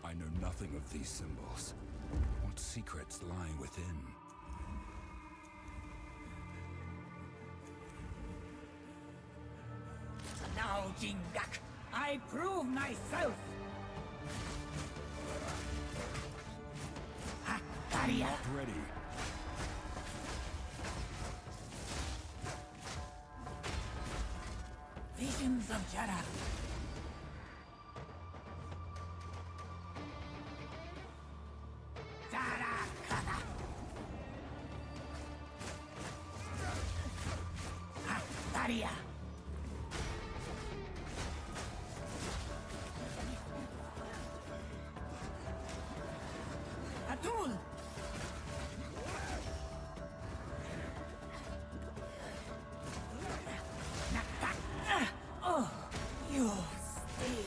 I know nothing of these symbols. What secrets lie within? Now, Jingak, I prove myself. Daria. Ready. Visions of Jara. Daria. Atul. Oh, you sting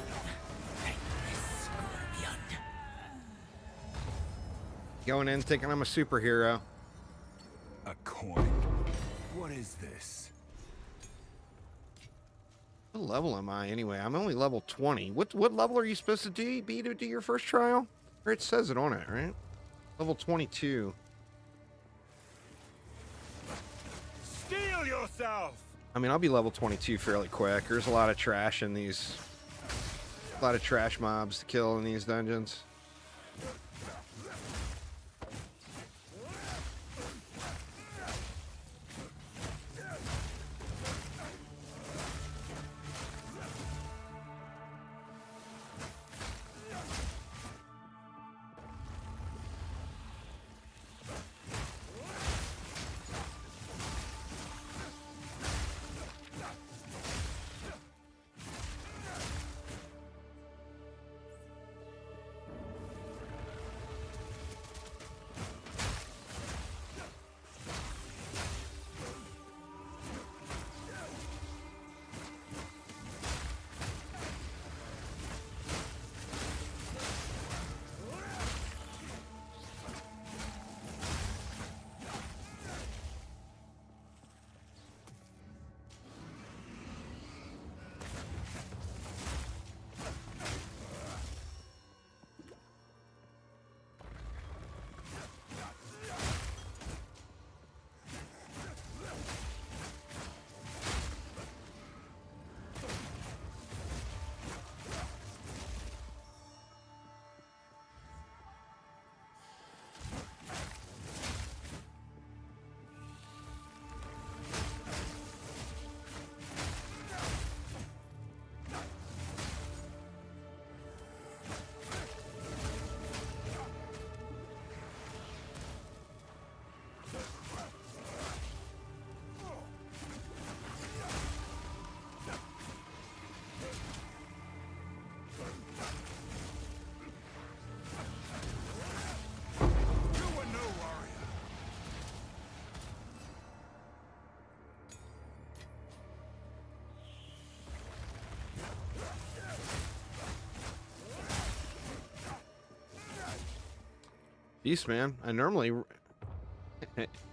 like a scorpion. Going in thinking I'm a superhero. A coin. What is this? What level am I anyway? I'm only level 20. What level are you supposed to be to do your first trial? Or it says it on it, right? Level 22. Steel yourself! I mean, I'll be level 22 fairly quick. There's a lot of trash in these... A lot of trash mobs to kill in these dungeons. Beast man, I normally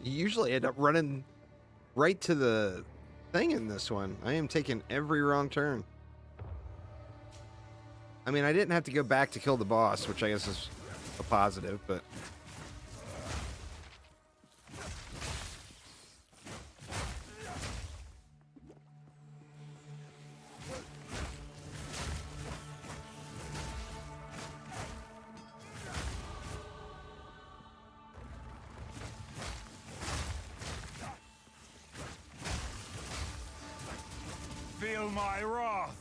usually end up running right to the thing in this one. I am taking every wrong turn. I mean, I didn't have to go back to kill the boss, which I guess is a positive, but... Feel my wrath.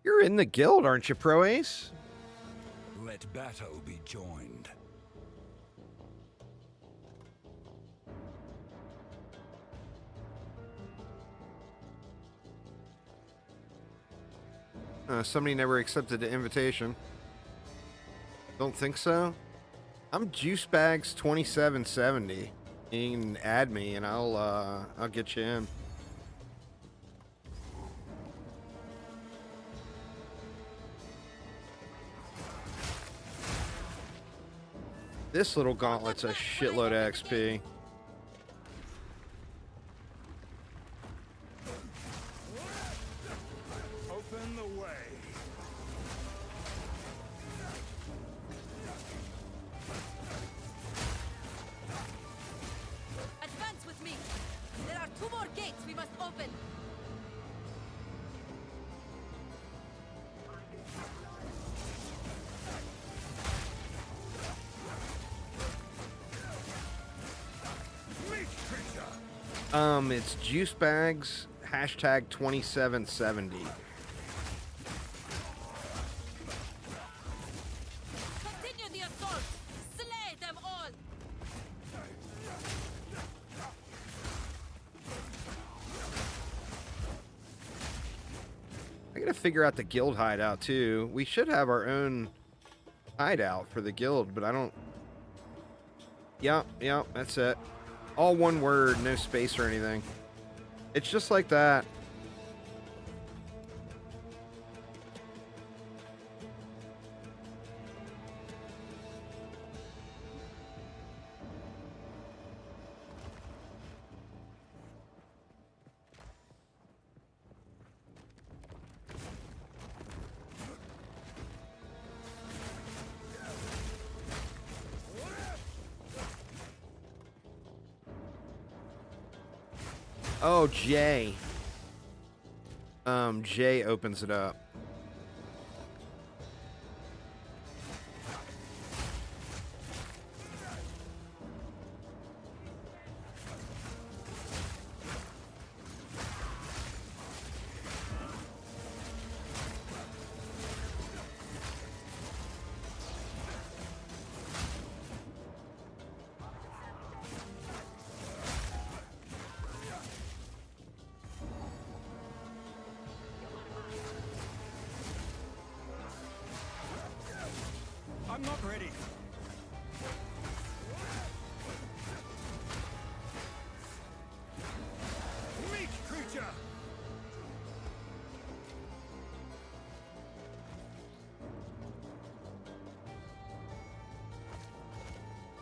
You're in the guild, aren't you, Pro Ace? Let battle be joined. Somebody never accepted the invitation. Don't think so. I'm Juicebags 2770. You can add me and I'll get you in. This little gauntlet's a shitload of XP. Open the way. Advance with me. There are 2 more gates we must open. It's Juicebags hashtag 2770. Continue the assault. Slay them all. I gotta figure out the guild hideout too. We should have our own hideout for the guild, but I don't. Yeah, that's it. All one word, no space or anything. It's just like that. Oh, Jay. Jay opens it up. I'm not ready. Meat creature!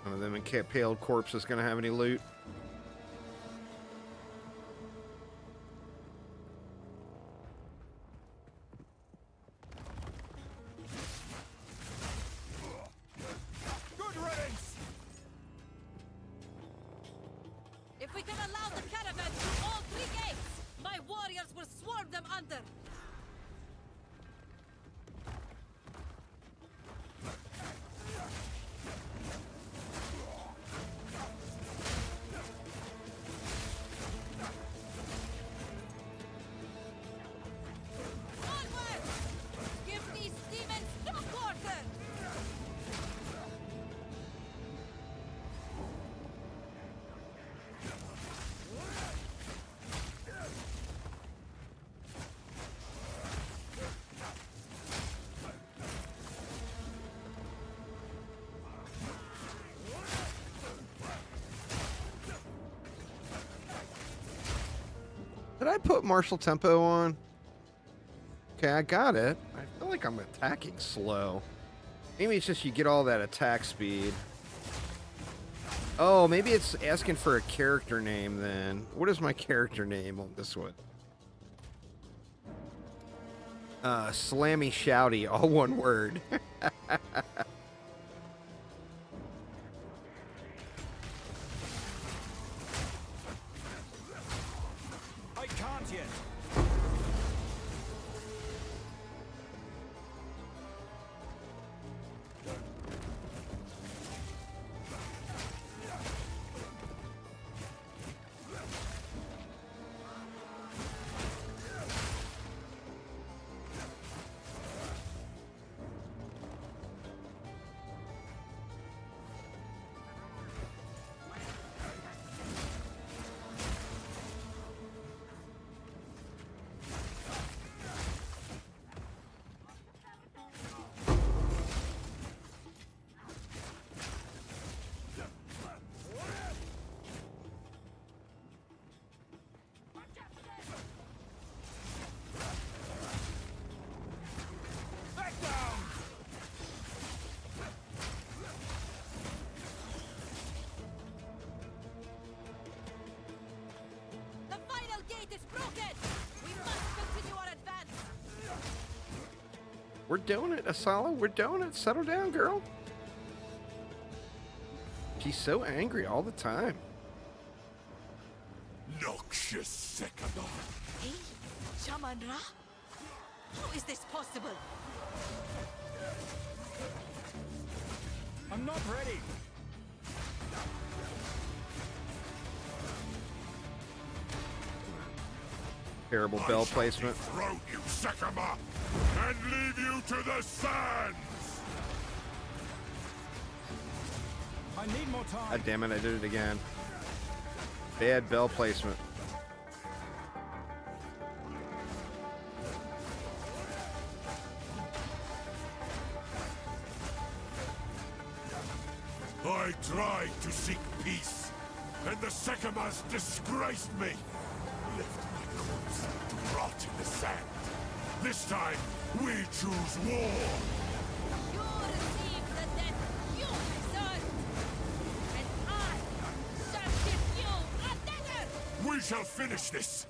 None of them impaled corpse is gonna have any loot. If we can allow the caravan through all 3 gates, my warriors will swarm them under. I put martial tempo on? Okay, I got it. I feel like I'm attacking slow. Maybe it's just you get all that attack speed. Oh, maybe it's asking for a character name then. What is my character name on this one? Slammy Shouty, all one word. I can't yet. The final gate is broken! We must continue our advance! We're doing it, Asala. We're doing it. Settle down, girl. She's so angry all the time. Noxious Sekadar. Hey, Shaman Ra? How is this possible? I'm not ready. Terrible bell placement. Throat you, Sekama, and leave you to the sands! I need more time. God damn it, I did it again. Bad bell placement. I tried to seek peace, and the Sekamas disgraced me. Left my corpse to rot in the sand. This time, we choose war. You receive the death you deserve! And I shall give you a dagger! We shall finish this,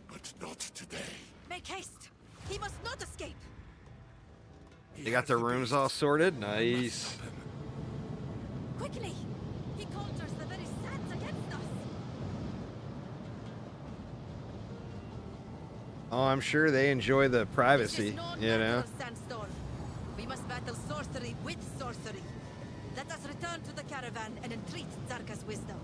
but not today. Make haste! He must not escape! They got their rooms all sorted. Nice. Quickly! He conjures the very sands against us! Oh, I'm sure they enjoy the privacy, This is no you matter know. of sandstorm. We must battle sorcery with sorcery. Let us return to the caravan and entreat Zarka's wisdom.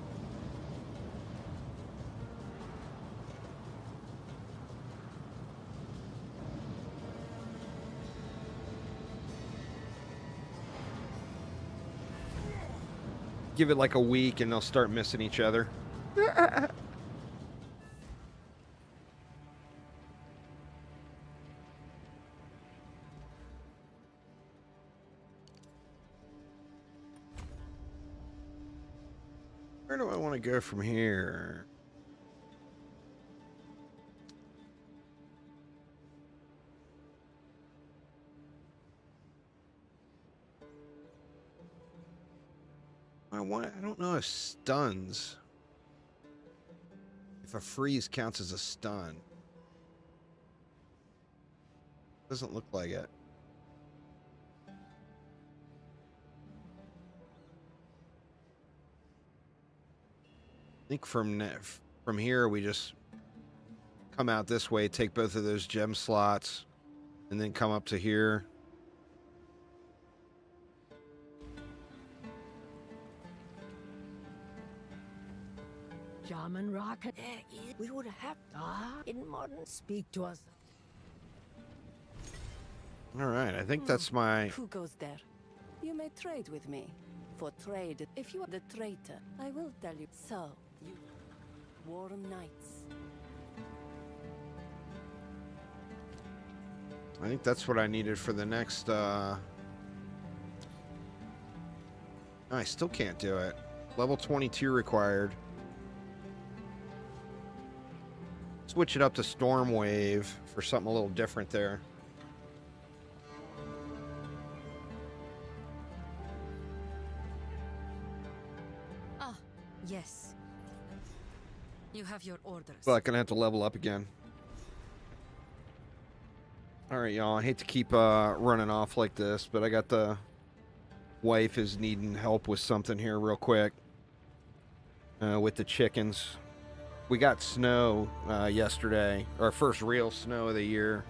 Give it like a week and they'll start missing each other. Where do I want to go from here? I don't know if stuns. If a freeze counts as a stun. Doesn't look like it. I think from here we just come out this way, take both of those gem slots, and then come up to here. German rocket. We would have in modern speak to us. All right, I think that's my... Who goes there? You may trade with me. For trade, if you are the traitor, I will tell you. So, you... Warm nights. I think that's what I needed for the next, I still can't do it. Level 22 required. Switch it up to Storm Wave for something a little different there. Ah, yes. You have your orders. But gonna have to level up again. Alright, y'all. I hate to keep running off like this, but I got the wife is needing help with something here real quick. With the chickens. We got snow yesterday. Our first real snow of the year.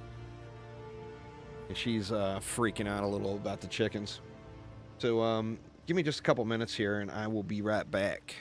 And she's freaking out a little about the chickens. So give me just a couple minutes here and I will be right back.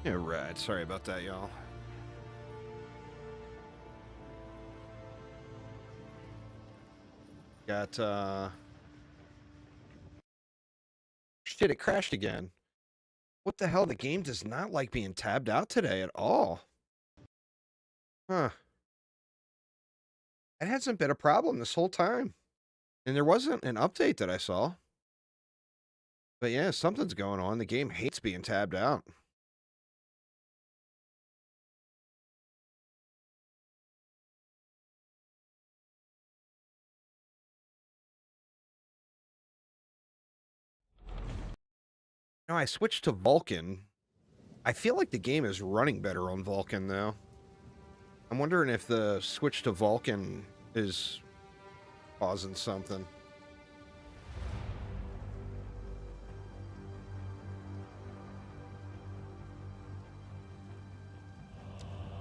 Yeah, right. Sorry about that, y'all. Got, shit, it crashed again. What the hell? The game does not like being tabbed out today at all. Huh. It hasn't been a problem this whole time. And there wasn't an update that I saw. But yeah, something's going on. The game hates being tabbed out. No, I switched to Vulcan. I feel like the game is running better on Vulcan, though. I'm wondering if the switch to Vulcan is causing something.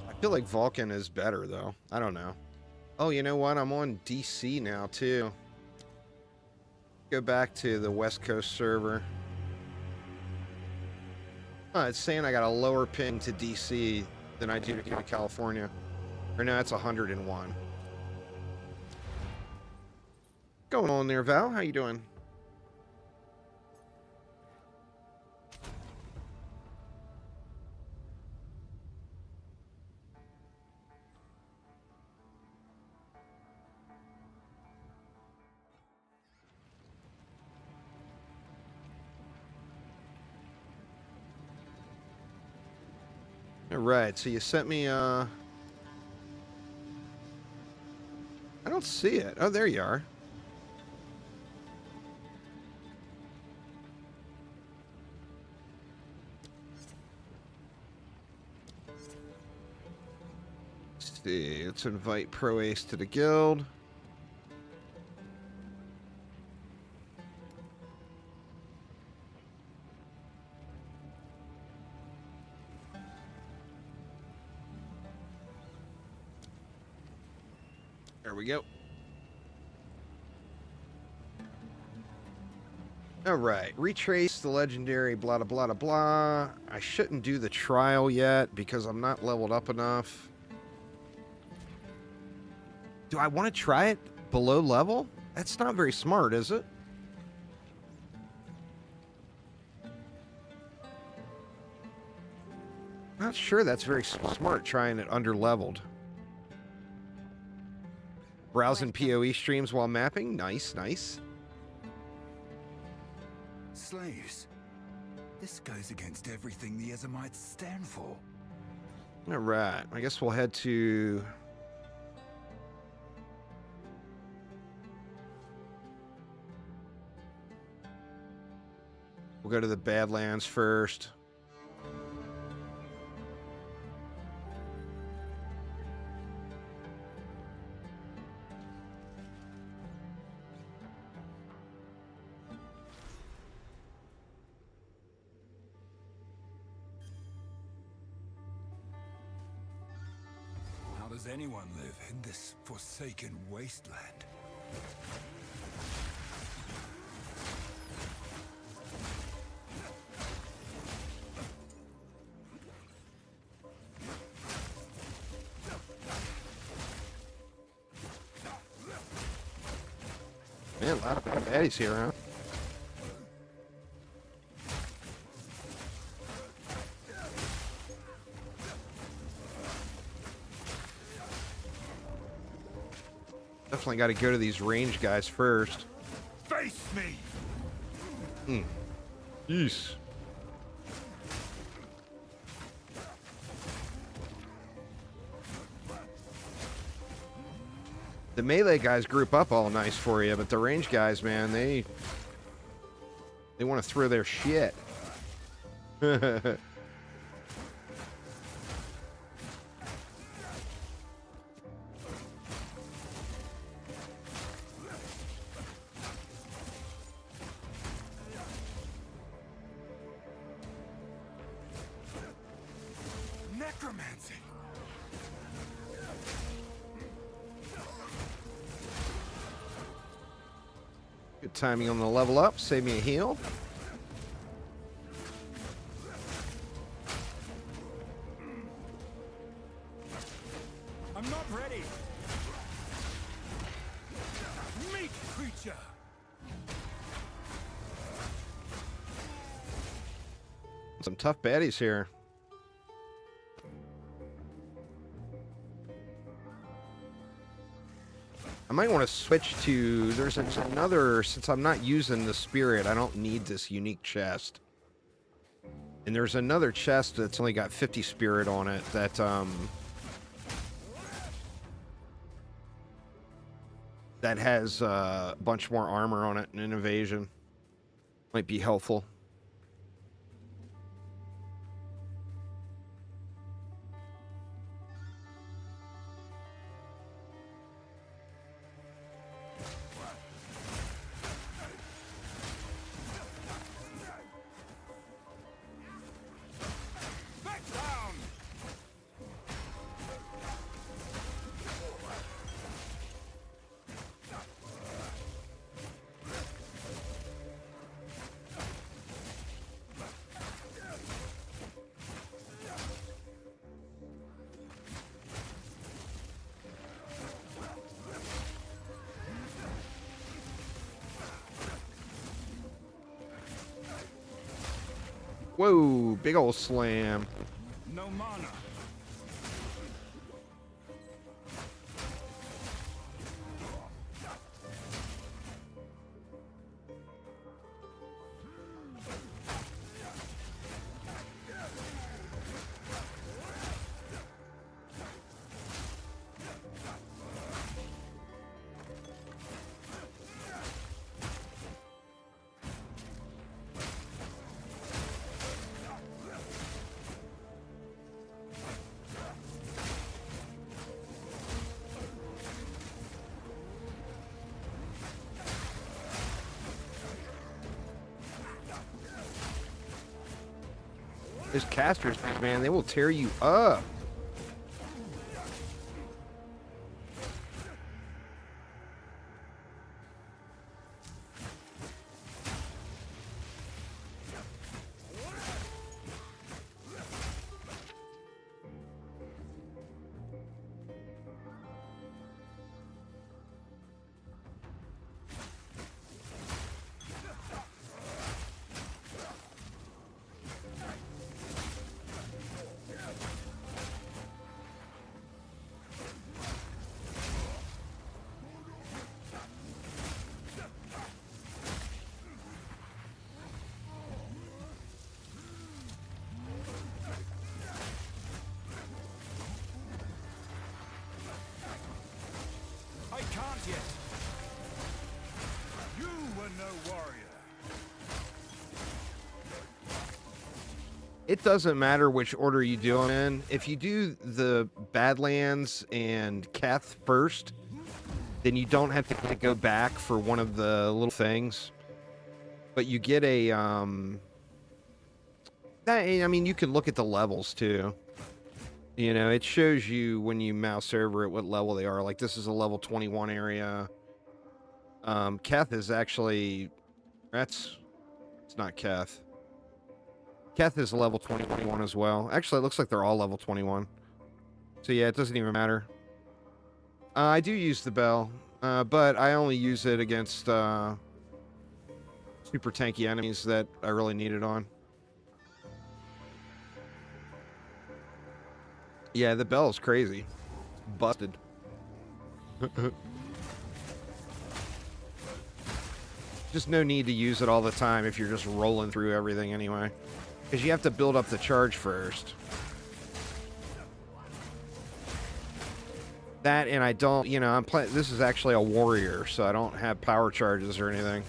I feel like Vulcan is better, though. I don't know. Oh, you know what? I'm on DC now, too. Go back to the West Coast server. Oh, it's saying I got a lower ping to DC than I do to California. Or no, that's 101. Going on there, Val? How you doing? All right, so you sent me, I don't see it. Oh, there you are. Let's see. Let's invite Pro Ace to the guild. There we go. All right, retrace the legendary blah, blah, blah, blah, blah. I shouldn't do the trial yet because I'm not leveled up enough. Do I want to try it below level? That's not very smart, is it? Not sure that's very smart trying it under leveled. Browsing POE streams while mapping. Nice, nice. Slaves. This goes against everything the Ezamites stand for. All right. I guess we'll head to... We'll go to the Badlands first. How does anyone live in this forsaken wasteland? Man, a lot of bad baddies here, huh? Definitely got to go to these range guys first. Face me! Yeesh. The melee guys group up all nice for you, but the range guys, man, they want to throw their shit. Necromancy! Good timing on the level up. Save me a heal. I'm not ready! Meat creatures! Some tough baddies here. I might want to switch to, there's another, since I'm not using the spirit, I don't need this unique chest. And there's another chest that's only got 50 spirit on it that, that has a bunch more armor on it and an evasion. Might be helpful. Whoa, big old slam. No mana. Those casters, man, they will tear you up. I can't yet. You were no warrior. It doesn't matter which order you do them in. If you do the Badlands and Keth first, then you don't have to go back for one of the little things. But you get a, I mean, you can look at the levels too. You know, it shows you when you mouse over it what level they are. Like this is a level 21 area. Keth is actually, it's not Keth. Keth is level 21 as well. Actually, it looks like they're all level 21. So yeah, it doesn't even matter. I do use the bell, but I only use it against super tanky enemies that I really need it on. Yeah, the bell is crazy. It's busted. Just no need to use it all the time if you're just rolling through everything anyway. Because you have to build up the charge first. That, and I don't, you know, this is actually a warrior, so I don't have power charges or anything.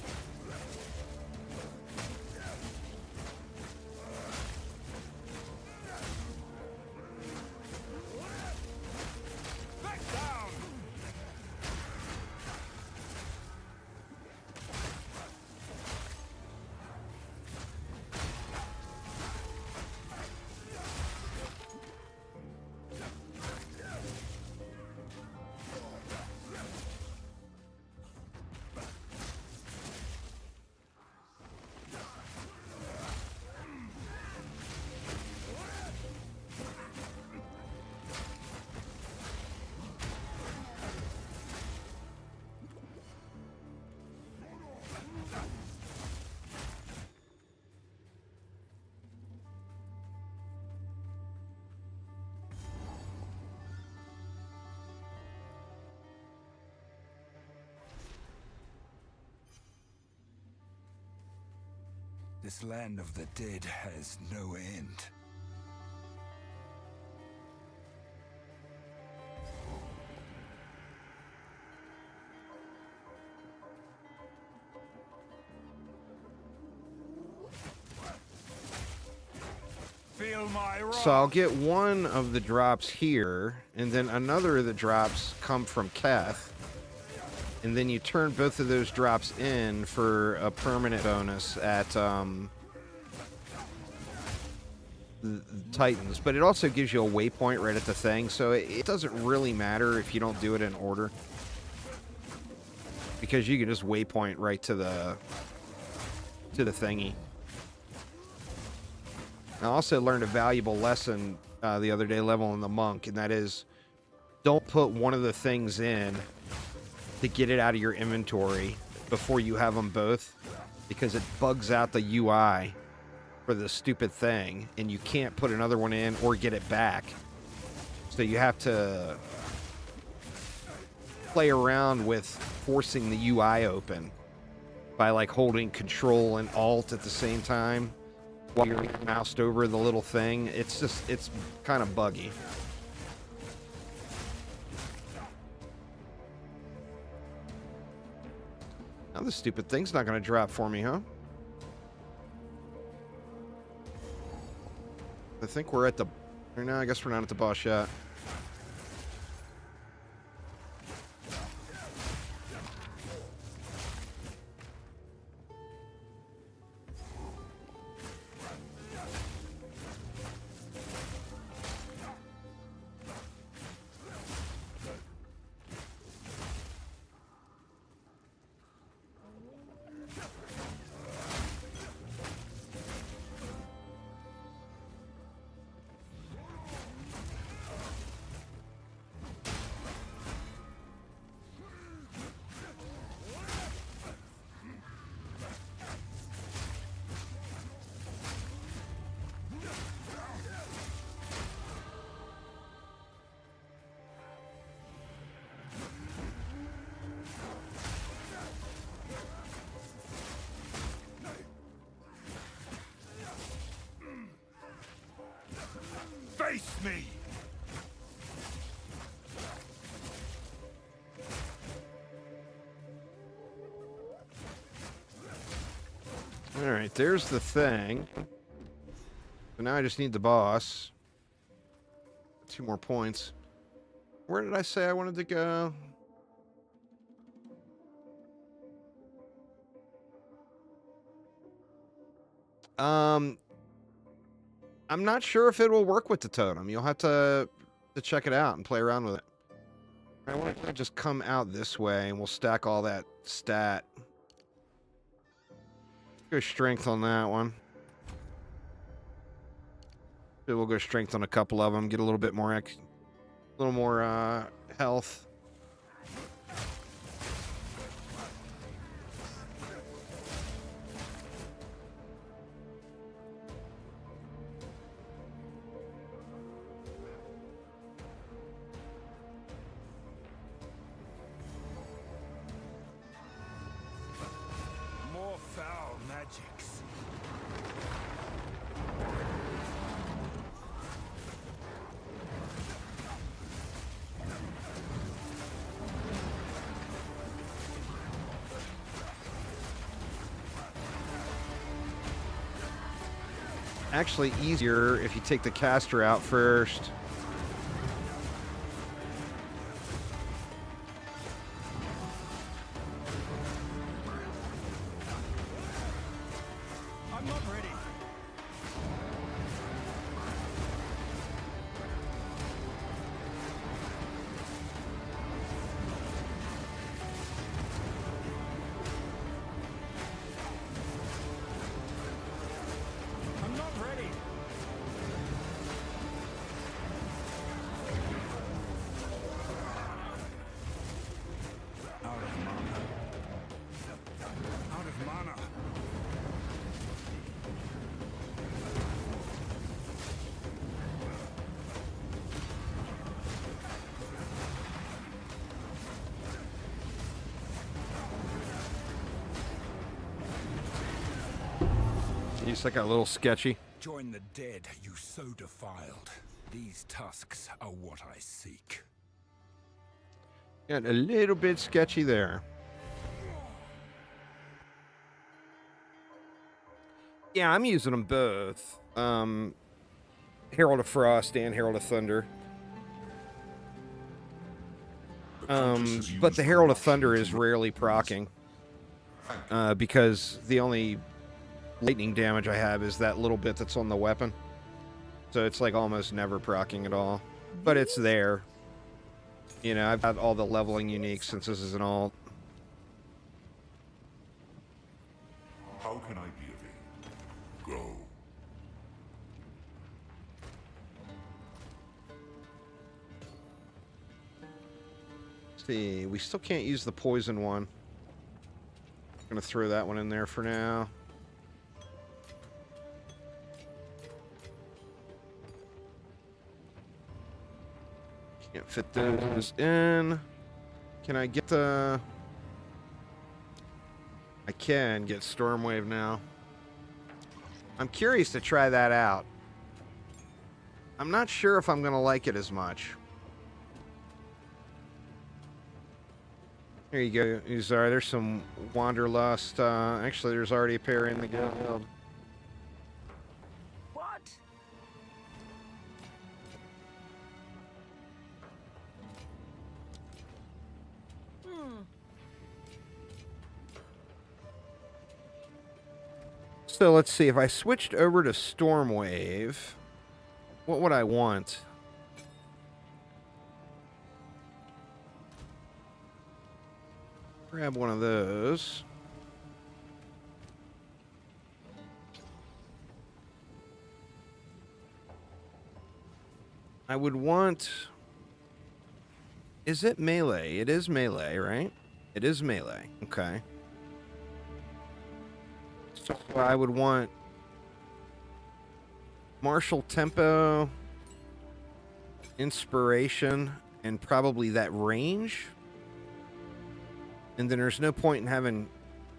This land of the dead has no end. Feel my wrath. So I'll get one of the drops here, and then another of the drops come from Keth. And then you turn both of those drops in for a permanent bonus at the Titans. But it also gives you a waypoint right at the thing, so it doesn't really matter if you don't do it in order. Because you can just waypoint right to the thingy. I also learned a valuable lesson the other day leveling the monk, and that is don't put one of the things in to get it out of your inventory before you have them both, because it bugs out the UI for the stupid thing, and you can't put another one in or get it back. So you have to play around with forcing the UI open by like holding Control and Alt at the same time while you're moused over the little thing. It's kind of buggy. Now this stupid thing's not going to drop for me, huh? I think we're at the... No, I guess we're not at the boss yet. Face me! Alright, there's the thing. So now I just need the boss. 2 more points. Where did I say I wanted to go? I'm not sure if it will work with the totem. You'll have to check it out and play around with it. I want to just come out this way and we'll stack all that stat. Go strength on that one. We'll go strength on a couple of them. Get a little bit more health. More foul magics. Actually easier if you take the caster out first. I'm not ready. I'm not ready. Out of mana. Out of mana. He's like a little sketchy. Join the dead you so defiled. These tusks are what I seek. And a little bit sketchy there. Yeah, I'm using them both. Herald of Frost and Herald of Thunder. But the Herald of Thunder is rarely proccing. Because the only lightning damage I have is that little bit that's on the weapon. So it's like almost never proccing at all. But it's there. You know, I've got all the leveling uniques since this is an alt. How can I be of aid? Go. See, we still can't use the poison one. I'm gonna throw that one in there for now. Can't fit those in. Can I get the... I can get Stormwave now. I'm curious to try that out. I'm not sure if I'm gonna like it as much. There you go, Uzar. There's some Wanderlust. Actually, there's already a pair in the guild. What? So let's see. If I switched over to Stormwave, what would I want? Grab one of those. I would want... Is it melee? It is melee, right? It is melee. Okay. So I would want... Martial Tempo, Inspiration, and probably that range. And then there's no point in having...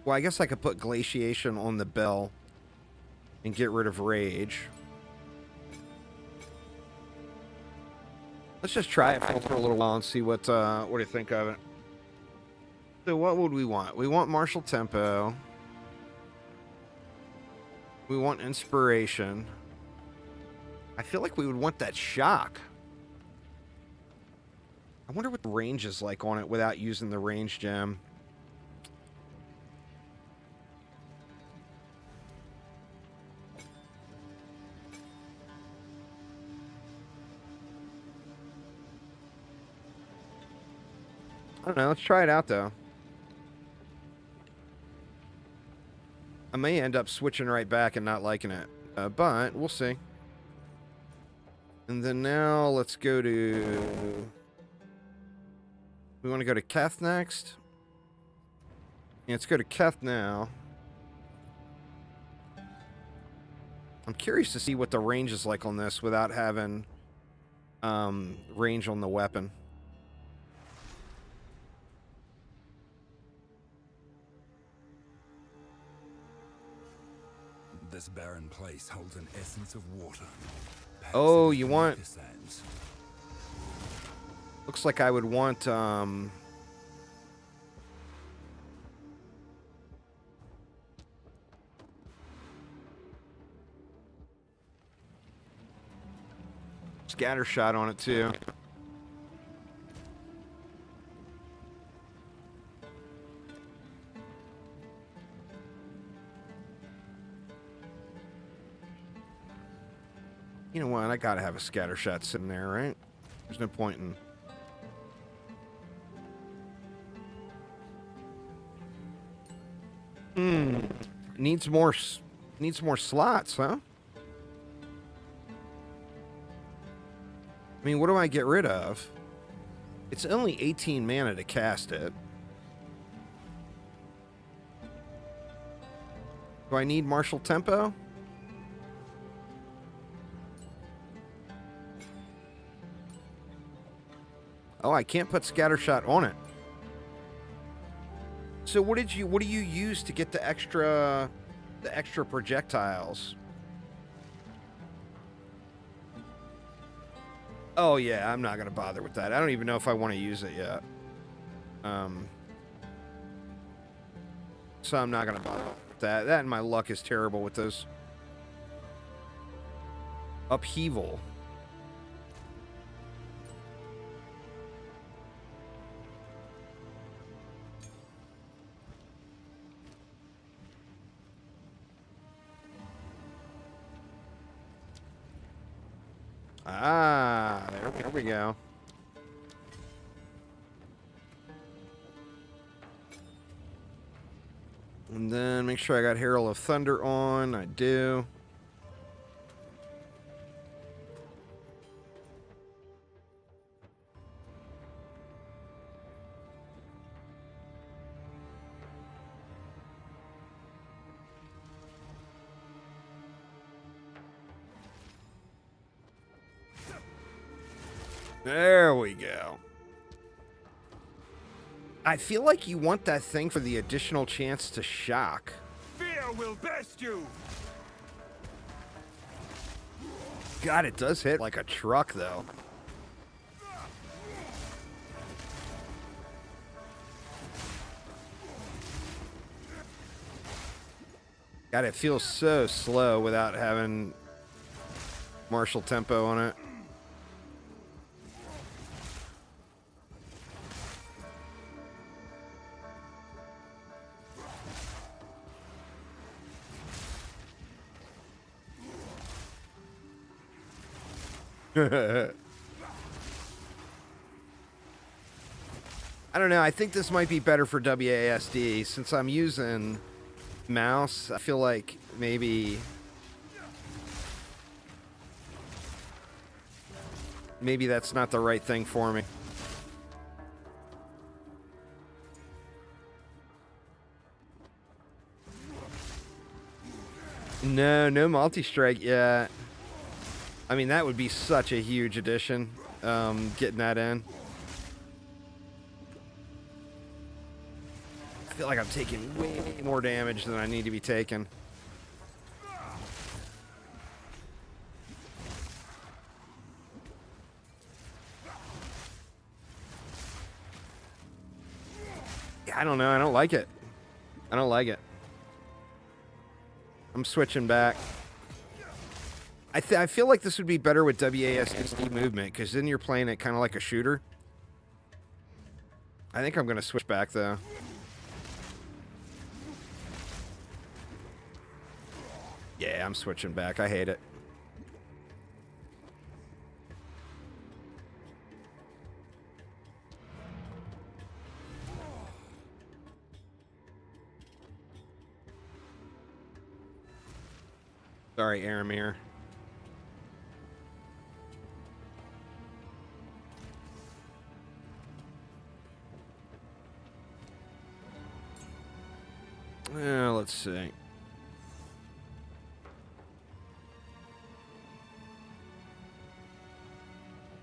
Well, I guess I could put Glaciation on the bell and get rid of Rage. Let's just try it for a little while and see what do you think of it. So what would we want? We want Martial Tempo. We want Inspiration. I feel like we would want that Shock. I wonder what the range is like on it without using the range gem. I don't know. Let's try it out, though. I may end up switching right back and not liking it, but we'll see. And then now let's go to... We want to go to Keth next. Yeah, let's go to Keth now. I'm curious to see what the range is like on this without having range on the weapon. This barren place holds an essence of water. Perhaps Oh, it is you beneath want... the sands. Looks like I would want, scatter shot on it, too. You know what? I gotta have a scatter shot sitting there, right? There's no point in... Needs more slots, huh? I mean, what do I get rid of? It's only 18 mana to cast it. Do I need Martial Tempo? Oh, I can't put Scattershot on it. So what do you use to get the extra the extra projectiles. Oh yeah, I'm not gonna bother with that. I don't even know if I want to use it yet. So I'm not gonna bother with that. That and my luck is terrible with this. Upheaval. Ah, there we go. And then make sure I got Herald of Thunder on. I do. There we go. I feel like you want that thing for the additional chance to shock. Fear will best you. God, it does hit like a truck, though. God, it feels so slow without having martial tempo on it. I don't know. I think this might be better for WASD since I'm using mouse. I feel like maybe that's not the right thing for me. No multi-strike yet. I mean, that would be such a huge addition, getting that in. I feel like I'm taking way more damage than I need to be taking. Yeah, I don't know. I don't like it. I don't like it. I'm switching back. I feel like this would be better with WASD movement, because then you're playing it kind of like a shooter. I think I'm going to switch back, though. Yeah, I'm switching back. I hate it. Sorry, Aramir. Let's see.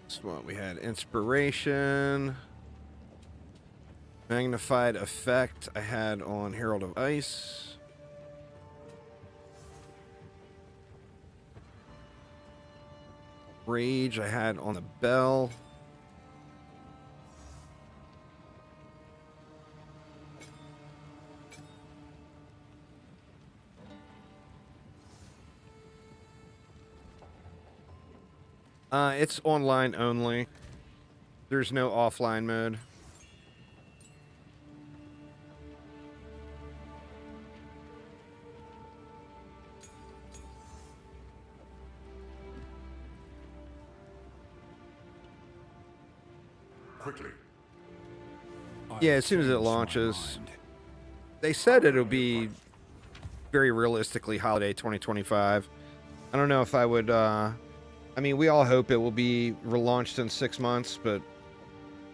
That's what we had. Inspiration. Magnified effect I had on Herald of Ice. Rage I had on the bell. It's online only. There's no offline mode. Quickly. Yeah, as soon as it launches. They said it'll be very realistically holiday 2025. I don't know if I would, I mean, we all hope it will be relaunched in 6 months, but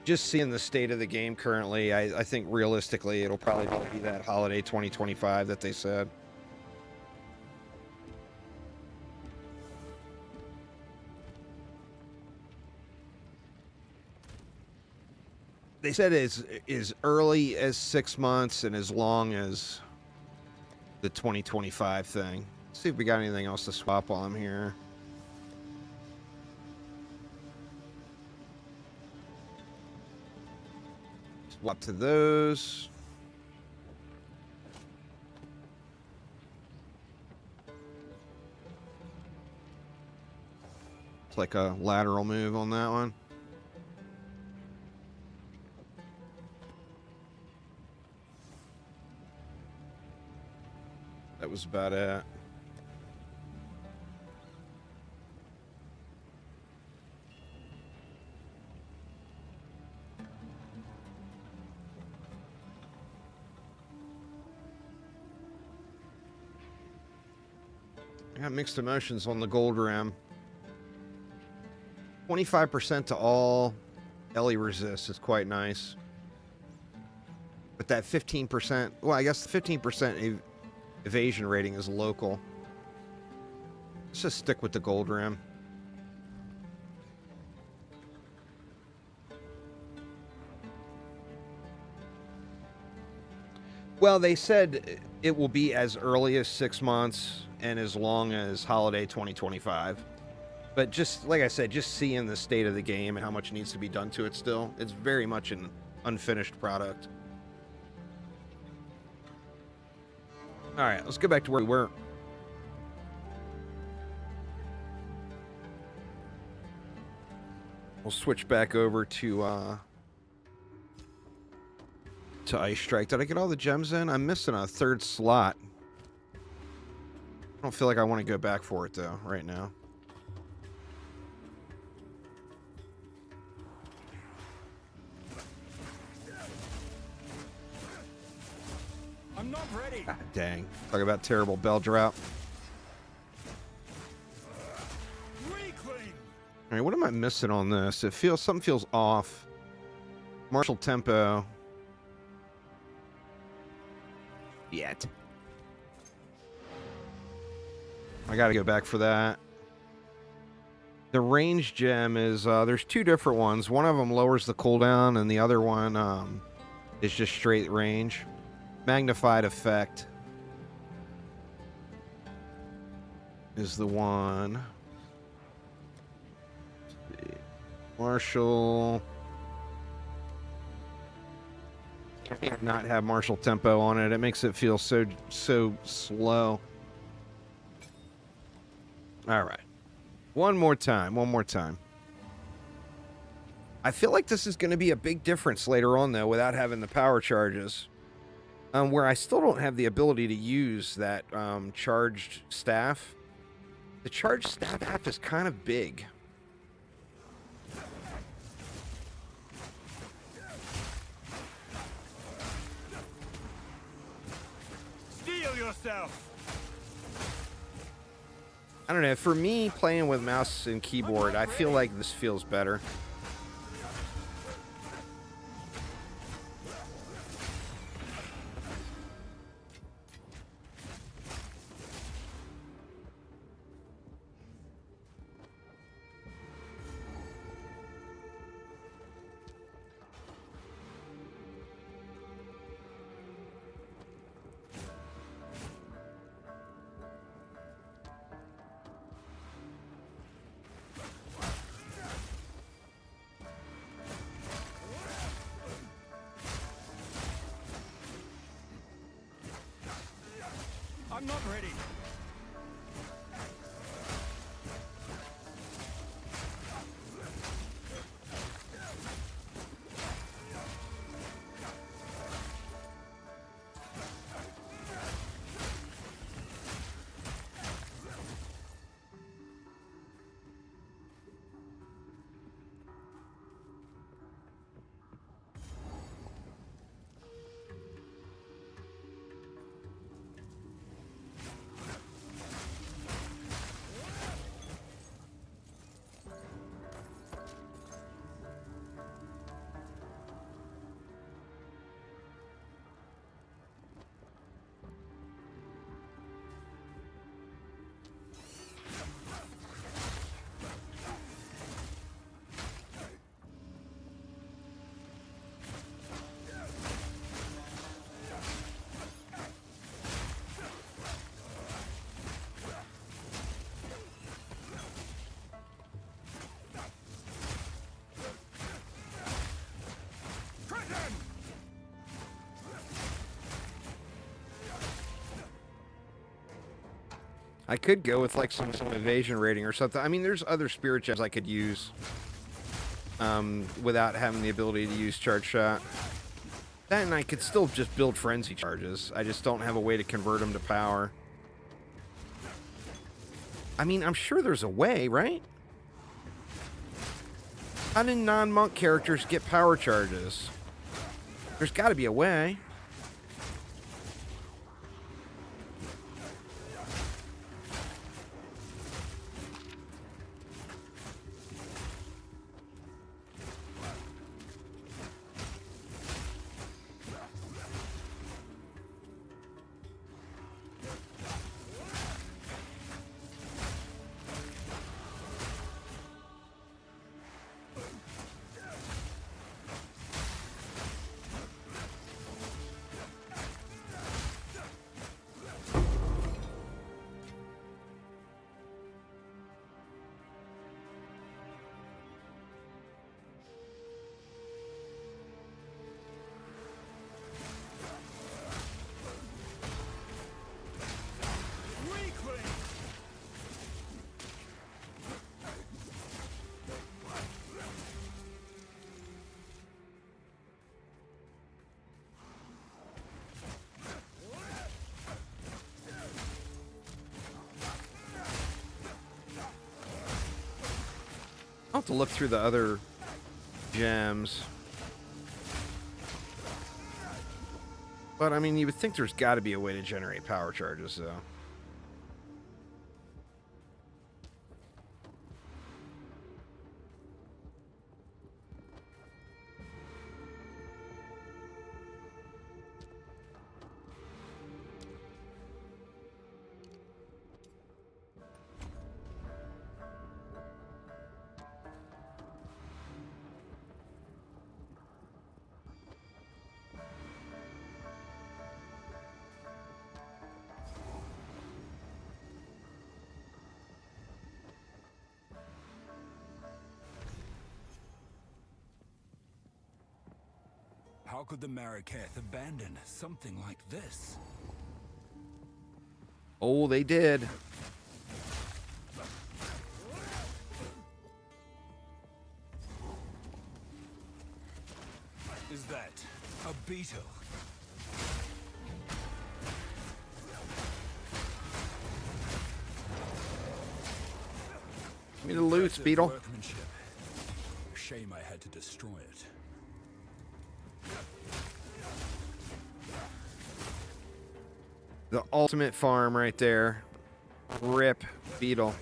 just seeing the state of the game currently, I think realistically it'll probably be that holiday 2025 that they said. They said as early as 6 months and as long as the 2025 thing. Let's see if we got anything else to swap while I'm here. Swap to those. It's like a lateral move on that one. That was about it. I got mixed emotions on the gold ram. 25% to all Ellie resist is quite nice. But that 15%, well, I guess the 15% evasion rating is local. Let's just stick with the gold ram. Well, they said it will be as early as 6 months and as long as holiday 2025. But just, like I said, just seeing the state of the game and how much needs to be done to it still, it's very much an unfinished product. All right, let's go back to where we were. We'll switch back over to Ice Strike. Did I get all the gems in? I'm missing a third slot. I don't feel like I want to go back for it, though, right now. I'm not ready. God dang. Talk about terrible bell drop. All right, what am I missing on this? It feels, something feels off. Martial tempo. Yet. I gotta go back for that. The range gem is, there's two different ones. One of them lowers the cooldown, and the other one is just straight range. Magnified effect is the one. Martial. Can't not have martial tempo on it. It makes it feel so slow. All right. One more time. I feel like this is going to be a big difference later on, though, without having the power charges. Where I still don't have the ability to use that charged staff. The charged staff is kind of big. Steel yourself. I don't know. For me, playing with mouse and keyboard, I feel like this feels better. I'm not ready. I could go with like some evasion rating or something. I mean, there's other spirit gems I could use without having the ability to use charge shot. Then I could still just build frenzy charges. I just don't have a way to convert them to power. I mean, I'm sure there's a way, right? How do non-monk characters get power charges? There's got to be a way. I'll have to look through the other gems. But, I mean, you would think there's got to be a way to generate power charges, though. How could the Marraketh abandon something like this? Oh, they did. Is that a beetle? Give me the loot, Beetle. Workmanship. Shame I had to destroy it. The ultimate farm right there. Rip, Beetle.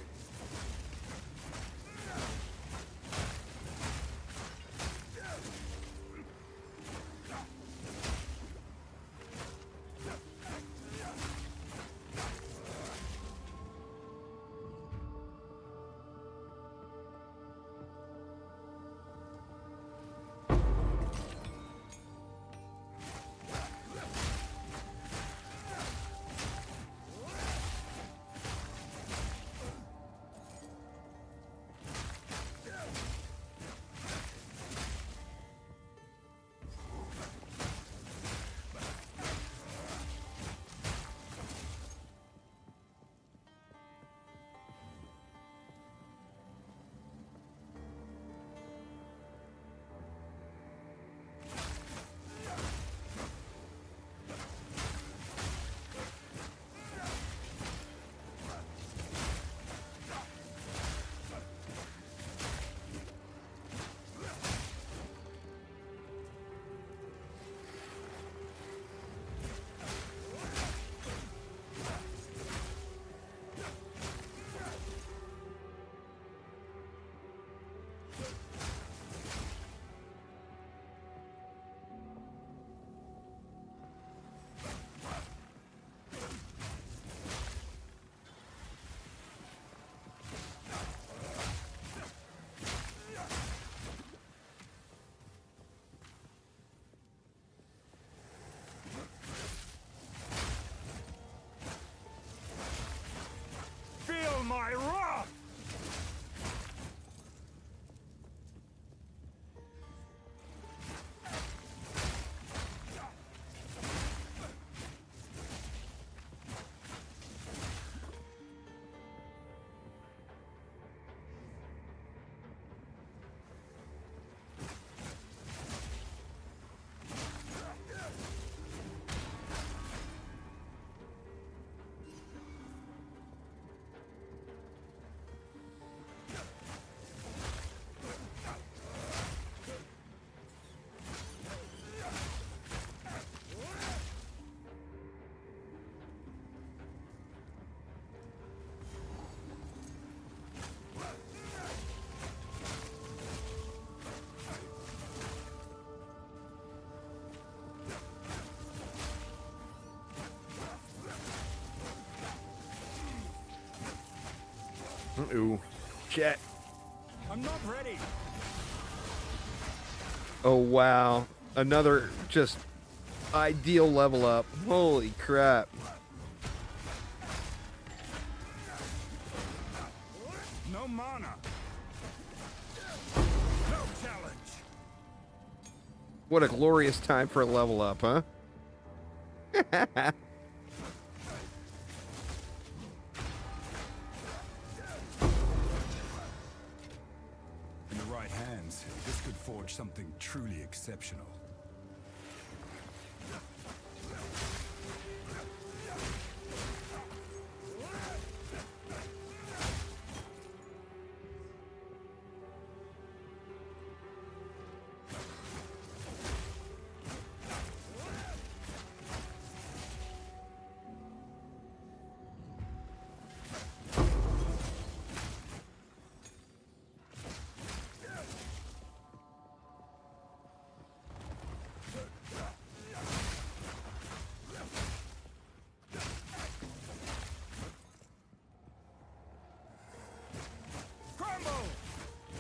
Ooh. Shit. I'm not ready. Oh, wow. Another just ideal level up. Holy crap. No mana. No challenge. What a glorious time for a level up, huh? In the right hands, this could forge something truly exceptional.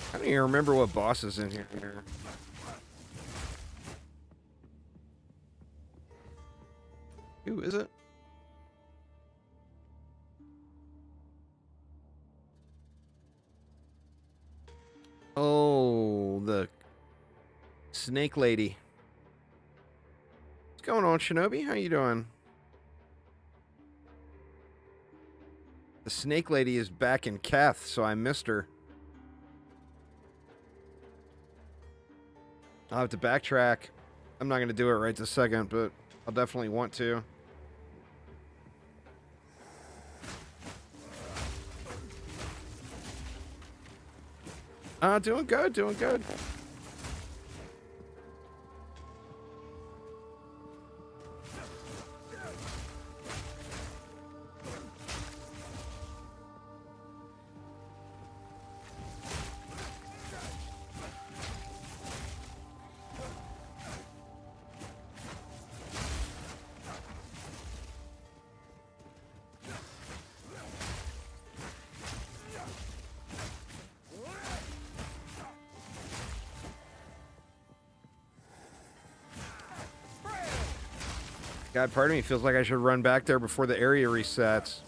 I don't even remember what boss is in here. Who is it? Oh, the snake lady. What's going on, Shinobi? How you doing? The snake lady is back in Keth, so I missed her. I'll have to backtrack. I'm not going to do it right this second, but I'll definitely want to. Doing good, doing good. God, part of me feels like I should run back there before the area resets.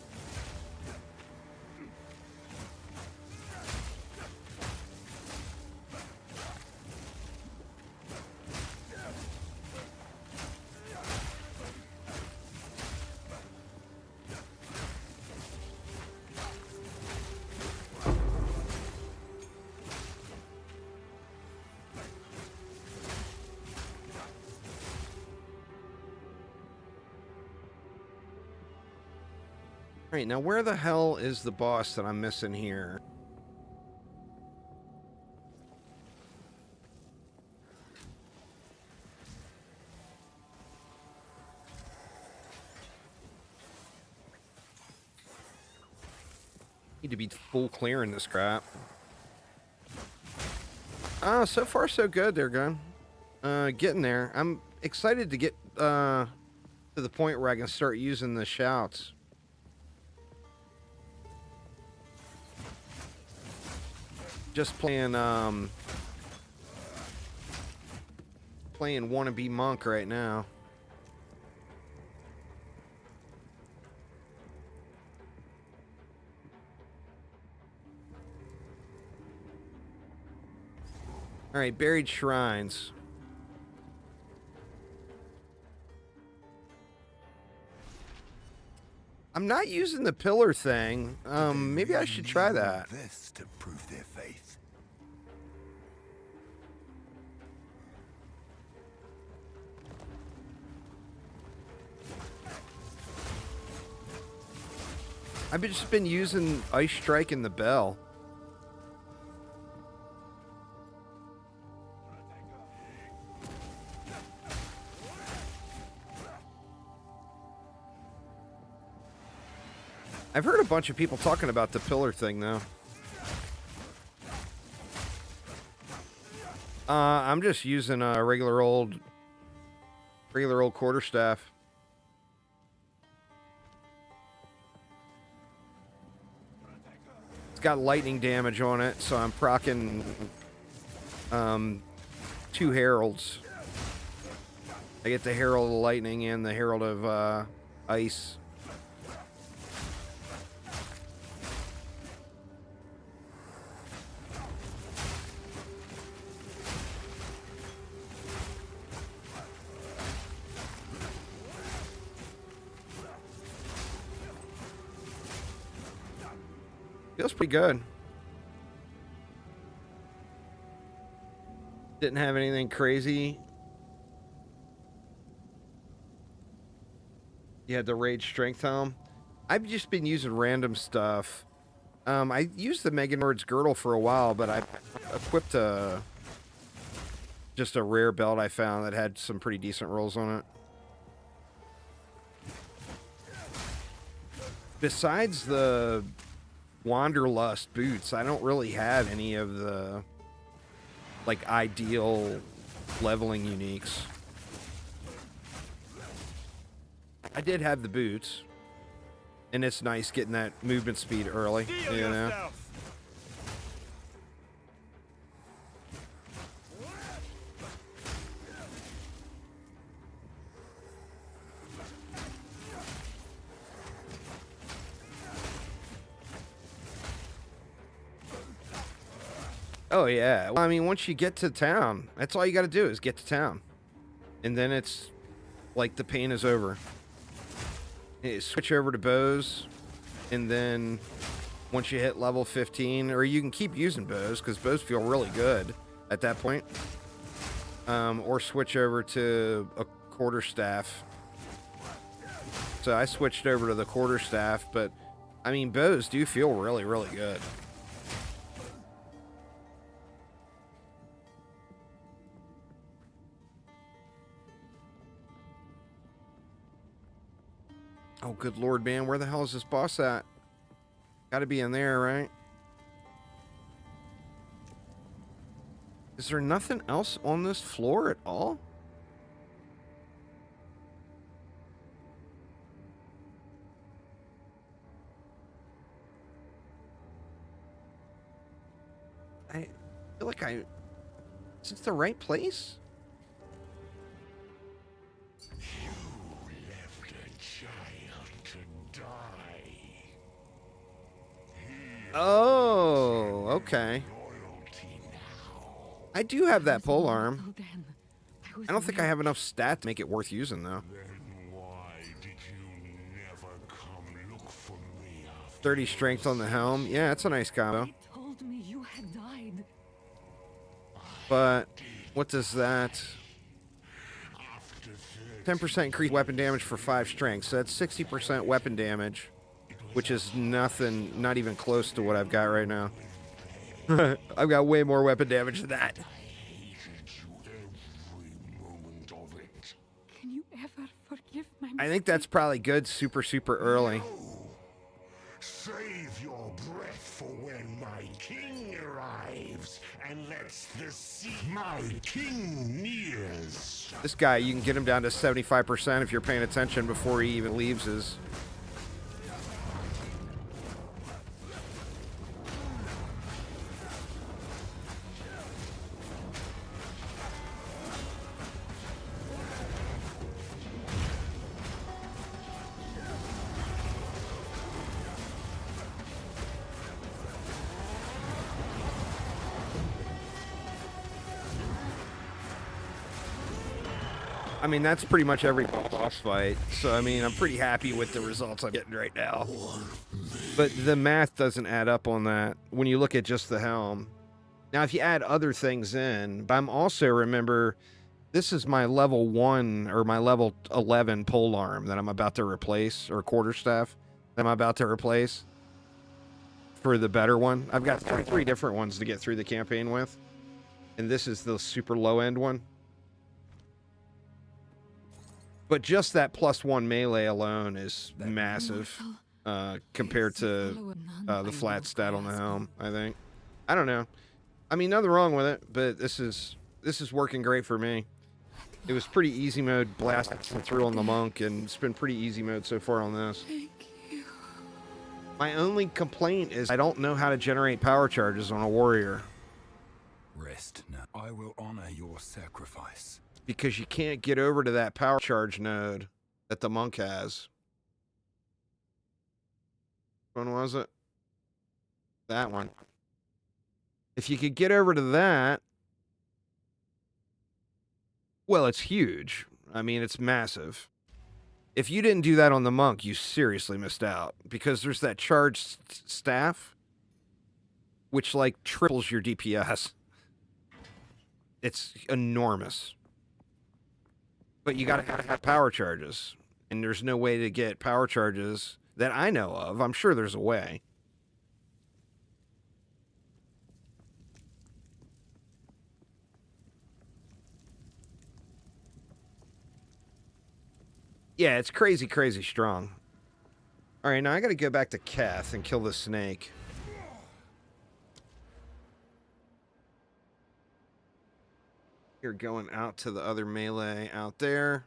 Alright, now where the hell is the boss that I'm missing here? Need to be full clearing this crap. So far so good there, gun. Getting there. I'm excited to get to the point where I can start using the shouts. Just playing wannabe monk right now. All right, buried shrines. I'm not using the pillar thing. Maybe I should try that. This to prove their faith. I've just been using Ice Strike and the Bell. I've heard a bunch of people talking about the pillar thing, though. I'm just using a regular old quarterstaff. It's got lightning damage on it, so I'm proccing 2 heralds. I get the Herald of Lightning and the Herald of Ice. Feels pretty good. Didn't have anything crazy. You had the Rage Strength Helm. I've just been using random stuff. I used the Mega Nord's Girdle for a while, but I equipped just a rare belt I found that had some pretty decent rolls on it. Besides the Wanderlust boots, I don't really have any of the like ideal leveling uniques. I did have the boots, and it's nice getting that movement speed early, you know. Oh, yeah. Well, I mean, once you get to town, that's all you got to do is get to town. And then it's like the pain is over. You switch over to bows, and then once you hit level 15, or you can keep using bows, because bows feel really good at that point. Or switch over to a quarterstaff. So I switched over to the quarterstaff, but, I mean, bows do feel really, really good. Oh, good lord, man. Where the hell is this boss at? Gotta be in there, right? Is there nothing else on this floor at all? I feel like is this the right place? Oh, okay. I do have that pole arm. I don't think I have enough stat to make it worth using, though. 30 strength on the helm. Yeah, that's a nice combo. But what does that... 10% increased weapon damage for 5 strength. So that's 60% weapon damage. Which is nothing, not even close to what I've got right now. I've got way more weapon damage than that. Can you ever forgive my I think that's probably good super early. Save your breath for when my king arrives and lets the sea. My king nears. This guy, you can get him down to 75% if you're paying attention before he even leaves his... I mean, that's pretty much every boss fight. So, I mean, I'm pretty happy with the results I'm getting right now. But the math doesn't add up on that when you look at just the helm. Now, if you add other things in, but I'm also, remember, this is my level 1 or my level 11 pole arm that I'm about to replace, or quarterstaff that I'm about to replace for the better one. I've got three different ones to get through the campaign with. And this is the super low end one. But just that +1 melee alone is massive compared to the flat stat on the helm, I think. I don't know. I mean, nothing wrong with it, but this is working great for me. It was pretty easy mode blasting through on the monk, and it's been pretty easy mode so far on this. My only complaint is I don't know how to generate power charges on a warrior. Rest now. I will honor your sacrifice. Because you can't get over to that power charge node that the monk has. When was it? That one. If you could get over to that, well, it's huge. I mean, it's massive. If you didn't do that on the monk, you seriously missed out. Because there's that charged staff, which, like, triples your DPS. It's enormous. But you gotta have power charges. And there's no way to get power charges that I know of. I'm sure there's a way. Yeah, it's crazy, crazy strong. Alright, now I gotta go back to Keth and kill the snake. You're going out to the other melee out there.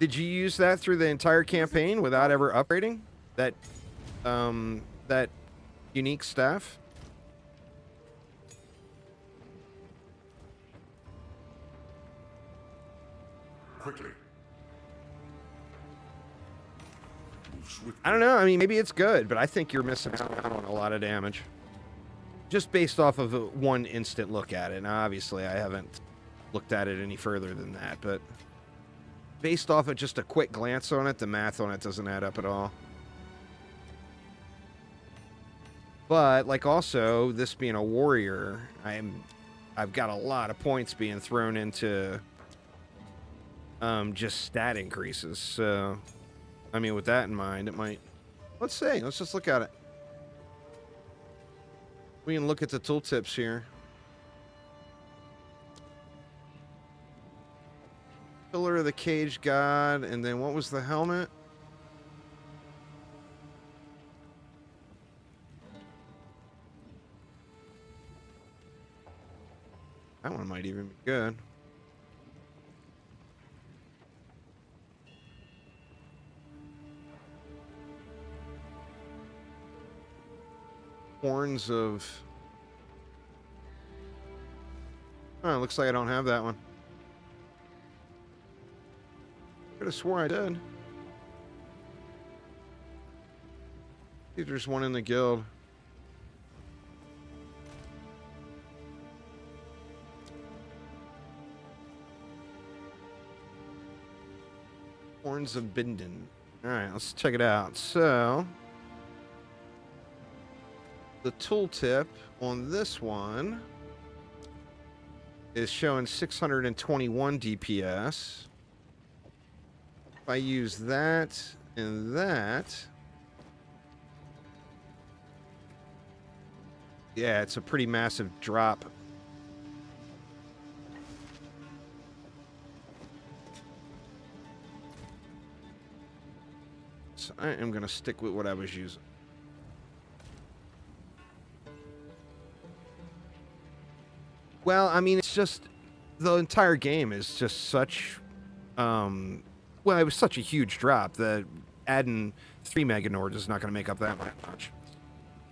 Did you use that through the entire campaign without ever upgrading that that unique staff? Quickly. I don't know. I mean, maybe it's good, but I think you're missing out on a lot of damage. Just based off of one instant look at it. Now, obviously, I haven't looked at it any further than that, but based off of just a quick glance on it, the math on it doesn't add up at all. But, like, also, this being a warrior, I've got a lot of points being thrown into just stat increases. So, I mean, with that in mind, it might... Let's see. Let's just look at it. We can look at the tooltips here. Pillar of the Cage God, and then what was the helmet? That one might even be good. Horns of... Oh, looks like I don't have that one. Could have swore I did. See if there's one in the guild. Horns of Bindon. Alright, let's check it out. So, the tooltip on this one is showing 621 DPS. If I use that and that, yeah, it's a pretty massive drop. So I am going to stick with what I was using. Well, I mean, it's just, the entire game is just such, well, it was such a huge drop that adding 3 Meganords is not going to make up that much.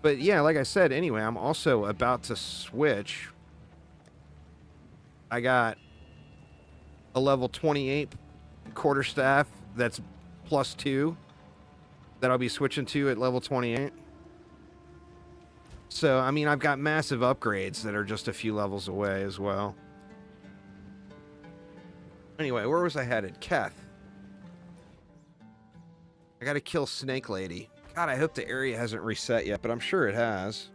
But yeah, like I said, anyway, I'm also about to switch. I got a level 28 quarterstaff that's +2 that I'll be switching to at level 28. So, I mean, I've got massive upgrades that are just a few levels away as well. Anyway, where was I headed? Keth. I gotta kill Snake Lady. God, I hope the area hasn't reset yet, but I'm sure it has.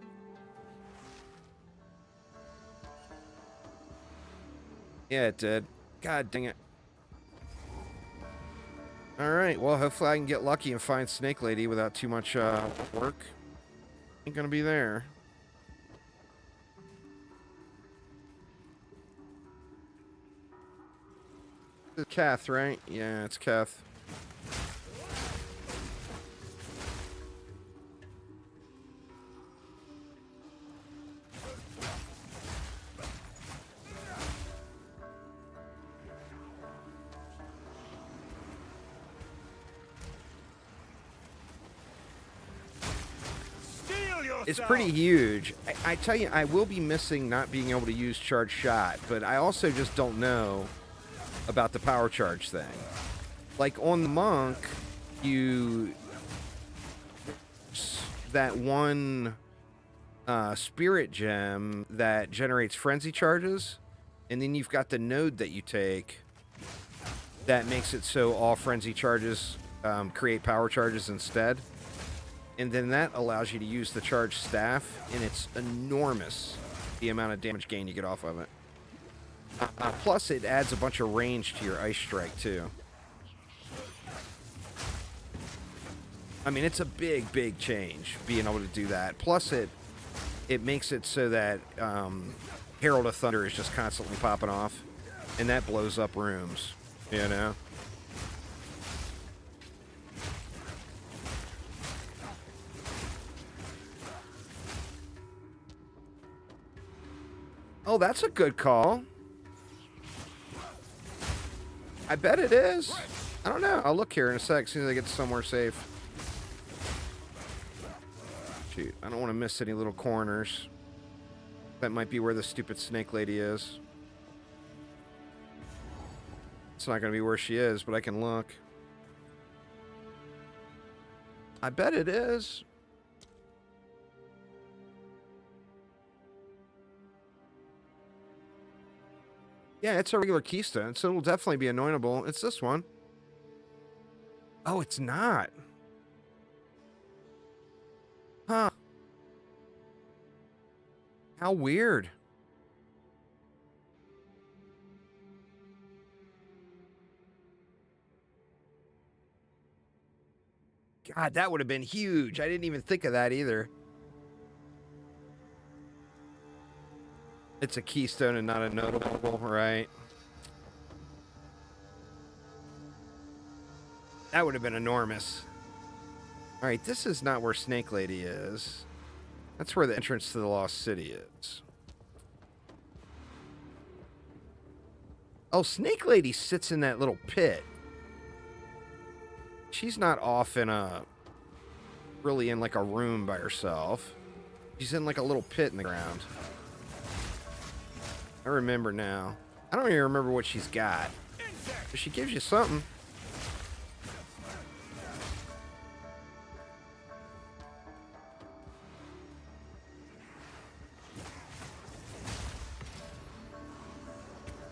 Yeah, it did. God dang it. Alright, well, hopefully I can get lucky and find Snake Lady without too much work. Ain't gonna be there. It's Keth, right? Yeah, it's Keth. is pretty huge. I tell you, I will be missing not being able to use charge shot, but I also just don't know about the power charge thing. Like on the monk, that one spirit gem that generates frenzy charges, and then you've got the node that you take that makes it so all frenzy charges create power charges instead. And then that allows you to use the charge staff, and it's enormous, the amount of damage gain you get off of it. Plus, it adds a bunch of range to your ice strike, too. I mean, it's a big, big change, being able to do that. Plus, it makes it so that Herald of Thunder is just constantly popping off, and that blows up rooms, you know? Oh, that's a good call. I bet it is. I don't know. I'll look here in a sec, as soon as I get somewhere safe. Shoot, I don't want to miss any little corners. That might be where the stupid snake lady is. It's not going to be where she is, but I can look. I bet it is. Yeah, it's a regular keystone, so it'll definitely be anointable. It's this one. Oh, it's not. Huh. How weird. God, that would have been huge. I didn't even think of that either. It's a keystone and not a notable, right? That would have been enormous. All right, this is not where Snake Lady is. That's where the entrance to the Lost City is. Oh, Snake Lady sits in that little pit. She's not off in really in like a room by herself. She's in like a little pit in the ground. I remember now. I don't even remember what she's got. But she gives you something.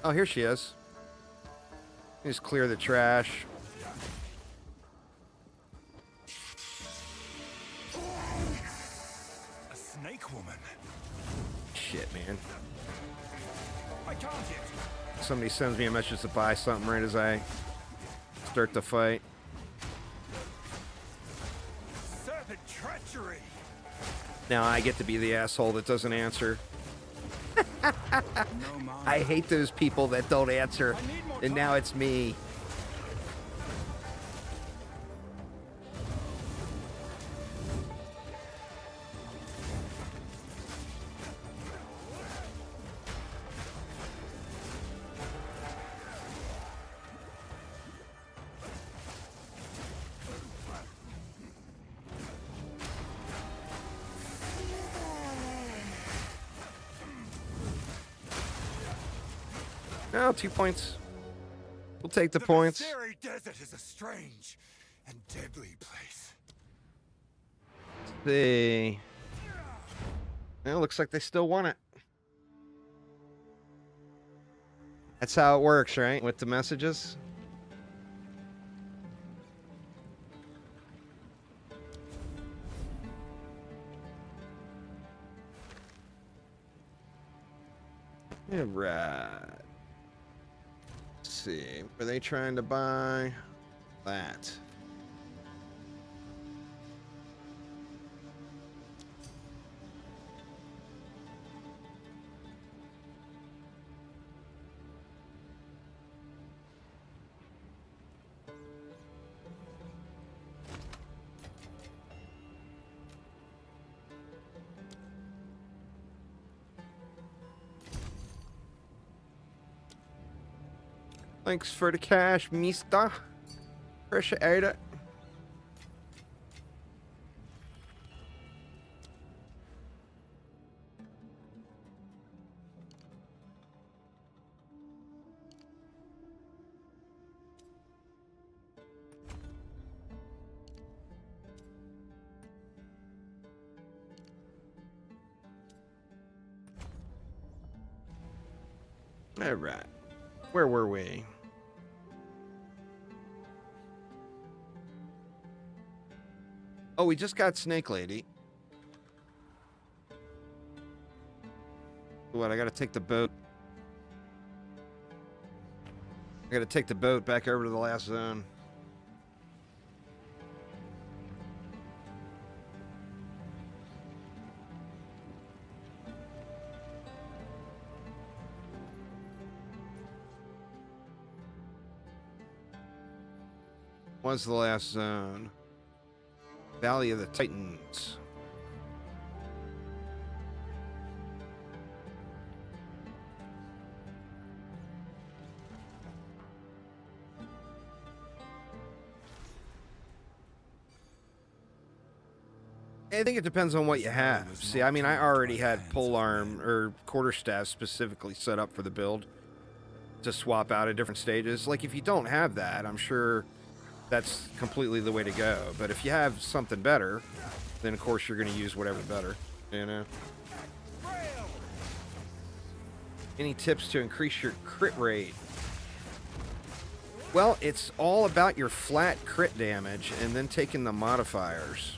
Oh, here she is. Just clear the trash. A snake woman. Shit, man. I can't yet. Somebody sends me a message to buy something right as I start the fight. Serpent treachery. Now I get to be the asshole that doesn't answer. I hate those people that don't answer, and now it's me. No, 2 points. We'll take the points. The Serri Desert is a strange and deadly place. Let's see. Well, looks like they still want it. That's how it works, right? With the messages. Yeah, right. Let's see. Were they trying to buy that? Thanks for the cash, mister. Appreciate it. All right. Where were we? Oh, we just got Snake Lady. What, I gotta take the boat. I gotta take the boat back over to the last zone. What's the last zone? Valley of the Titans. I think it depends on what you have. See, I mean, I already had polearm or quarterstaff specifically set up for the build to swap out at different stages. Like, if you don't have that, I'm sure that's completely the way to go. But if you have something better, then of course you're going to use whatever better, you know? Any tips to increase your crit rate? Well, it's all about your flat crit damage and then taking the modifiers.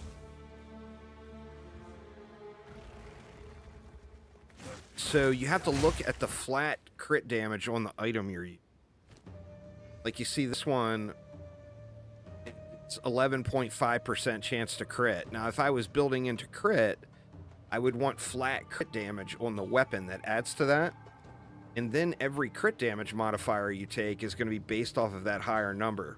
So you have to look at the flat crit damage on the item you're using. Like you see this one, it's 11.5% chance to crit. Now, if I was building into crit, I would want flat crit damage on the weapon that adds to that. And then every crit damage modifier you take is going to be based off of that higher number.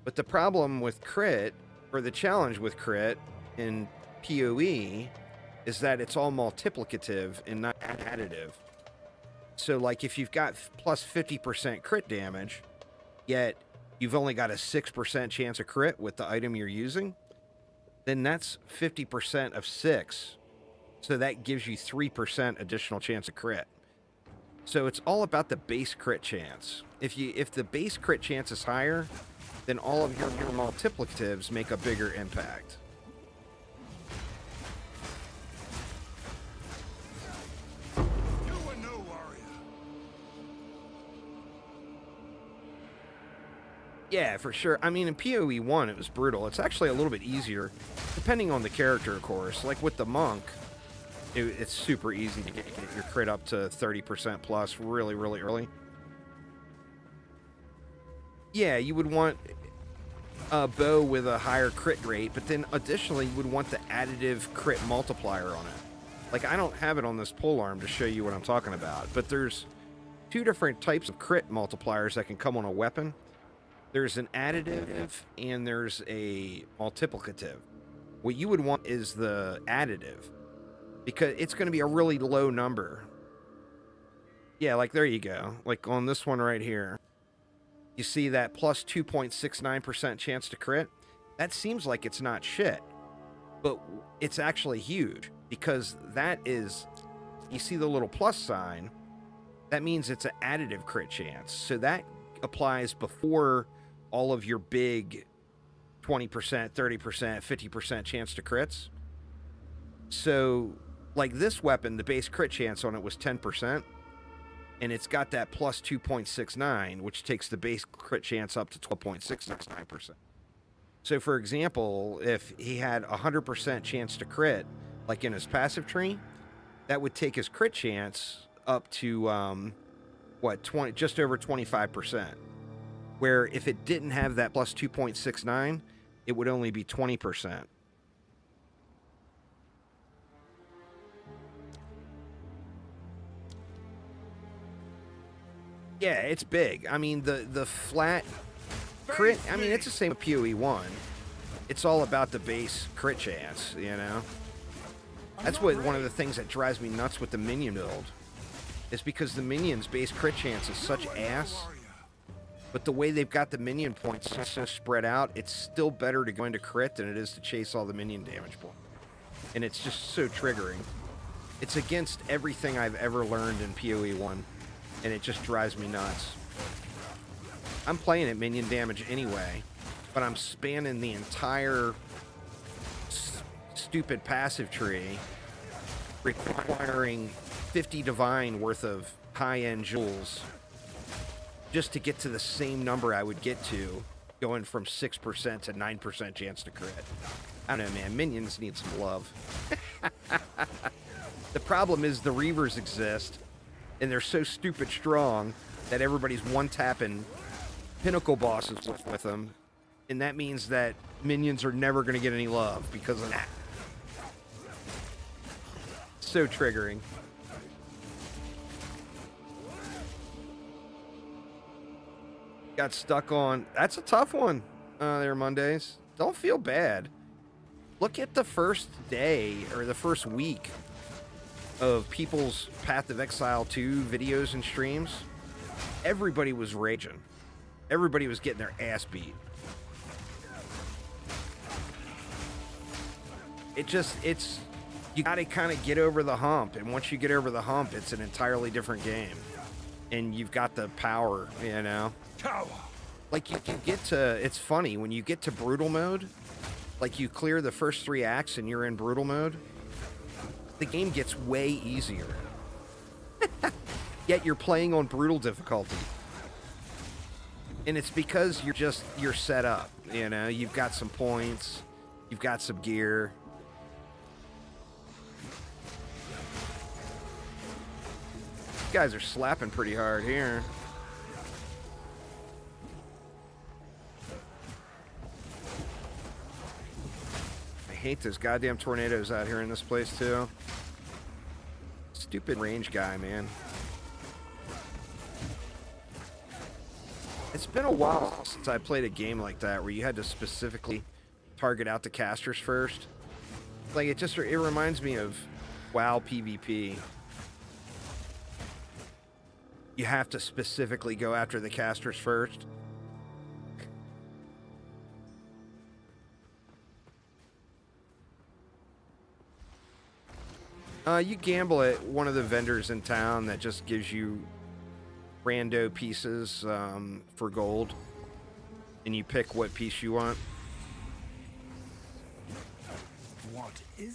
But the problem with crit, or the challenge with crit in POE, is that it's all multiplicative and not additive. So, like, if you've got plus 50% crit damage, yet you've only got a 6% chance of crit with the item you're using, then that's 50% of 6. So that gives you 3% additional chance of crit. So it's all about the base crit chance. If the base crit chance is higher, then all of your multiplicatives make a bigger impact. Yeah, for sure. I mean, in POE1, it was brutal. It's actually a little bit easier, depending on the character, of course. Like with the monk, it's super easy to get your crit up to 30% plus really, really early. Yeah, you would want a bow with a higher crit rate, but then additionally, you would want the additive crit multiplier on it. Like, I don't have it on this polearm to show you what I'm talking about, but there's 2 different types of crit multipliers that can come on a weapon. There's an additive and there's a multiplicative. What you would want is the additive, because it's going to be a really low number. Yeah, like there you go. Like on this one right here. You see that plus 2.69% chance to crit? That seems like it's not shit. But it's actually huge, because that is, you see the little plus sign? That means it's an additive crit chance. So that applies before all of your big 20%, 30%, 50% chance to crits. So, like this weapon, the base crit chance on it was 10%, and it's got that plus 2.69, which takes the base crit chance up to 12.669%. So, for example, if he had 100% chance to crit, like in his passive tree, that would take his crit chance up to, just over 25%. Where if it didn't have that plus 2.69, it would only be 20%. Yeah, it's big. I mean, the flat crit, I mean, it's the same with POE1. It's all about the base crit chance, you know? That's one of the things that drives me nuts with the minion build. Is because the minion's base crit chance is such ass. But the way they've got the minion points so spread out, it's still better to go into crit than it is to chase all the minion damage points. And it's just so triggering. It's against everything I've ever learned in POE1, and it just drives me nuts. I'm playing at minion damage anyway, but I'm spanning the entire stupid passive tree, requiring 50 divine worth of high-end jewels just to get to the same number I would get to going from 6% to 9% chance to crit. I don't know, man. Minions need some love. The problem is the Reavers exist, and they're so stupid strong that everybody's one-tapping pinnacle bosses with them, and that means that minions are never going to get any love because of that. So triggering. Got stuck on... That's a tough one there, Mondays. Don't feel bad. Look at the first day, or the first week of people's Path of Exile 2 videos and streams. Everybody was raging. Everybody was getting their ass beat. It's... You gotta kind of get over the hump, and once you get over the hump, it's an entirely different game. And you've got the power, you know? Like, you can get to... It's funny, when you get to brutal mode, like, you clear the first 3 acts and you're in brutal mode, the game gets way easier. Yet you're playing on brutal difficulty. And it's because you're set up, you know? You've got some points, you've got some gear. These guys are slapping pretty hard here. I hate those goddamn tornadoes out here in this place too. Stupid range guy, man. It's been a while since I played a game like that where you had to specifically target out the casters first. Like, it reminds me of WoW PvP. You have to specifically go after the casters first. You gamble at one of the vendors in town that just gives you rando pieces for gold, and you pick what piece you want.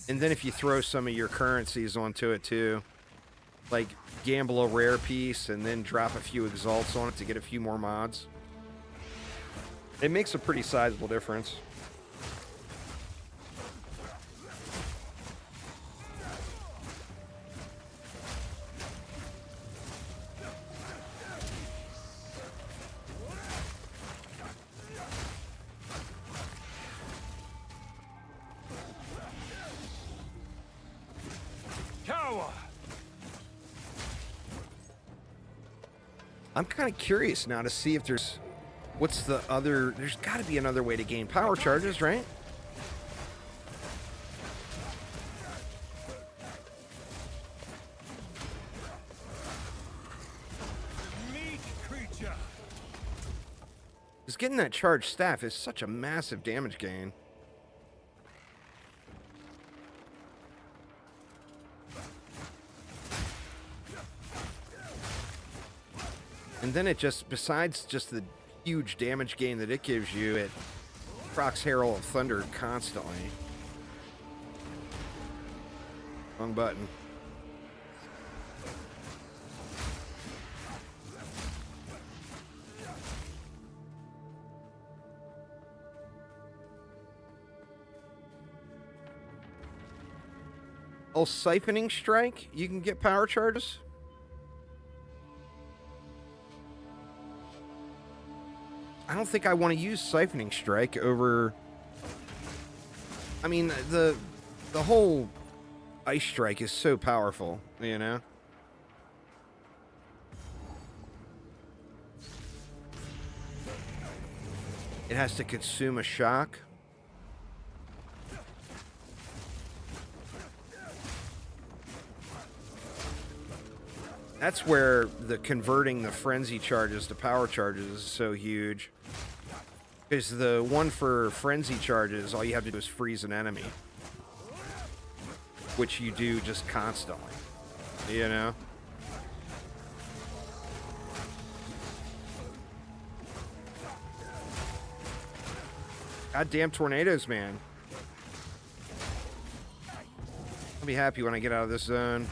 And then if you throw some of your currencies onto it too, like gamble a rare piece and then drop a few exalts on it to get a few more mods, it makes a pretty sizable difference. I'm kind of curious now to see if there's... What's the other... There's got to be another way to gain power charges, right? Because getting that charged staff is such a massive damage gain. And then it just, besides just the huge damage gain that it gives you, it procs Herald of Thunder constantly. Wrong button. Oh, Siphoning Strike? You can get power charges? I don't think I want to use Siphoning Strike over... I mean, the whole Ice Strike is so powerful, you know? It has to consume a shock. That's where the converting the frenzy charges to power charges is so huge. Because the one for frenzy charges, all you have to do is freeze an enemy. Which you do just constantly. You know? Goddamn tornadoes, man. I'll be happy when I get out of this zone.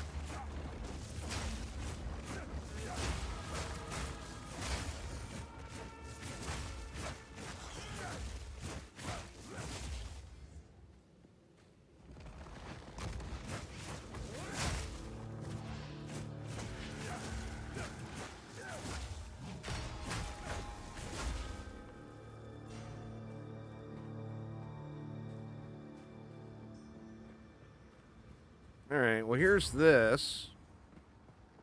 All right, well, here's this.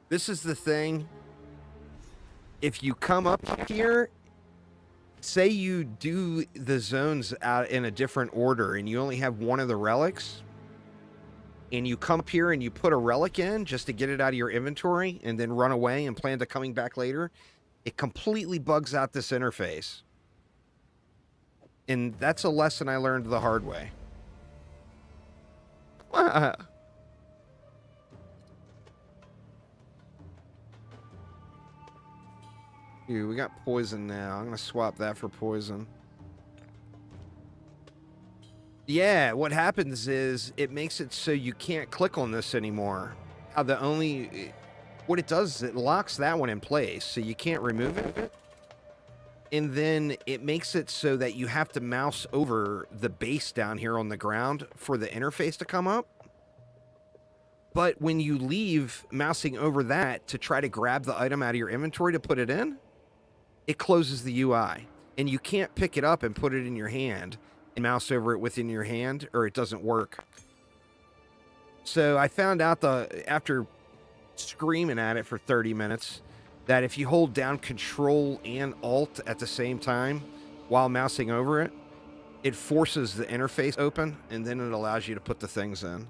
This is the thing. If you come up here, say you do the zones out in a different order and you only have one of the relics, and you come up here and you put a relic in just to get it out of your inventory and then run away and plan to coming back later, it completely bugs out this interface. And that's a lesson I learned the hard way. Dude, we got poison now. I'm going to swap that for poison. Yeah, what happens is it makes it so you can't click on this anymore. How the only... What it does is it locks that one in place, so you can't remove it. And then it makes it so that you have to mouse over the base down here on the ground for the interface to come up. But when you leave mousing over that to try to grab the item out of your inventory to put it in, it closes the UI. And you can't pick it up and put it in your hand and mouse over it within your hand, or it doesn't work. So I found out after screaming at it for 30 minutes that if you hold down Control and Alt at the same time while mousing over it, it forces the interface open, and then it allows you to put the things in.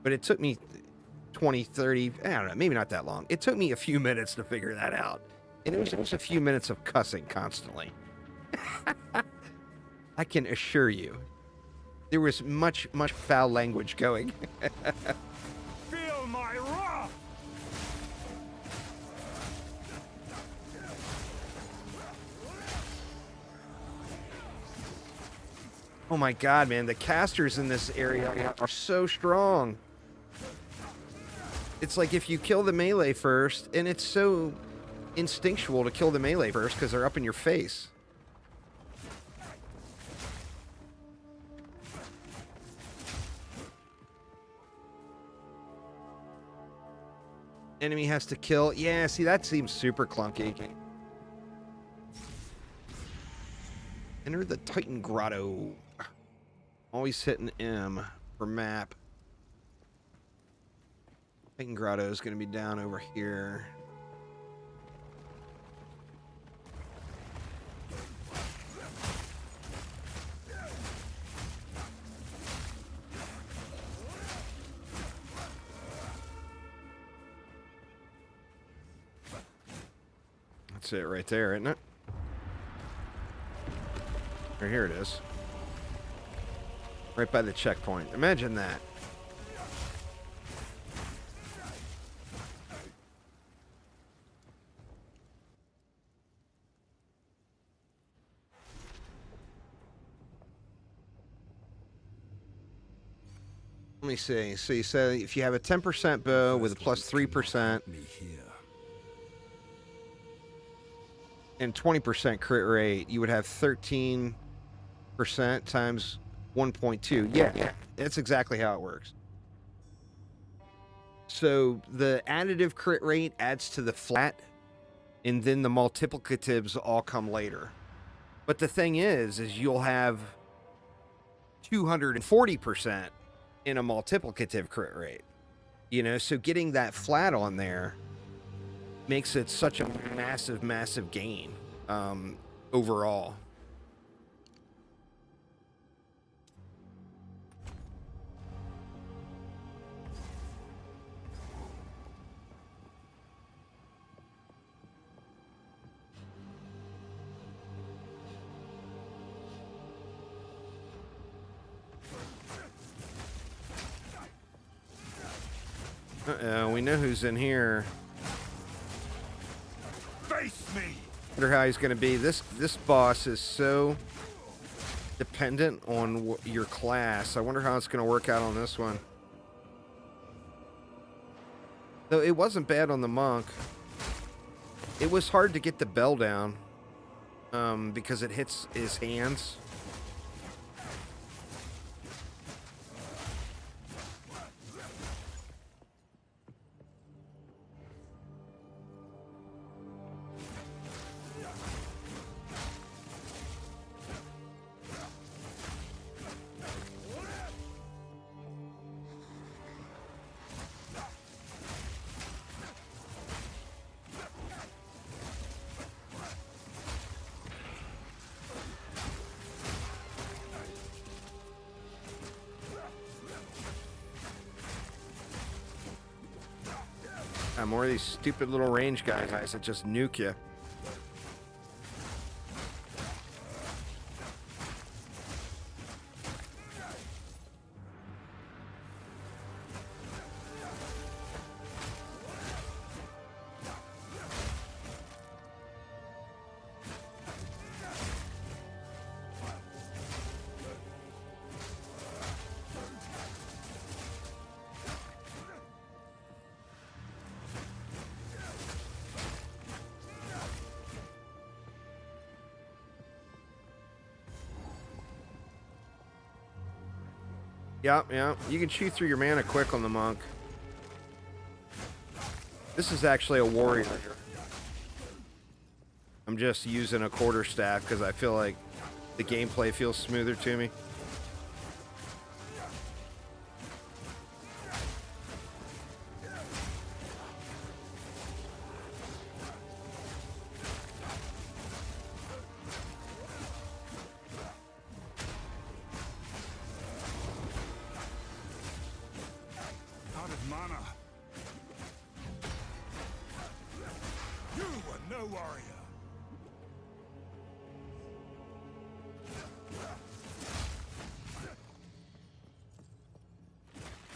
But it took me 20, 30, I don't know, maybe not that long. It took me a few minutes to figure that out. And it was a few minutes of cussing constantly. I can assure you, there was much, much foul language going. Feel my wrath! Oh my god, man, the casters in this area are so strong. It's like if you kill the melee first, and it's so instinctual to kill the melee first because they're up in your face. Enemy has to kill. Yeah, see, that seems super clunky. Enter the Titan Grotto. Always hitting M for map. Titan Grotto is going to be down over here. That's it right there, isn't it? Or here it is. Right by the checkpoint. Imagine that. Let me see. So you say if you have a 10% bow with a plus 3% and 20% crit rate, you would have 13% times 1.2. Yeah, that's exactly how it works. So the additive crit rate adds to the flat, and then the multiplicatives all come later. But the thing is you'll have 240% in a multiplicative crit rate. You know, so getting that flat on there makes it such a massive, massive gain overall. Uh-oh, we know who's in here. Face me! Wonder how he's going to be. This boss is so dependent on your class. I wonder how it's going to work out on this one. Though it wasn't bad on the monk. It was hard to get the bell down because it hits his hands. More of these stupid little range guys that just nuke you. Yeah. You can chew through your mana quick on the monk. This is actually a warrior. I'm just using a quarterstaff because I feel like the gameplay feels smoother to me. Out of mana. You were no warrior.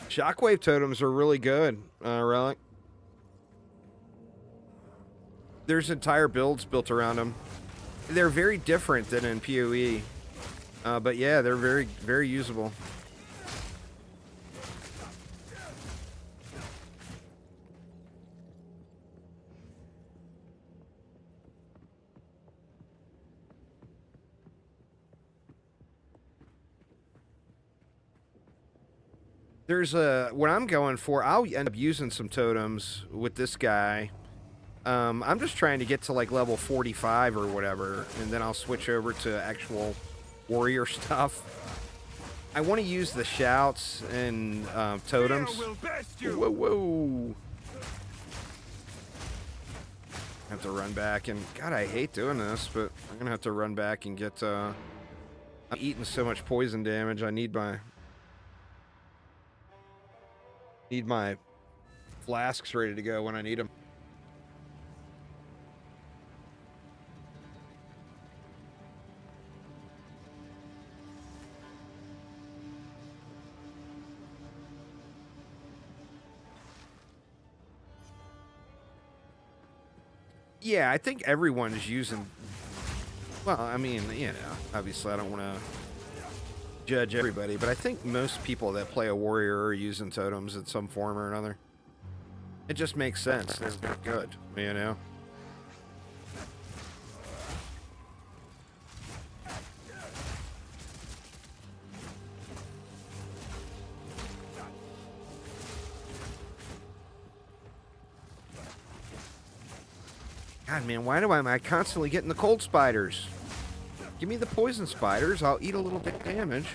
Shockwave totems are really good, Relic. There's entire builds built around them. They're very different than in POE. But yeah, they're very, very usable. There's what I'm going for. I'll end up using some totems with this guy. I'm just trying to get to like level 45 or whatever, and then I'll switch over to actual warrior stuff. I want to use the shouts and totems. Whoa. I have to run back, and God, I hate doing this, but I'm gonna have to run back and get. I'm eating so much poison damage. I need my flasks ready to go when I need them. Yeah, I think everyone's using... Well, I mean, you know, obviously I don't want to judge everybody, but I think most people that play a warrior are using totems in some form or another. It just makes sense. They're good, you know? God, man, why am I constantly getting the cold spiders? Give me the poison spiders. I'll eat a little bit of damage.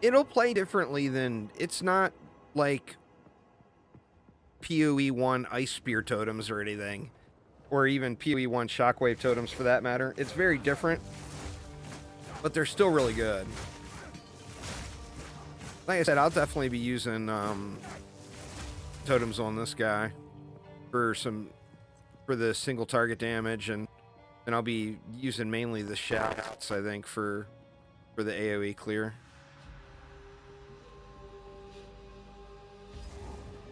It'll play differently than... It's not like POE1 Ice Spear totems or anything. Or even POE1 Shockwave totems for that matter. It's very different. But they're still really good. Like I said, I'll definitely be using totems on this guy for the single target damage, and I'll be using mainly the shouts, I think, for the AoE clear.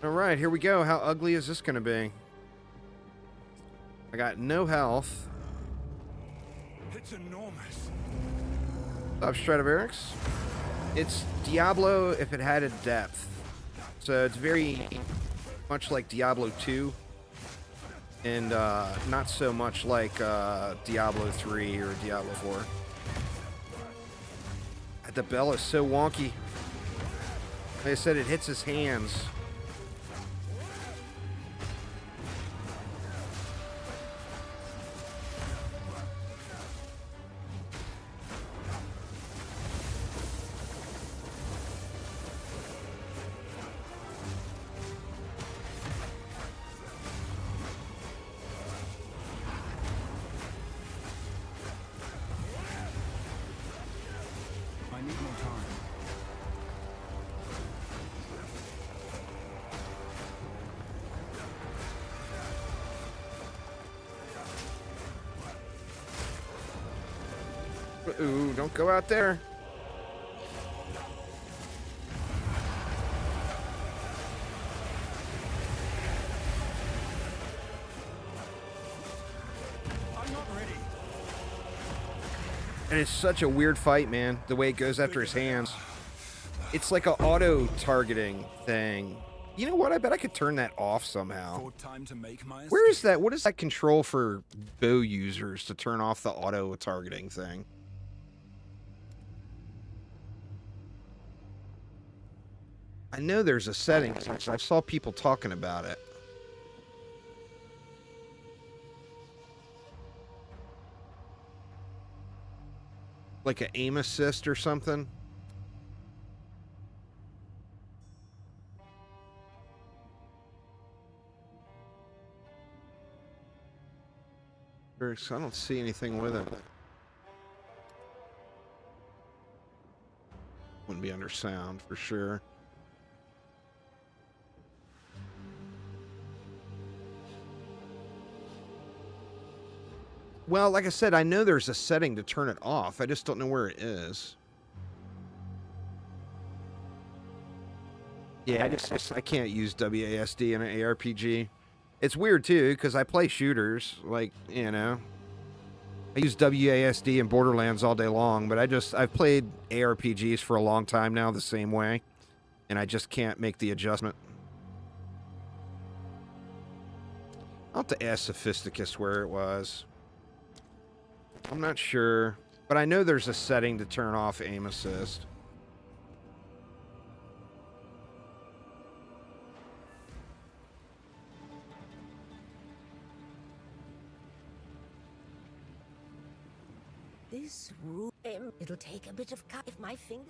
Alright, here we go. How ugly is this going to be? I got no health. It's enormous. Up, Stradivarix. It's Diablo if it had a depth. So it's very much like Diablo 2. And not so much like Diablo 3 or Diablo 4. The bell is so wonky. Like I said, it hits his hands. Uh-oh, don't go out there. I'm not ready. And it's such a weird fight, man. The way it goes after his hands. It's like an auto-targeting thing. You know what? I bet I could turn that off somehow. Time to make my Where is that? What is that control for bow users to turn off the auto-targeting thing? I know there's a setting. I saw people talking about it. Like an aim assist or something. I don't see anything with it. Wouldn't be under sound for sure. Well, like I said, I know there's a setting to turn it off. I just don't know where it is. Yeah, I can't use WASD in an ARPG. It's weird, too, because I play shooters. Like, you know. I use WASD in Borderlands all day long, but I've played ARPGs for a long time now the same way. And I just can't make the adjustment. I'll have to ask Sophisticus where it was. I'm not sure, but I know there's a setting to turn off aim assist. This room, it'll take a bit of cut if my fingers...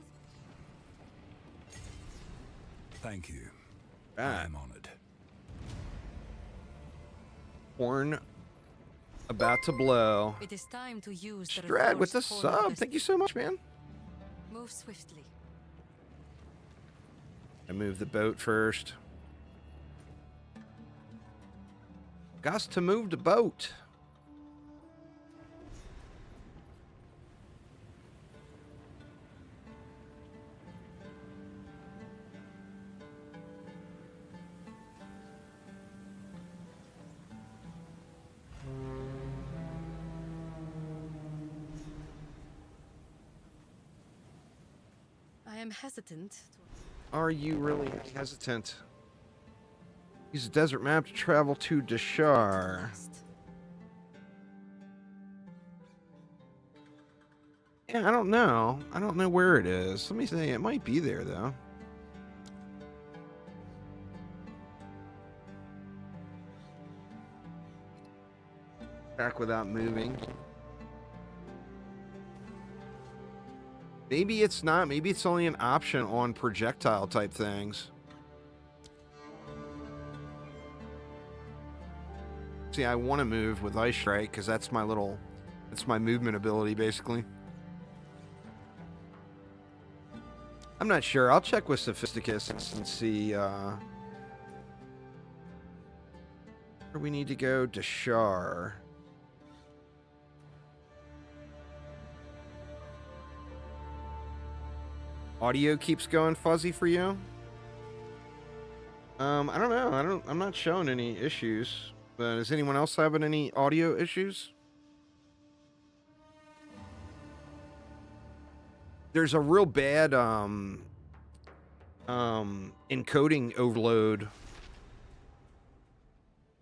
Thank you. Ah. I'm honored. Horn about to blow. It is time to use the Strad with the reforged horn sub. of Thank you so much, man. Move swiftly. I move the boat first. Got to move the boat. I am hesitant. Are you really hesitant? Use a desert map to travel to Dashar. Yeah, I don't know. I don't know where it is. Let me say it might be there, though. Back without moving. Maybe it's not. Maybe it's only an option on projectile type things. See, I want to move with Ice Strike because that's my movement ability, basically. I'm not sure. I'll check with Sophisticus and see where we need to go. Dashar. Audio keeps going fuzzy for you? I don't know. I'm not showing any issues. But is anyone else having any audio issues? There's a real bad encoding overload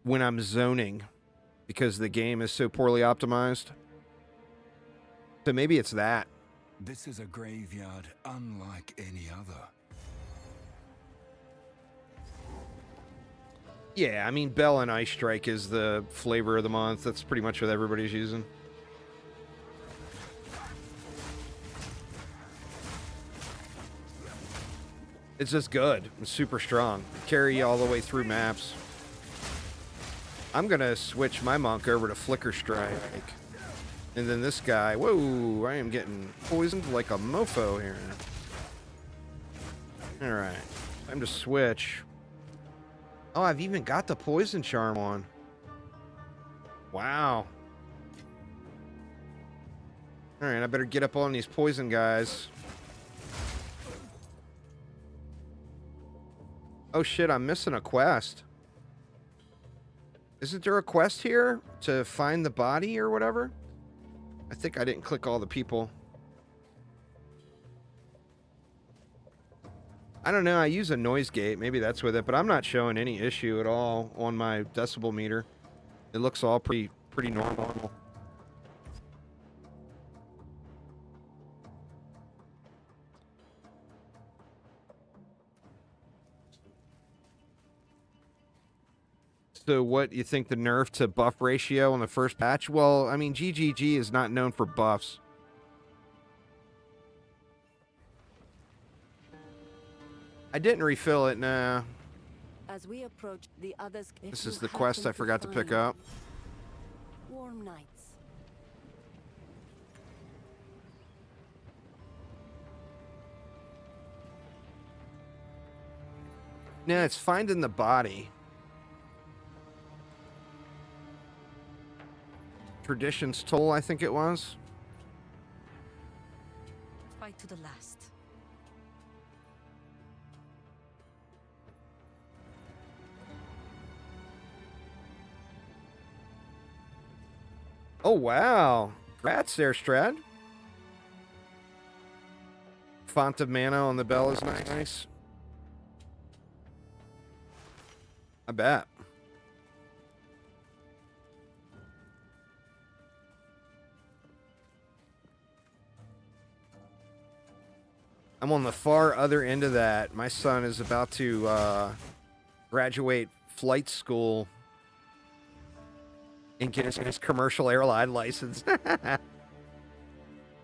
when I'm zoning because the game is so poorly optimized. So maybe it's that. This is a graveyard unlike any other. Yeah, I mean, Bell and Ice Strike is the flavor of the month. That's pretty much what everybody's using. It's just good. It's super strong. Carry you all the way through maps. I'm going to switch my monk over to Flicker Strike. And then this guy, whoa, I am getting poisoned like a mofo here. Alright, time to switch. Oh, I've even got the poison charm on. Wow. Alright, I better get up on these poison guys. Oh shit, I'm missing a quest. Isn't there a quest here to find the body or whatever? I think I didn't click all the people. I don't know, I use a noise gate. Maybe that's with it, but I'm not showing any issue at all on my decibel meter. It looks all pretty normal. So what, you think the nerf to buff ratio on the first patch? Well, I mean, GGG is not known for buffs. I didn't refill it, nah. As we approach the others, This is the quest I forgot to pick up. Warm nights. No, it's finding the body. Tradition's Toll, I think it was. Fight to the last. Oh, wow. Congrats there, Strad. Font of mana on the bell is nice. I bet. I'm on the far other end of that. My son is about to graduate flight school and get his commercial airline license.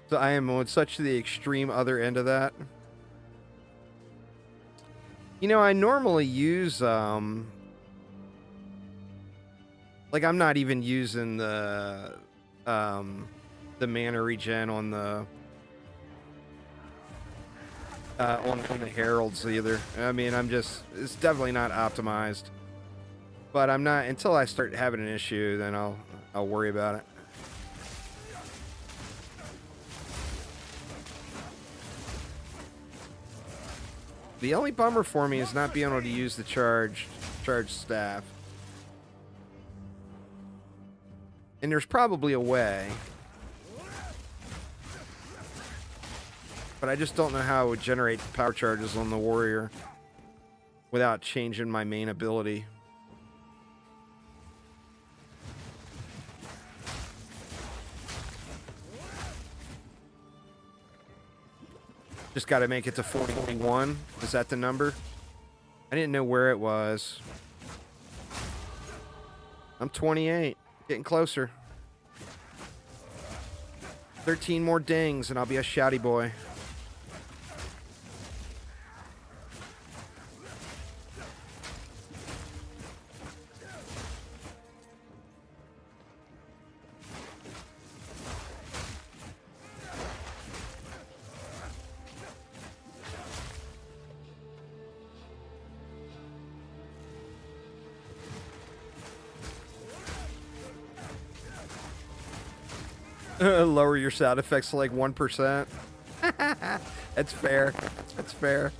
So I am on such the extreme other end of that. You know, I normally use, like, I'm not even using the mana regen on the, on the heralds either. I mean, it's definitely not optimized. But I'm not, until I start having an issue, then I'll worry about it. The only bummer for me is not being able to use the charged staff. And there's probably a way. But I just don't know how I would generate power charges on the warrior without changing my main ability. Just got to make it to 41. Is that the number? I didn't know where it was. I'm 28. Getting closer. 13 more dings and I'll be a shouty boy. Lower your sound effects to like 1%. That's fair. That's fair.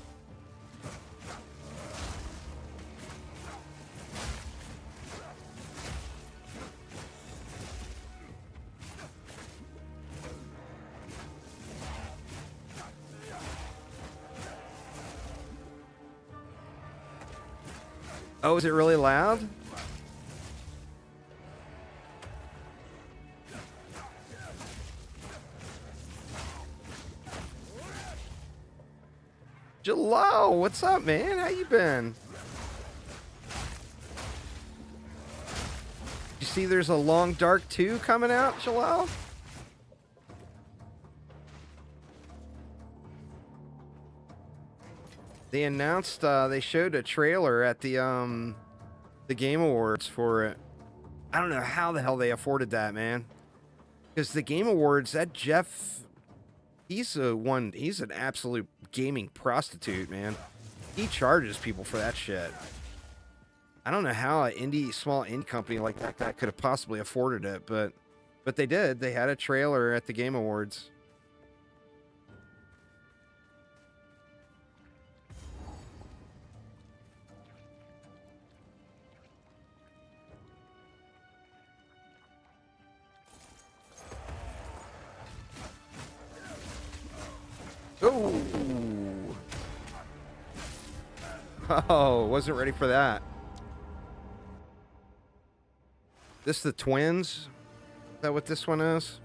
Oh, is it really loud? Jalal, what's up, man? How you been? You see there's a Long Dark 2 coming out, Jalal? They announced, they showed a trailer at the Game Awards for it. I don't know how the hell they afforded that, man. Because the Game Awards, that Jeff, he's an absolute gaming prostitute, man. He charges people for that shit. I don't know how an small indie company like that could have possibly afforded it, but they did. They had a trailer at the Game Awards. Oh! Oh, wasn't ready for that. This the twins? Is that what this one is?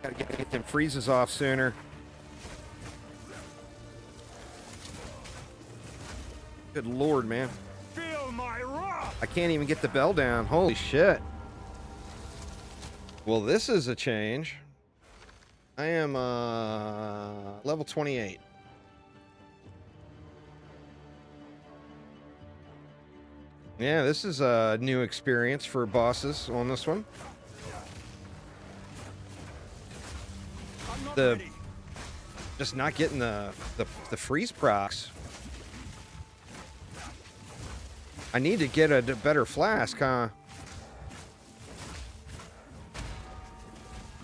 Gotta get them freezes off sooner. Good lord, man. Feel my wrath! I can't even get the bell down. Holy shit. Well, this is a change. I am level 28. Yeah, this is a new experience for bosses on this one. Just not getting the freeze procs. I need to get a better flask, huh?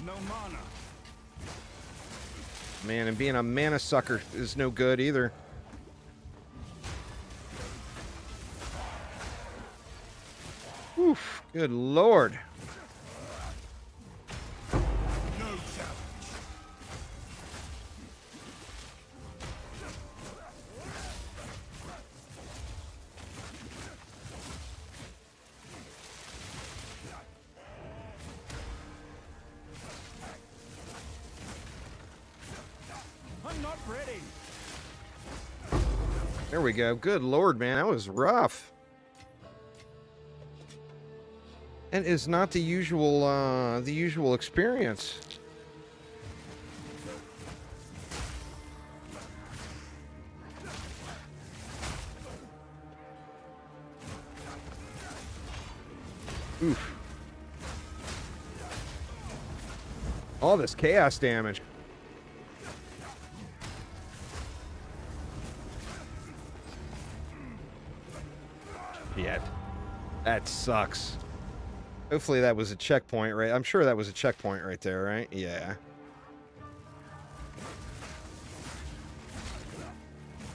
No mana. Man, and being a mana sucker is no good either. Oof, good lord. I'm not ready. There we go. Good lord, man, that was rough. And is not the usual experience. Oof. All this chaos damage. Yeah, that sucks. Hopefully that was a checkpoint, right? I'm sure that was a checkpoint right there, right? Yeah.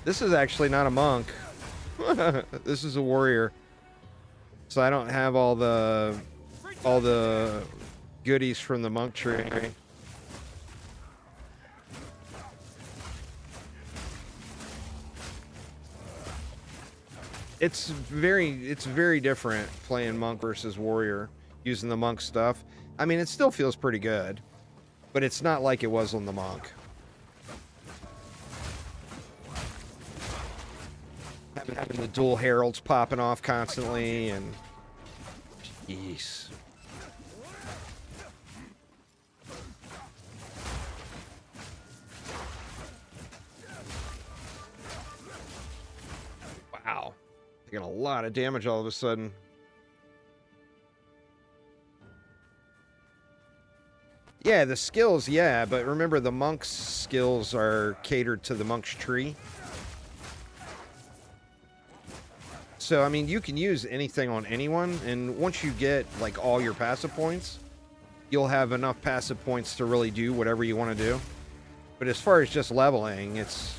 This is actually not a monk. This is a warrior. So I don't have all the goodies from the monk tree. It's very different playing monk versus warrior using the monk stuff. I mean, it still feels pretty good, but it's not like it was on the monk. Having the dual heralds popping off constantly and jeez. Wow. Taking a lot of damage all of a sudden. Yeah, the skills, yeah, but remember the monk's skills are catered to the monk's tree. So, I mean, you can use anything on anyone, and once you get, like, all your passive points, you'll have enough passive points to really do whatever you want to do. But as far as just leveling, it's...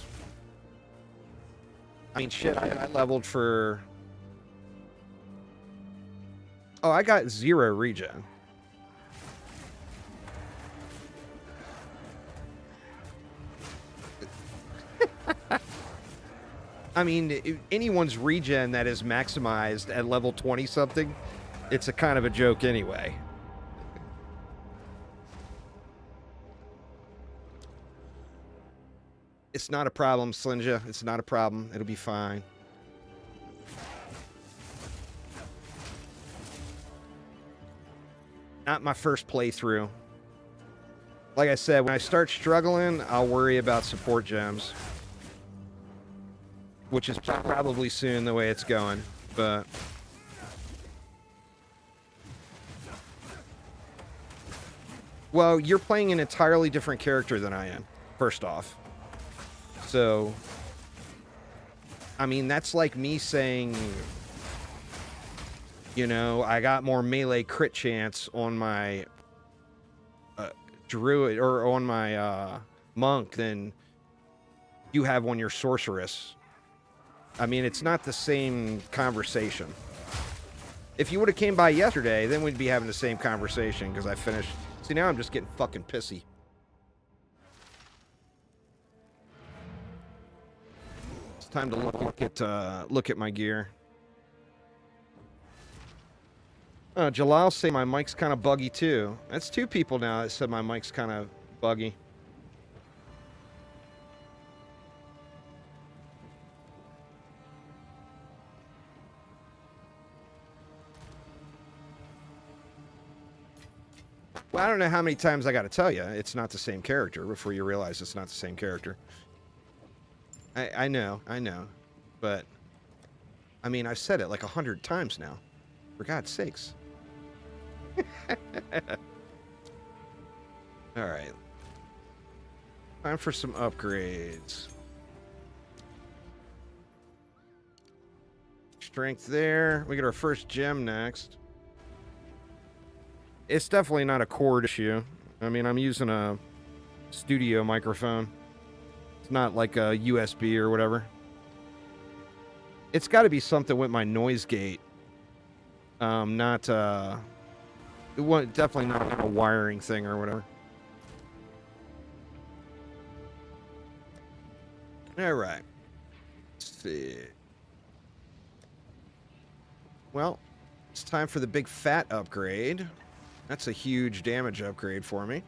I mean, shit, I leveled for... Oh, I got 0 regen. I mean, if anyone's regen that is maximized at level 20 something, it's a kind of a joke anyway. It's not a problem, Slinja. It's not a problem. It'll be fine. Not my first playthrough. Like I said, when I start struggling, I'll worry about support gems. Which is probably soon the way it's going, but... Well, you're playing an entirely different character than I am, first off. So... I mean, that's like me saying... You know, I got more melee crit chance on my... druid, or on my, monk than you have on your sorceress. I mean, it's not the same conversation. If you would have came by yesterday, then we'd be having the same conversation because I finished. See, now I'm just getting fucking pissy. It's time to look at my gear. Jalal say my mic's kind of buggy too. That's 2 people now that said my mic's kind of buggy. Well, I don't know how many times I got to tell you it's not the same character before you realize it's not the same character. I know, but I mean, I've said it like 100 times now. For God's sakes. All right. Time for some upgrades. Strength there. We get our first gem next. It's definitely not a cord issue. I mean, I'm using a studio microphone. It's not like a USB or whatever. It's got to be something with my noise gate. Definitely not a wiring thing or whatever. All right. Let's see. Well, it's time for the big fat upgrade. That's a huge damage upgrade for me.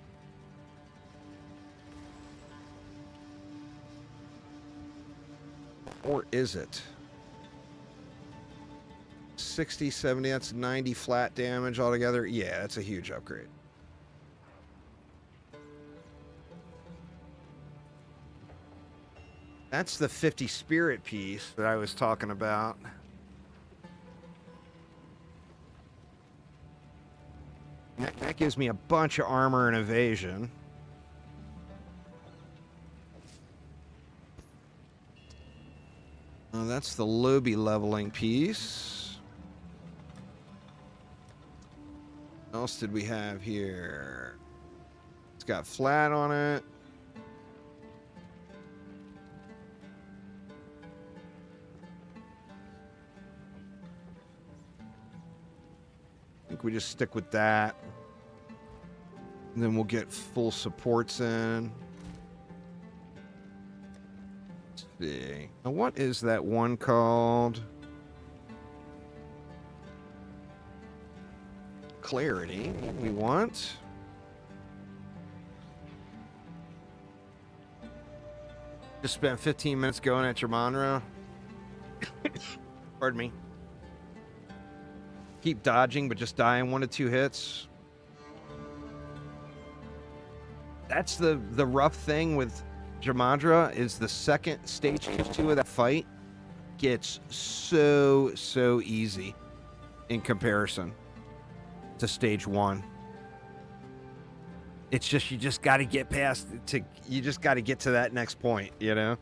Or is it? 60, 70, that's 90 flat damage altogether. Yeah, that's a huge upgrade. That's the 50 spirit piece that I was talking about. That gives me a bunch of armor and evasion. That's the Lobby leveling piece. What else did we have here? It's got flat on it. I think we just stick with that. And then we'll get full supports in. Let's see. Now, what is that one called? Clarity. We want. Just spent 15 minutes going at your Monroe. Pardon me. Keep dodging, but just die in 1 to 2 hits. That's the rough thing with Jamadra is the second stage 2 of that fight gets so easy in comparison to stage 1. It's just you just got to get past you just got to get to that next point, you know?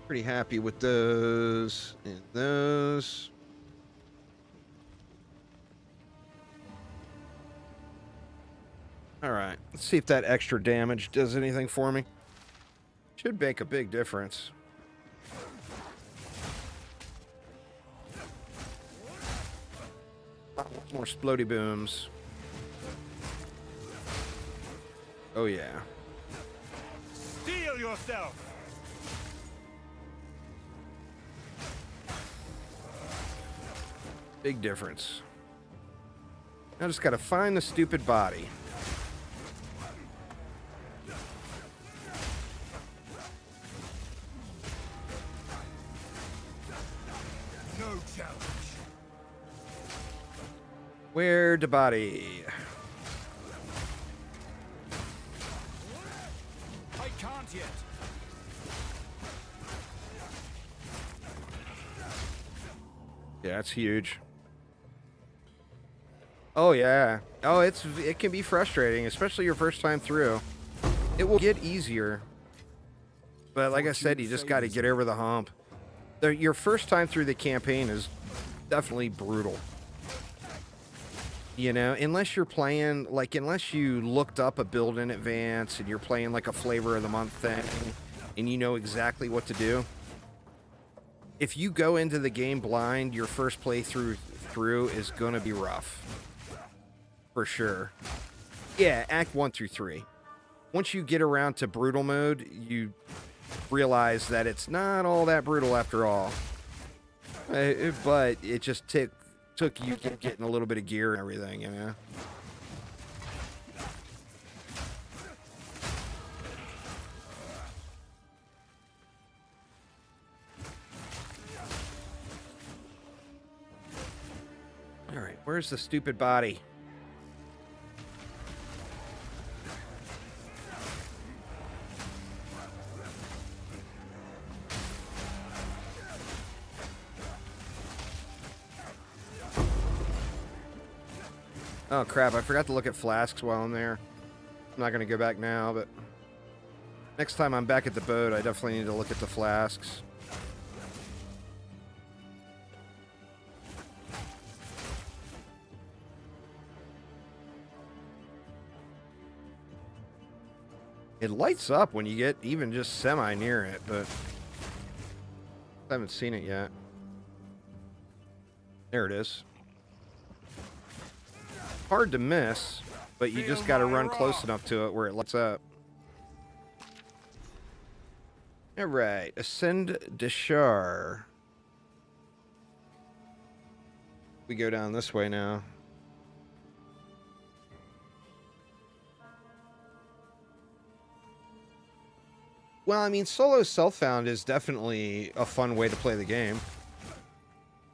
Pretty happy with those and those. All right, let's see if that extra damage does anything for me. Should make a big difference. More splody booms. Oh yeah. Steel yourself! Big difference. I just gotta find the stupid body. No challenge. Where the body? I can't yet. Yeah, that's huge. Oh yeah. Oh, it can be frustrating, especially your first time through. It will get easier. But like I said, you just got to get over the hump. Your first time through the campaign is definitely brutal. You know, unless you're playing, like, unless you looked up a build in advance and you're playing like a flavor of the month thing and you know exactly what to do. If you go into the game blind, your first playthrough is going to be rough. For sure. Yeah, Act 1 through 3. Once you get around to brutal mode, you realize that it's not all that brutal after all. But it just took you getting a little bit of gear and everything, you know? Alright, where's the stupid body? Oh crap, I forgot to look at flasks while I'm there. I'm not gonna go back now, but next time I'm back at the boat, I definitely need to look at the flasks. It lights up when you get even just semi near it, but I haven't seen it yet. There it is. Hard to miss, but you just got to run close enough to it where it lights up. All right, ascend Deshar. We go down this way now. Well, I mean, solo self-found is definitely a fun way to play the game,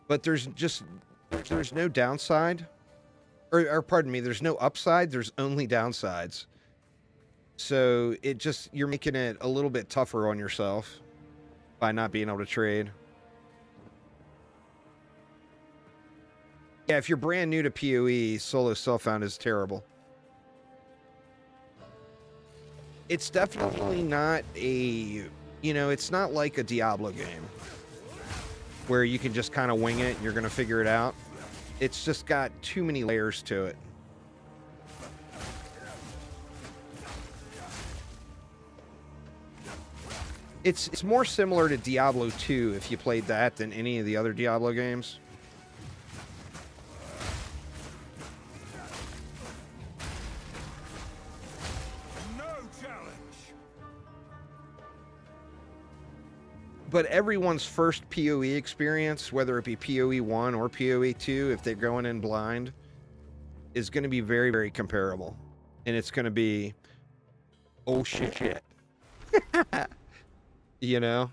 but there's no downside. Or pardon me, there's no upside, there's only downsides. So you're making it a little bit tougher on yourself by not being able to trade. Yeah, if you're brand new to PoE, solo self-found is terrible. It's definitely not it's not like a Diablo game where you can just kind of wing it and you're going to figure it out. It's just got too many layers to it. It's more similar to Diablo 2 if you played that than any of the other Diablo games. No challenge. But everyone's first PoE experience, whether it be PoE 1 or PoE 2, if they're going in blind, is going to be very, very comparable. And it's going to be, oh shit. You know?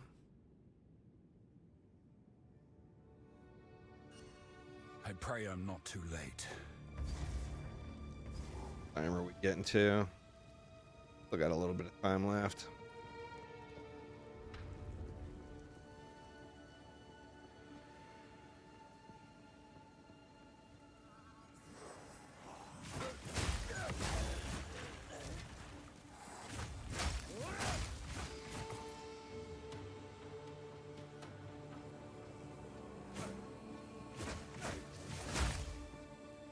I pray I'm not too late. Time are we getting to? Still got a little bit of time left.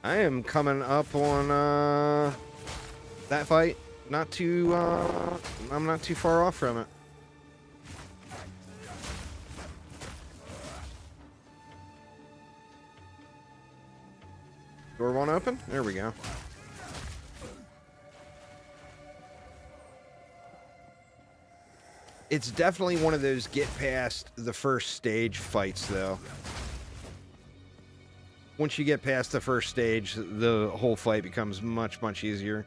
I am coming up on that fight. Not too I'm not too far off from it. Door won't open? There we go. It's definitely one of those get past the first stage fights though. Once you get past the first stage, the whole fight becomes much, much easier.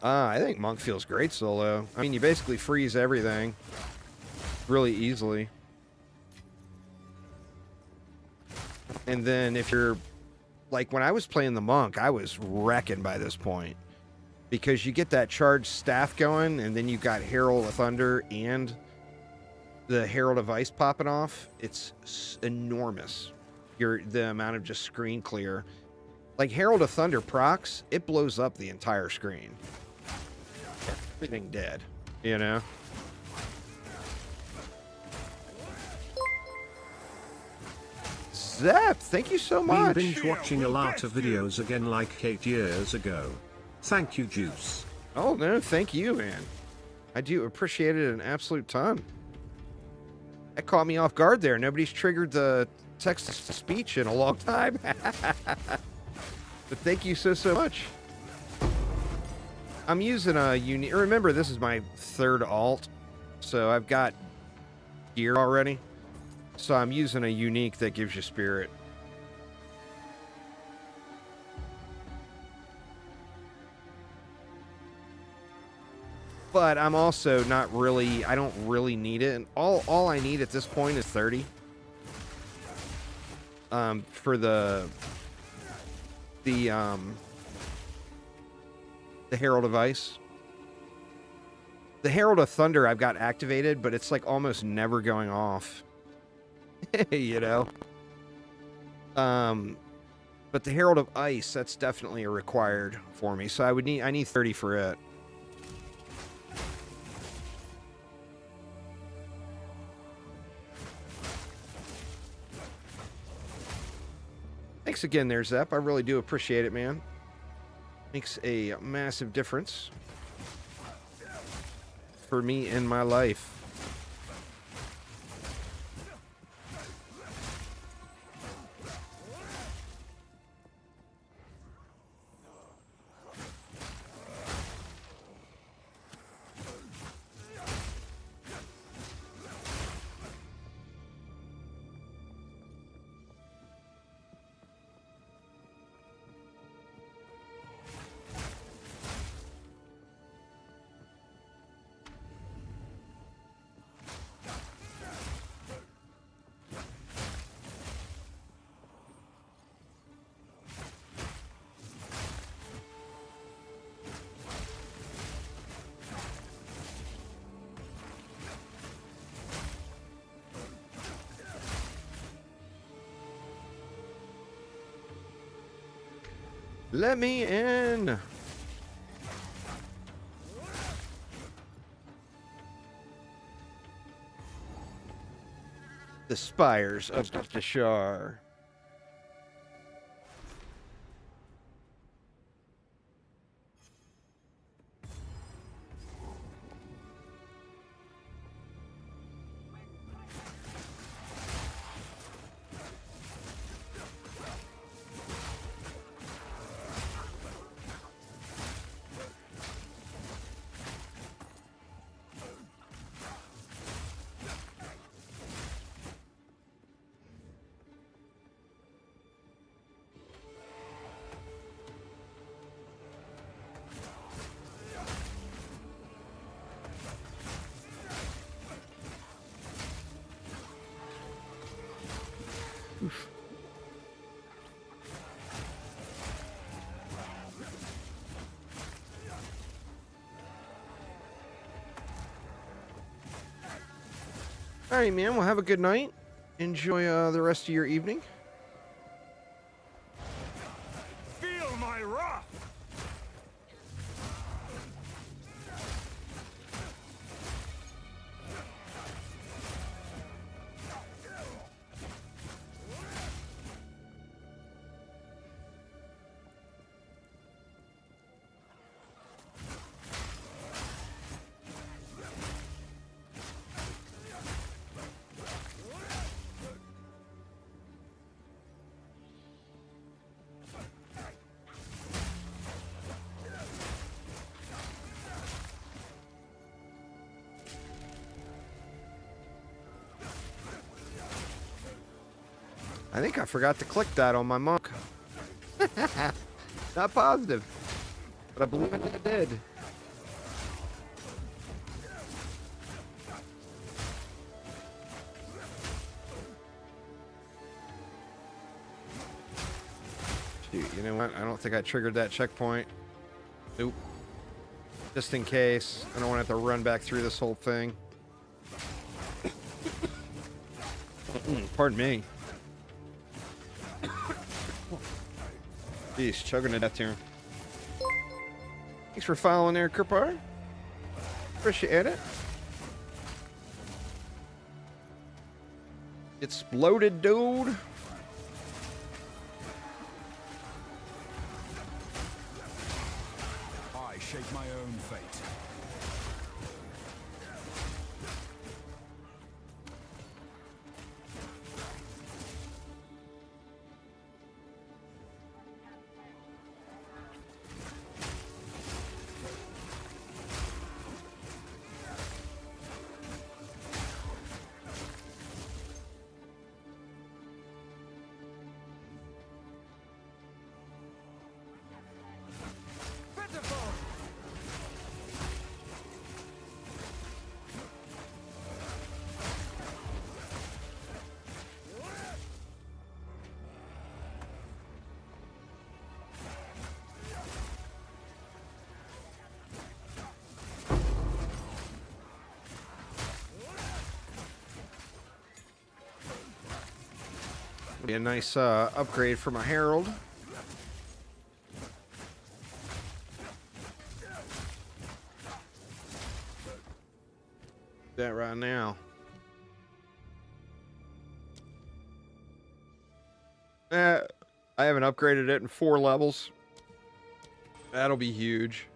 I think Monk feels great solo. I mean, you basically freeze everything really easily. And then if you're... Like, when I was playing the Monk, I was wrecking by this point. Because you get that charged staff going, and then you got Herald of Thunder and the Herald of Ice popping off. It's enormous. The amount of just screen clear. Like Herald of Thunder procs, it blows up the entire screen. Everything dead, you know? Zep, thank you so much. Been binge watching a lot of videos again like 8 years ago. Thank you, Juice. Oh, no, thank you, man. I do appreciate it an absolute ton. That caught me off guard there. Nobody's triggered the text-to-speech in a long time. But thank you so much. I'm using a unique... Remember, this is my third alt, so I've got gear already. So I'm using a unique that gives you spirit. But I'm also not really... I don't really need it. And all I need at this point is 30. For the Herald of Ice. The Herald of Thunder I've got activated, but it's like almost never going off. You know? But the Herald of Ice, that's definitely a required for me. So I need 30 for it. Thanks again there, Zep. I really do appreciate it, man. Makes a massive difference for me in my life. Let me in. The spires of the Shar. All right, man. Well, have a good night. Enjoy the rest of your evening. Feel my wrath! I think I forgot to click that on my monk. Not positive, but I believe I did. Shoot, you know what? I don't think I triggered that checkpoint. Nope. Just in case. I don't want to have to run back through this whole thing. Pardon me. Jeez, chugging to death here. Thanks for following there, Kirpar. Appreciate it. Exploded, dude. shape my own fate. Be a nice upgrade for my Herald. That right now. I haven't upgraded it in 4 levels. That'll be huge.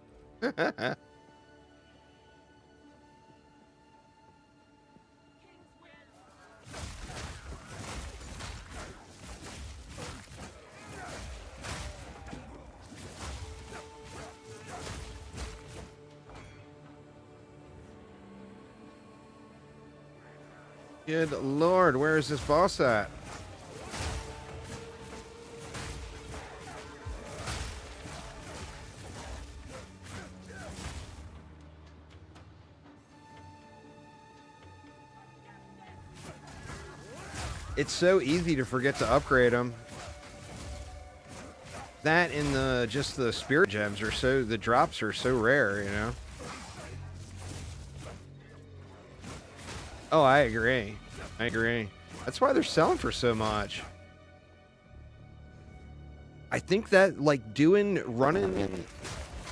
Good lord, where is this boss at? It's so easy to forget to upgrade them. That and just the spirit gems are the drops are so rare, you know? Oh, I agree. I agree. That's why they're selling for so much. I think that, like, running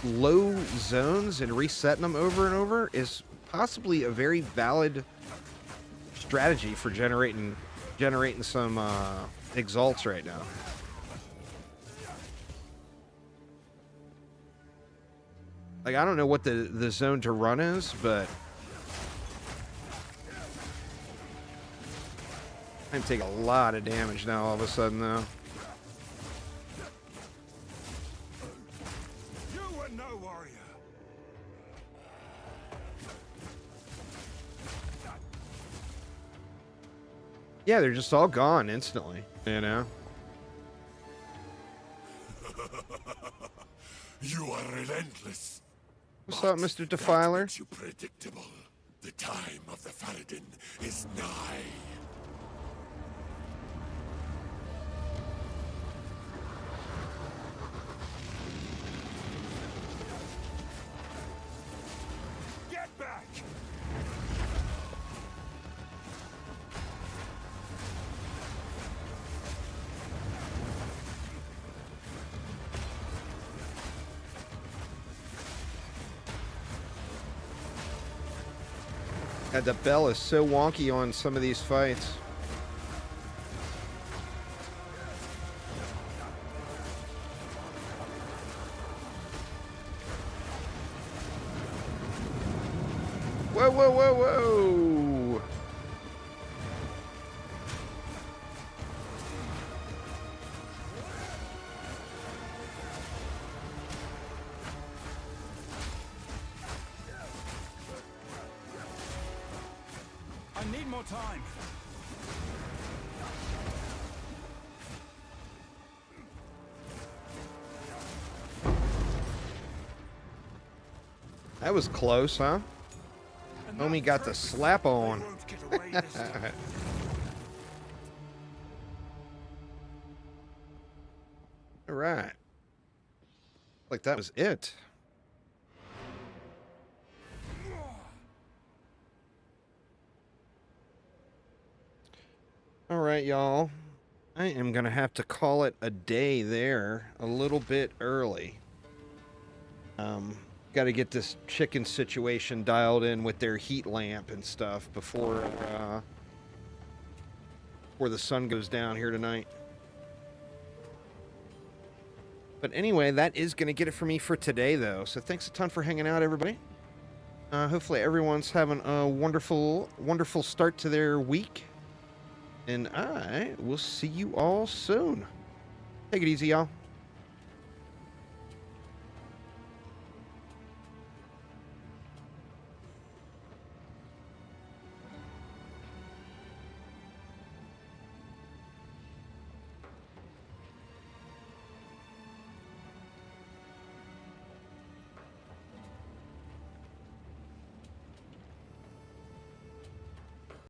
low zones and resetting them over and over is possibly a very valid strategy for generating some exalts right now. Like, I don't know what the zone to run is, but I'm taking a lot of damage now all of a sudden, though. You were no warrior. Yeah, they're just all gone instantly, you know? You are relentless. What's up, Mr. Defiler? Makes you predictable. The time of the Faradin is nigh. Get back! God, the bell is so wonky on some of these fights. Whoa, whoa, whoa, whoa! I need more time. That was close, huh? Homie got the slap on. All right. Like that was it. All right, y'all. I am going to have to call it a day there a little bit early. Got to get this chicken situation dialed in with their heat lamp and stuff before the sun goes down here tonight. But But anyway, that is going to get it for me for today, though. So thanks a ton for hanging out, everybody. Hopefully everyone's having a wonderful, wonderful start to their week. And I will see you all soon. Take it easy, y'all.